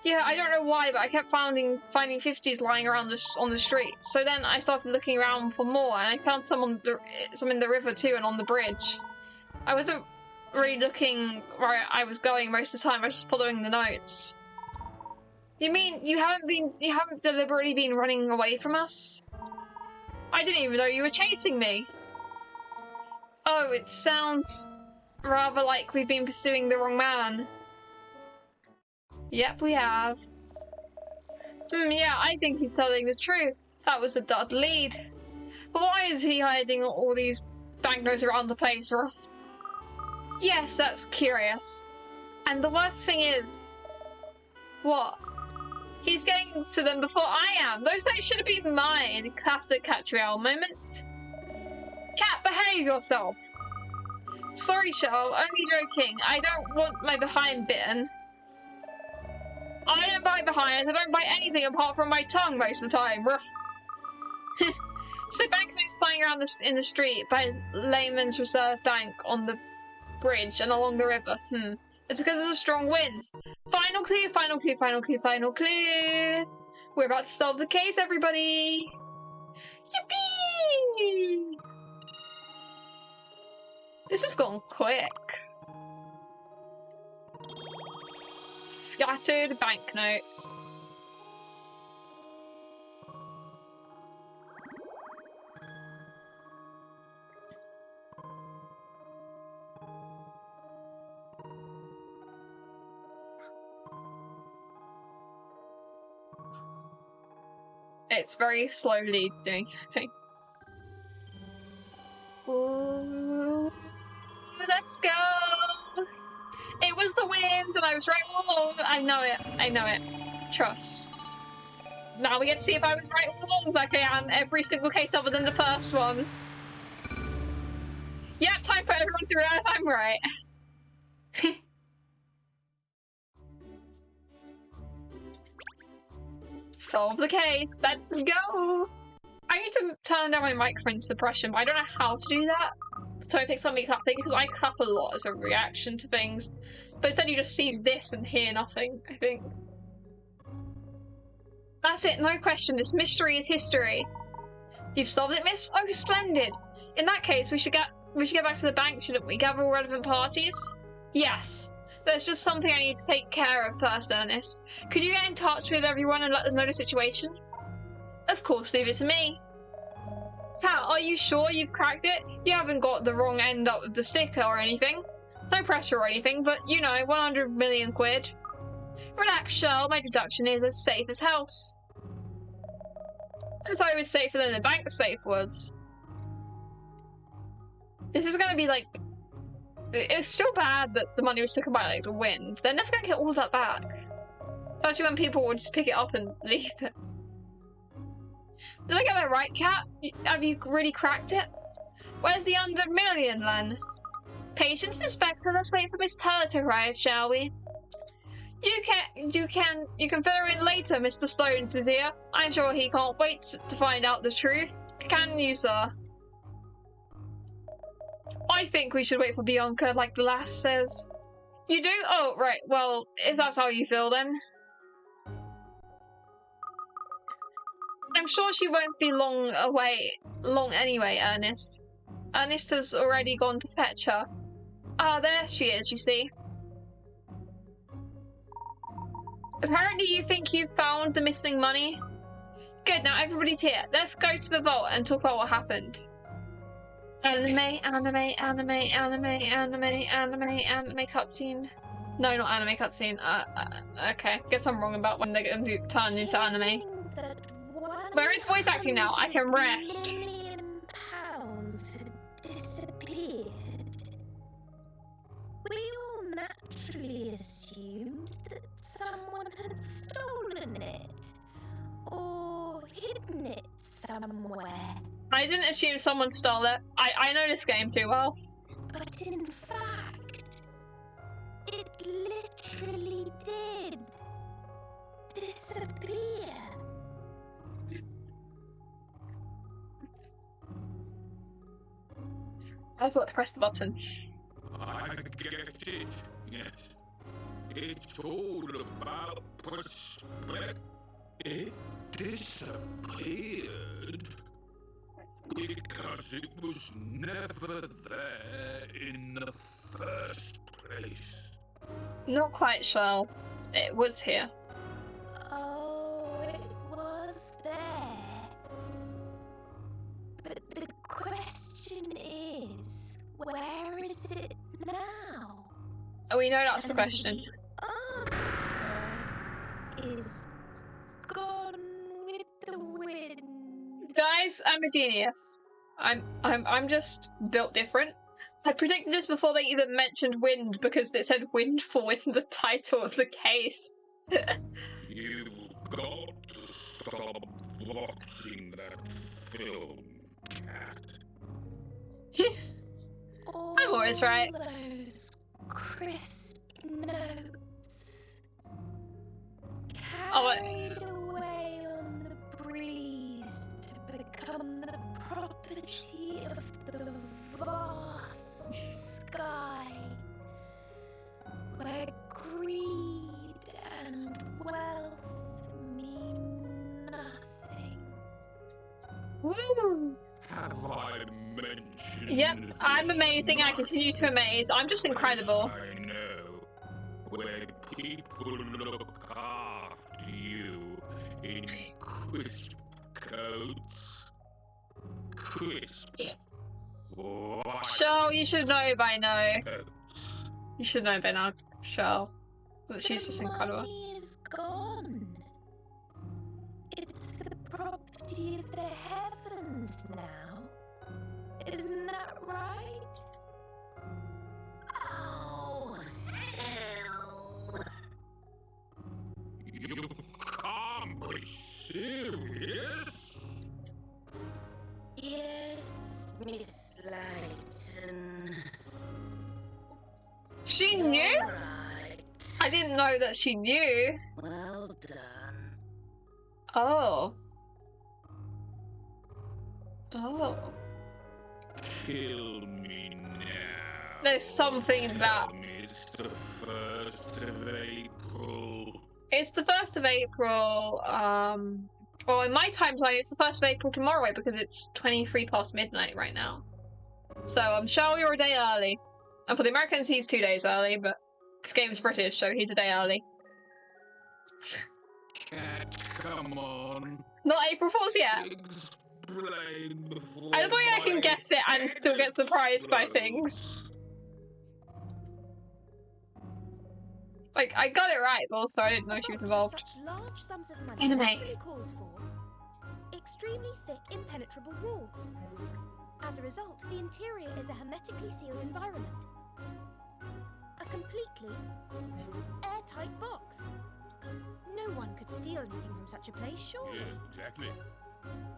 Yeah, I don't know why, but I kept finding 50s lying around on the street. So then I started looking around for more, and I found some in the river too, and on the bridge. I wasn't really looking where I was going most of the time. I was just following the notes. You mean you haven't deliberately been running away from us? I didn't even know you were chasing me. Oh, it sounds rather like we've been pursuing the wrong man. Yep, we have. Yeah, I think he's telling the truth. That was a dud lead. But why is he hiding all these banknotes around the place, Ruff? Yes, that's curious. And the worst thing is... What? He's getting to them before I am. Those notes should have been mine. Classic Katrielle moment. Cat, behave yourself. Sorry, Shell. Only joking. I don't want my behind bitten. I don't bite behind. I don't bite anything apart from my tongue most of the time. Ruff. So banknotes flying around in the street by Layman's Reserve Bank on the bridge and along the river. It's because of the strong winds. Final clue, final clue, final clue, final clue. We're about to solve the case, everybody. Yippee! This has gone quick. Scattered banknotes. It's very slowly doing thing. Ooh, let's go! It was the wind, and I was right all along. I know it. I know it. Trust. Now we get to see if I was right all along, like I am every single case other than the first one. Yep, time for everyone to realize I'm right. Solve the case. Let's go. I need to turn down my microphone suppression, but I don't know how to do that. So it picks up me clapping because I clap a lot as a reaction to things. But instead you just see this and hear nothing, I think. That's it, no question. This mystery is history. You've solved it, miss? Oh, splendid. In that case, we should get back to the bank, shouldn't we? Gather all relevant parties? Yes. There's just something I need to take care of first, Ernest. Could you get in touch with everyone and let them know the situation? Of course, leave it to me. Kat, are you sure you've cracked it? You haven't got the wrong end up of the stick or anything. No pressure or anything, but you know, 100 million quid. Relax, Shell, my deduction is as safe as house. And so it's safer than the bank safe was. This is gonna be like... It's still bad that the money was taken by like the wind. They're never gonna get all of that back. Especially when people would just pick it up and leave it. Did I get that right, Kat? Have you really cracked it? Where's the 100 million then? Patience, Inspector. Let's wait for Miss Teller to arrive, shall we? You can fill her in later, Mr. Stones is here. I'm sure he can't wait to find out the truth. Can you, sir? I think we should wait for Bianca, like the lass says. You do? Oh, right. Well, if that's how you feel, then. I'm sure she won't be long anyway, Ernest. Ernest has already gone to fetch her. Ah, there she is, you see. Apparently you think you've found the missing money? Good, now everybody's here. Let's go to the vault and talk about what happened. Anime cutscene. No, not anime cutscene. Okay. Guess I'm wrong about when they're going to turn into anime. Where is voice acting now? I can rest. £1 million had disappeared. We all naturally assumed that someone had stolen it or hidden it somewhere. I didn't assume someone stole it. I know this game too well. But in fact, it literally did disappear. I thought to press the button. I get it, yes. It's all about perspective. It disappeared because it was never there in the first place. Not quite sure. It was here. Oh, it was there. But the question is, is it now? Oh, we know that's the And question. The answer is gone with the wind. Guys, I'm a genius. I'm just built different. I predicted this before they even mentioned wind because it said windfall in the title of the case. You've got to stop watching that film, Cat. I'm always right. All those crisp notes Oh, carried away on the breeze to become the property of the vast sky, where greed and wealth mean nothing. woo! Have I mentioned Yep, I'm this amazing. I continue to amaze. I'm just incredible. place I know, where people look after you in crisp coats? Crisp. White Shell, you should know by now. coats. You should know by now, Shell. That she's just The incredible. money is gone. It's the property of the heavens now. Isn't that right? Oh, hell. You can't be serious. Yes, Miss Layton. She knew? Right. I didn't know that she knew. Well done. Oh. Oh. Kill me now. There's something that... Tell me it's the 1st of April. It's the 1st of April, well, in my time zone, it's the 1st of April tomorrow because it's 23 past midnight right now. So, Shell, you're a day early. And for the Americans, he's 2 days early, but this game's British, so he's a day early. Cat, come on. Not April Fool's yet. Explain before I don't think I can my guess it and still get surprised by things. explodes. Like, I got it right, but also I didn't know she was involved. Such large sums of money Anime. naturally calls for extremely thick, impenetrable walls. As a result, the interior is a hermetically sealed environment. A completely airtight box. No one could steal anything from such a place, surely. Yeah, exactly.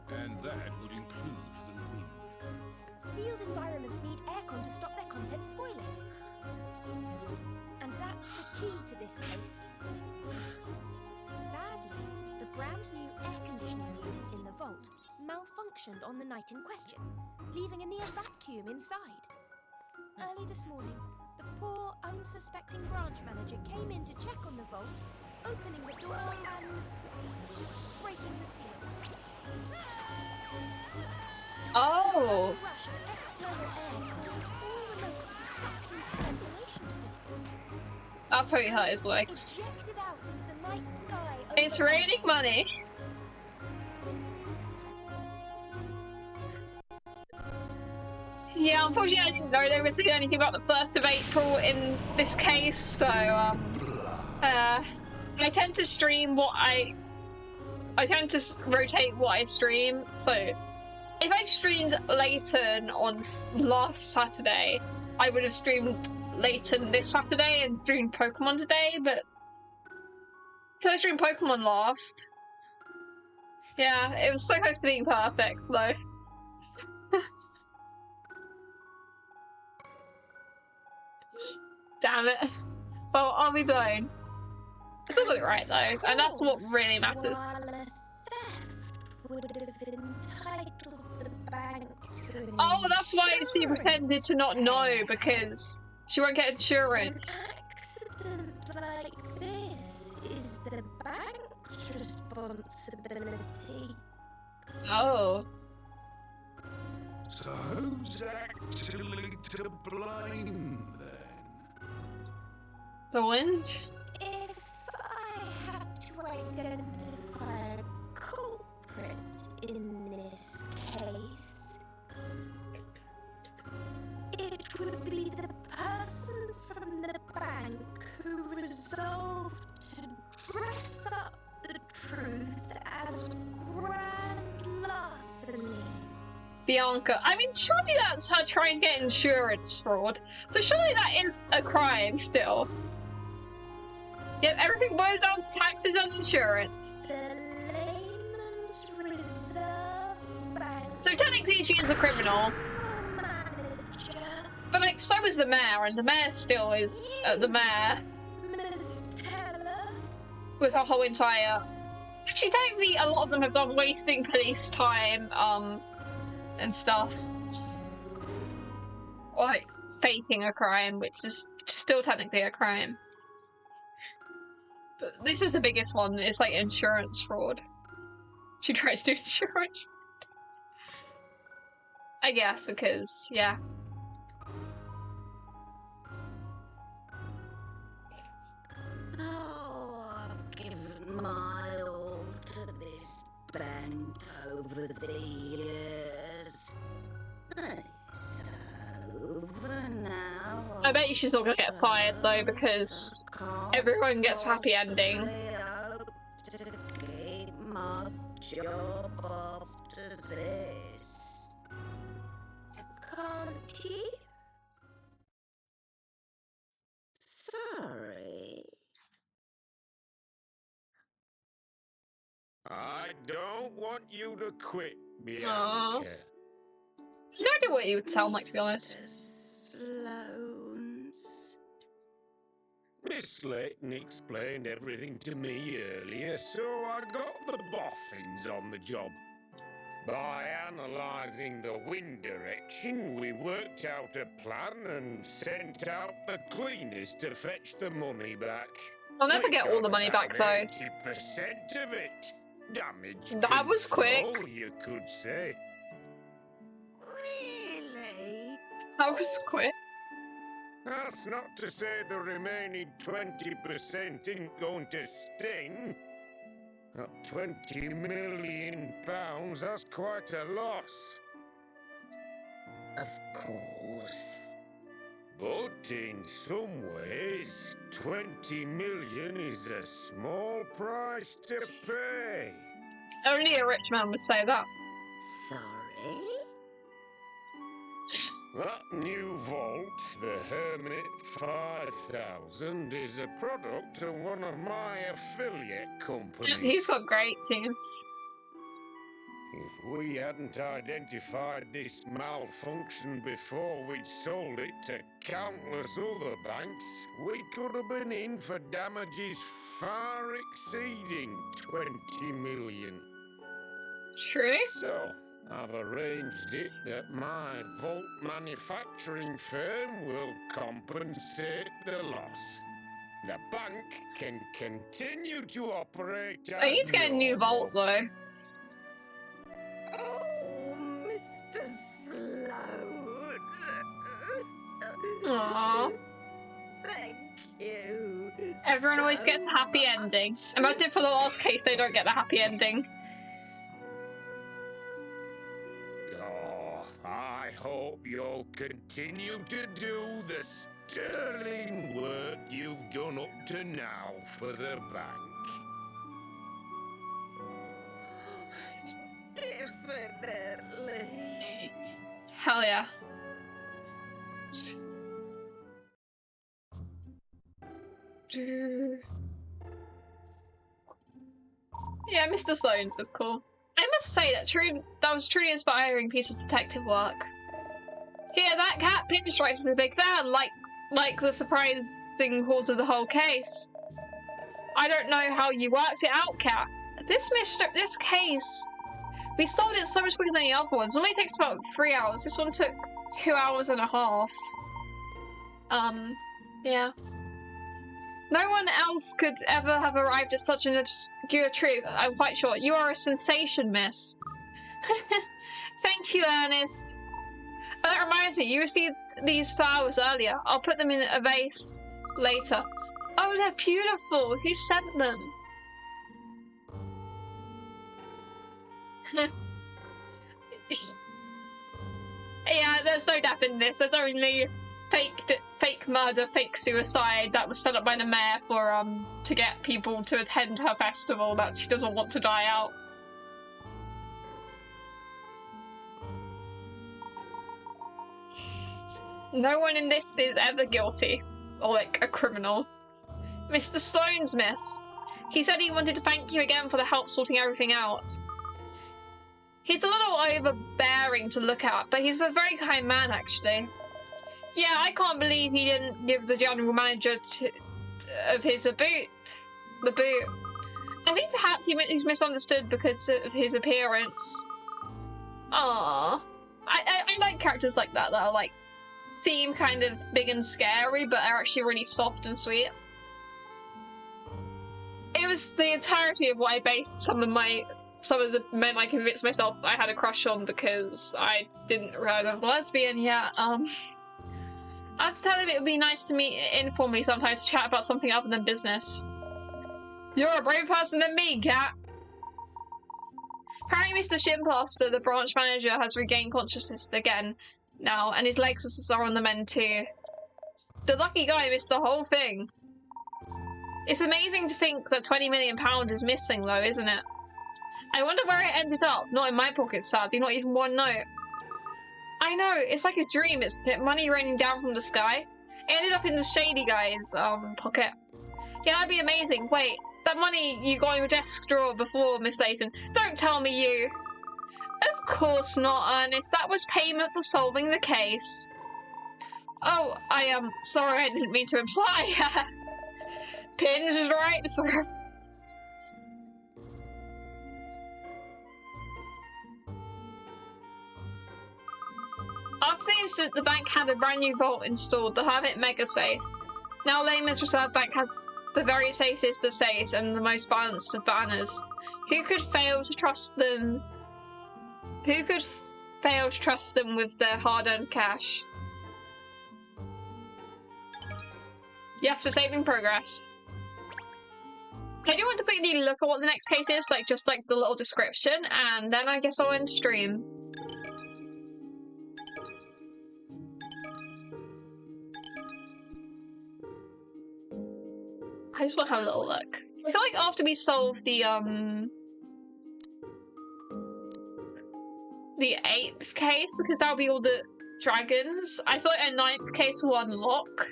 And that would include the wind. Sealed environments need aircon to stop their contents spoiling. And that's the key to this case. Sadly, the brand new air conditioning unit in the vault malfunctioned on the night in question, leaving a near vacuum inside. Early this morning, the poor, unsuspecting branch manager came in to check on the vault, opening the door and breaking the seal. Oh! The rushed external air caused all remotes to be sucked into the ventilation system. That's how he hurt his legs. Ejected out into the night sky. It's over raining money! Yeah, unfortunately I didn't know they were saying anything about the 1st of April in this case, so, I tend to stream what I tend to rotate what I stream, so if I streamed Layton on last Saturday, I would have streamed Layton this Saturday and streamed Pokemon today, but because I streamed Pokemon last, yeah, it was so close to being perfect, though. Damn it. Well, I'll be blown. I still got it right, though, and that's what really matters. While a theft would have entitled the bank to an Oh, that's why she insurance pretended to not know, payout. because she won't get insurance. An accident like this is the bank's responsibility. Oh. So who's actually to blame then? The wind? If I had to identify a culprit in this case, it would be the Bianca. I mean, surely that's her trying to get insurance fraud. So surely that is a crime still. Yep, everything boils down to taxes and insurance. The Layman's Reserve Bank. So technically she is a criminal. Manager. But like, so is the mayor, and the mayor still is the mayor. Miss Teller. With her whole entire... Actually, technically, a lot of them have done wasting police time, and stuff. Or, like, faking a crime, which is still technically a crime. But this is the biggest one, it's like insurance fraud. She tries to do insurance fraud. I guess, because, yeah. Oh, I've given my all to this bank over the years. It's over now. I bet you she's not gonna get fired though, because everyone gets happy ending. I hope to keep my job after this. Can't you? Sorry. I don't want you to quit, Aww. Bianca. It's no idea what you would sound like, to be honest. Sloanes. Miss Layton explained everything to me earlier, so I got the boffins on the job. By analysing the wind direction, we worked out a plan and sent out the cleaners to fetch the money back. I'll never We get all the got money about back, though. 80% of it. Damage That was quick. control, you could say. Really? That was quick. That's not to say the remaining 20% isn't going to sting. At £20 million, that's quite a loss. Of course. But in some ways, 20 million is a small price to pay. Only a rich man would say that. Sorry? That new vault, the Hermit 5000, is a product of one of my affiliate companies. He's got great teams. If we hadn't identified this malfunction before we'd sold it to countless other banks, we could have been in for damages far exceeding 20 million. True. So, I've arranged it that my vault manufacturing firm will compensate the loss. The bank can continue to operate as I need to get a new vault, though. Oh, Mr. Sloan. Aww. Thank you. Everyone always so gets a happy ending. much. Imagine for the last case they don't get the happy ending. Oh, I hope you'll continue to do the sterling work you've done up to now for the bank. Definitely. Hell yeah. Yeah, Mr. Sloane's is cool. I must say that was truly inspiring piece of detective work. Yeah, that cat Pinstripes is a big fan, like the surprising cause of the whole case. I don't know how you worked it out, Cat. This case, we solved it so much quicker than the other ones. It only takes about 3 hours. This one took 2 hours and a half. Yeah. No one else could ever have arrived at such an obscure truth, I'm quite sure. You are a sensation, miss. Thank you, Ernest. Oh, that reminds me, you received these flowers earlier. I'll put them in a vase later. Oh, they're beautiful. Who sent them? Yeah, there's no death in this. There's only fake murder, fake suicide that was set up by the mayor for to get people to attend her festival that she doesn't want to die out. No one in this is ever guilty. Or, like, a criminal. Mr. Sloane's missed. He said he wanted to thank you again for the help sorting everything out. He's a little overbearing to look at, but he's a very kind man, actually. Yeah, I can't believe he didn't give the general manager of his a boot. The boot. I think perhaps he's misunderstood because of his appearance. Aww. I like characters like that are like, seem kind of big and scary, but are actually really soft and sweet. It was the entirety of what I based some of the men I convinced myself I had a crush on because I didn't realize I was a lesbian yet. I was telling him it would be nice to meet informally sometimes to chat about something other than business. You're a braver person than me, Cat. Apparently Mr. Shinplaster, the branch manager, has regained consciousness again now, and his legs are on the mend too. The lucky guy missed the whole thing. It's amazing to think that £20 million is missing though, isn't it? I wonder where it ended up. Not in my pocket, sadly, not even one note. I know, it's like a dream. It's money raining down from the sky. It ended up in the shady guy's pocket. Yeah, that'd be amazing. Wait, that money you got in your desk drawer before, Miss Layton. Don't tell me you. Of course not, Ernest. That was payment for solving the case. Oh, I am sorry, I didn't mean to imply. Pinge is right, sir. After the incident, the bank had a brand new vault installed, the Hermit Mega Safe. Now Layman's Reserve Bank has the very safest of safes and the most balanced of banners. Who could fail to trust them? Who could fail to trust them with their hard-earned cash? Yes, we're saving progress. I do want to quickly look at what the next case is, like just like the little description, and then I guess I'll end stream. I just want to have a little look. I feel like after we solve the 8th case, because that'll be all the dragons, I feel like a 9th case will unlock.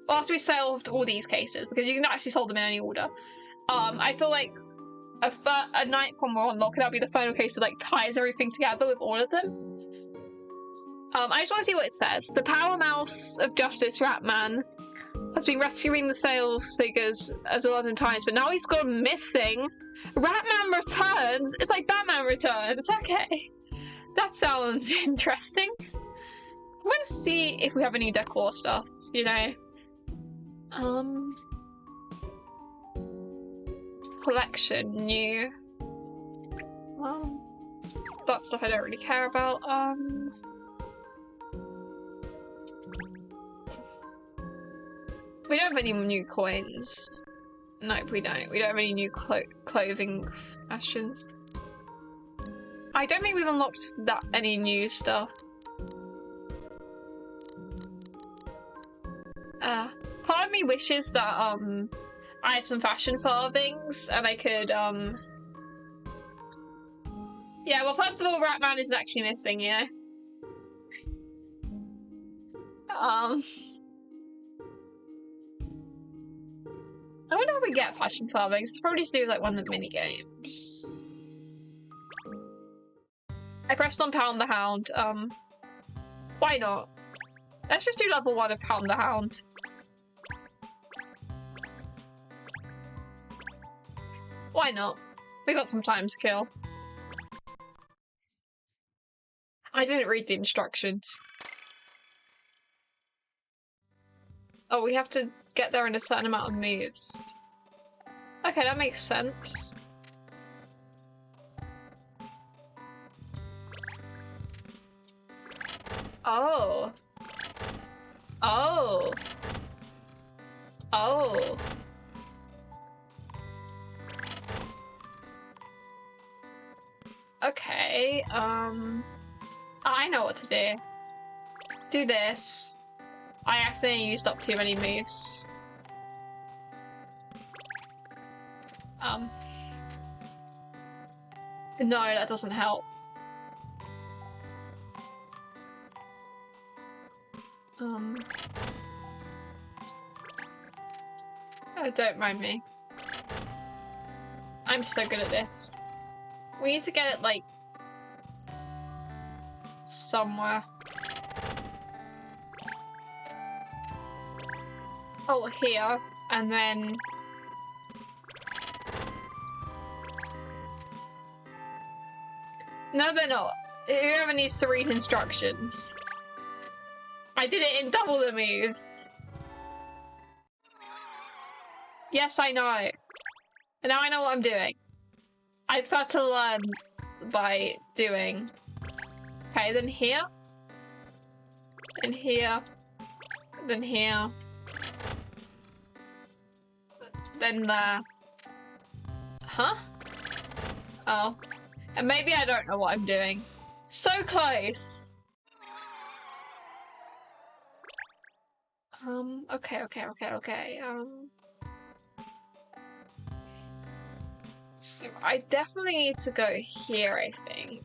After we solved all these cases, because you can actually solve them in any order. I feel like a 9th one will unlock, and that'll be the final case that like ties everything together with all of them. I just want to see what it says. The Power Mouse of Justice, Ratman, has been rescuing the sales figures as well as in times, but now he's gone missing. Ratman returns. It's like Batman returns. Okay, that sounds interesting. I'm gonna see if we have any decor stuff. You know, collection new. That stuff I don't really care about. We don't have any new coins. Nope, we don't. We don't have any new clothing fashions. I don't think we've unlocked any new stuff. Part of me wishes that I had some fashion farthings and I could yeah, well, first of all, Ratman is actually missing, you know. I wonder how we get fashion farthings. It's probably to do with like one of the mini games. I pressed on Pound the Hound. Why not? Let's just do level 1 of Pound the Hound. Why not? We got some time to kill. I didn't read the instructions. Oh, we have to get there in a certain amount of moves. Okay, that makes sense. Oh. Oh. Oh. Okay, I know what to do. Do this. I accidentally used up too many moves. No, that doesn't help. Don't mind me. I'm so good at this. We need to get it, like, somewhere. Oh, here, and then... No, they're not. Whoever needs to read instructions. I did it in double the moves. Yes, I know. And now I know what I'm doing. I've got to learn by doing. Okay, then here. Then here. Then here. Then there. Huh? Oh. And maybe I don't know what I'm doing. So close! Okay. So I definitely need to go here, I think.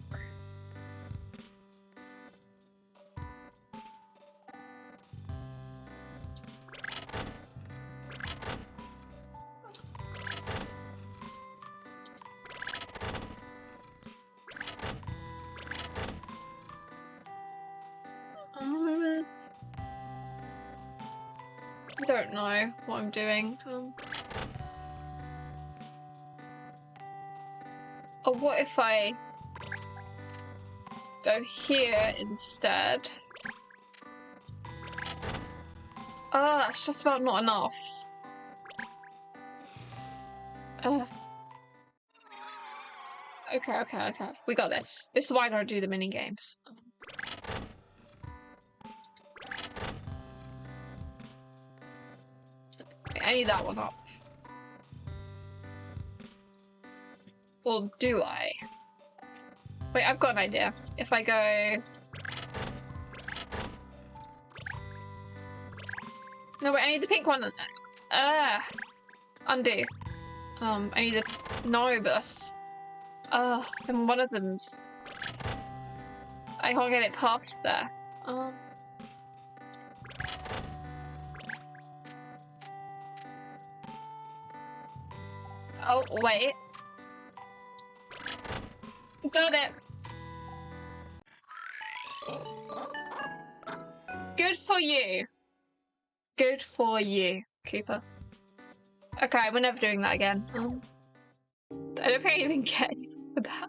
I don't know what I'm doing. Or what if I go here instead? Oh, that's just about not enough. Okay. We got this. This is why I don't do the mini games. I need that one up. Or do I? Wait, I've got an idea. If I go... No, wait, I need the pink one. Undo. I need the... No, but that's... then one of them's... I can't get it past there. Oh, wait. Got it. Good for you. Good for you, Cooper. Okay, we're never doing that again. I don't think I even get anything for that.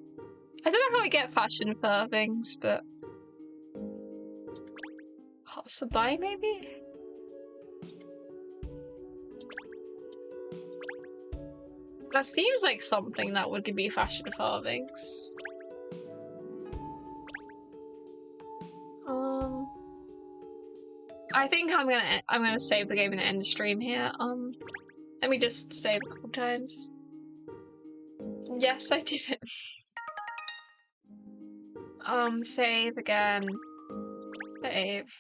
I don't know how we get fashion for things, but... Passerby, maybe? That seems like something that would be fashion farthings. I think I'm gonna save the game and end the stream here. Let me just save a couple times. Yes, I did it. Save again. Save.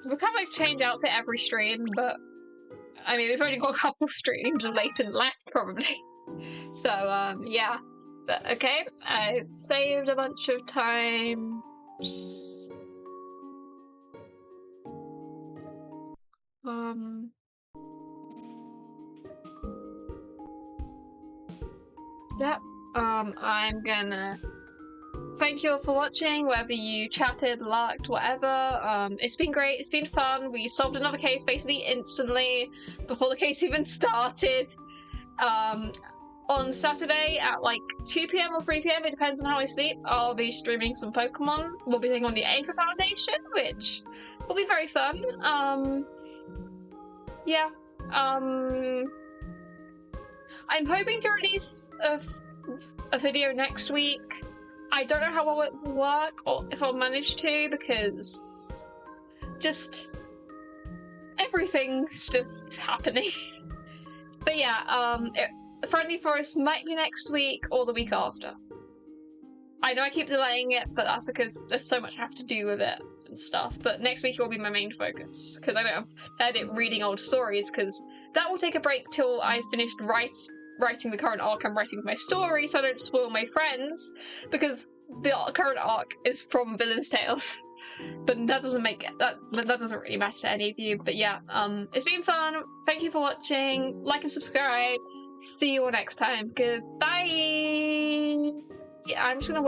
We kind of like change outfit every stream, but I mean, we've only got a couple streams of Layton left, probably. So, yeah. But, okay, I've saved a bunch of times. Yep. I'm gonna thank you all for watching, whether you chatted, liked, whatever. It's been great, it's been fun. We solved another case basically instantly before the case even started. On Saturday at like 2 PM or 3 PM, it depends on how I sleep, I'll be streaming some Pokemon. We'll be taking on the Anchor Foundation, which will be very fun. Yeah. I'm hoping to release a video next week. I don't know how it will work or if I'll manage to, because just everything's just happening. But yeah, Friendly Forest might be next week or the week after. I know I keep delaying it, but that's because there's so much I have to do with it and stuff. But next week will be my main focus, because I don't have edit reading old stories, because that will take a break till I finished writing the current arc I'm writing with my story, so I don't spoil my friends, because the current arc is from Villain's Tales. But that doesn't make that doesn't really matter to any of you. But yeah, it's been fun. Thank you for watching. Like and subscribe. See you all next time. Goodbye. Yeah, I'm just gonna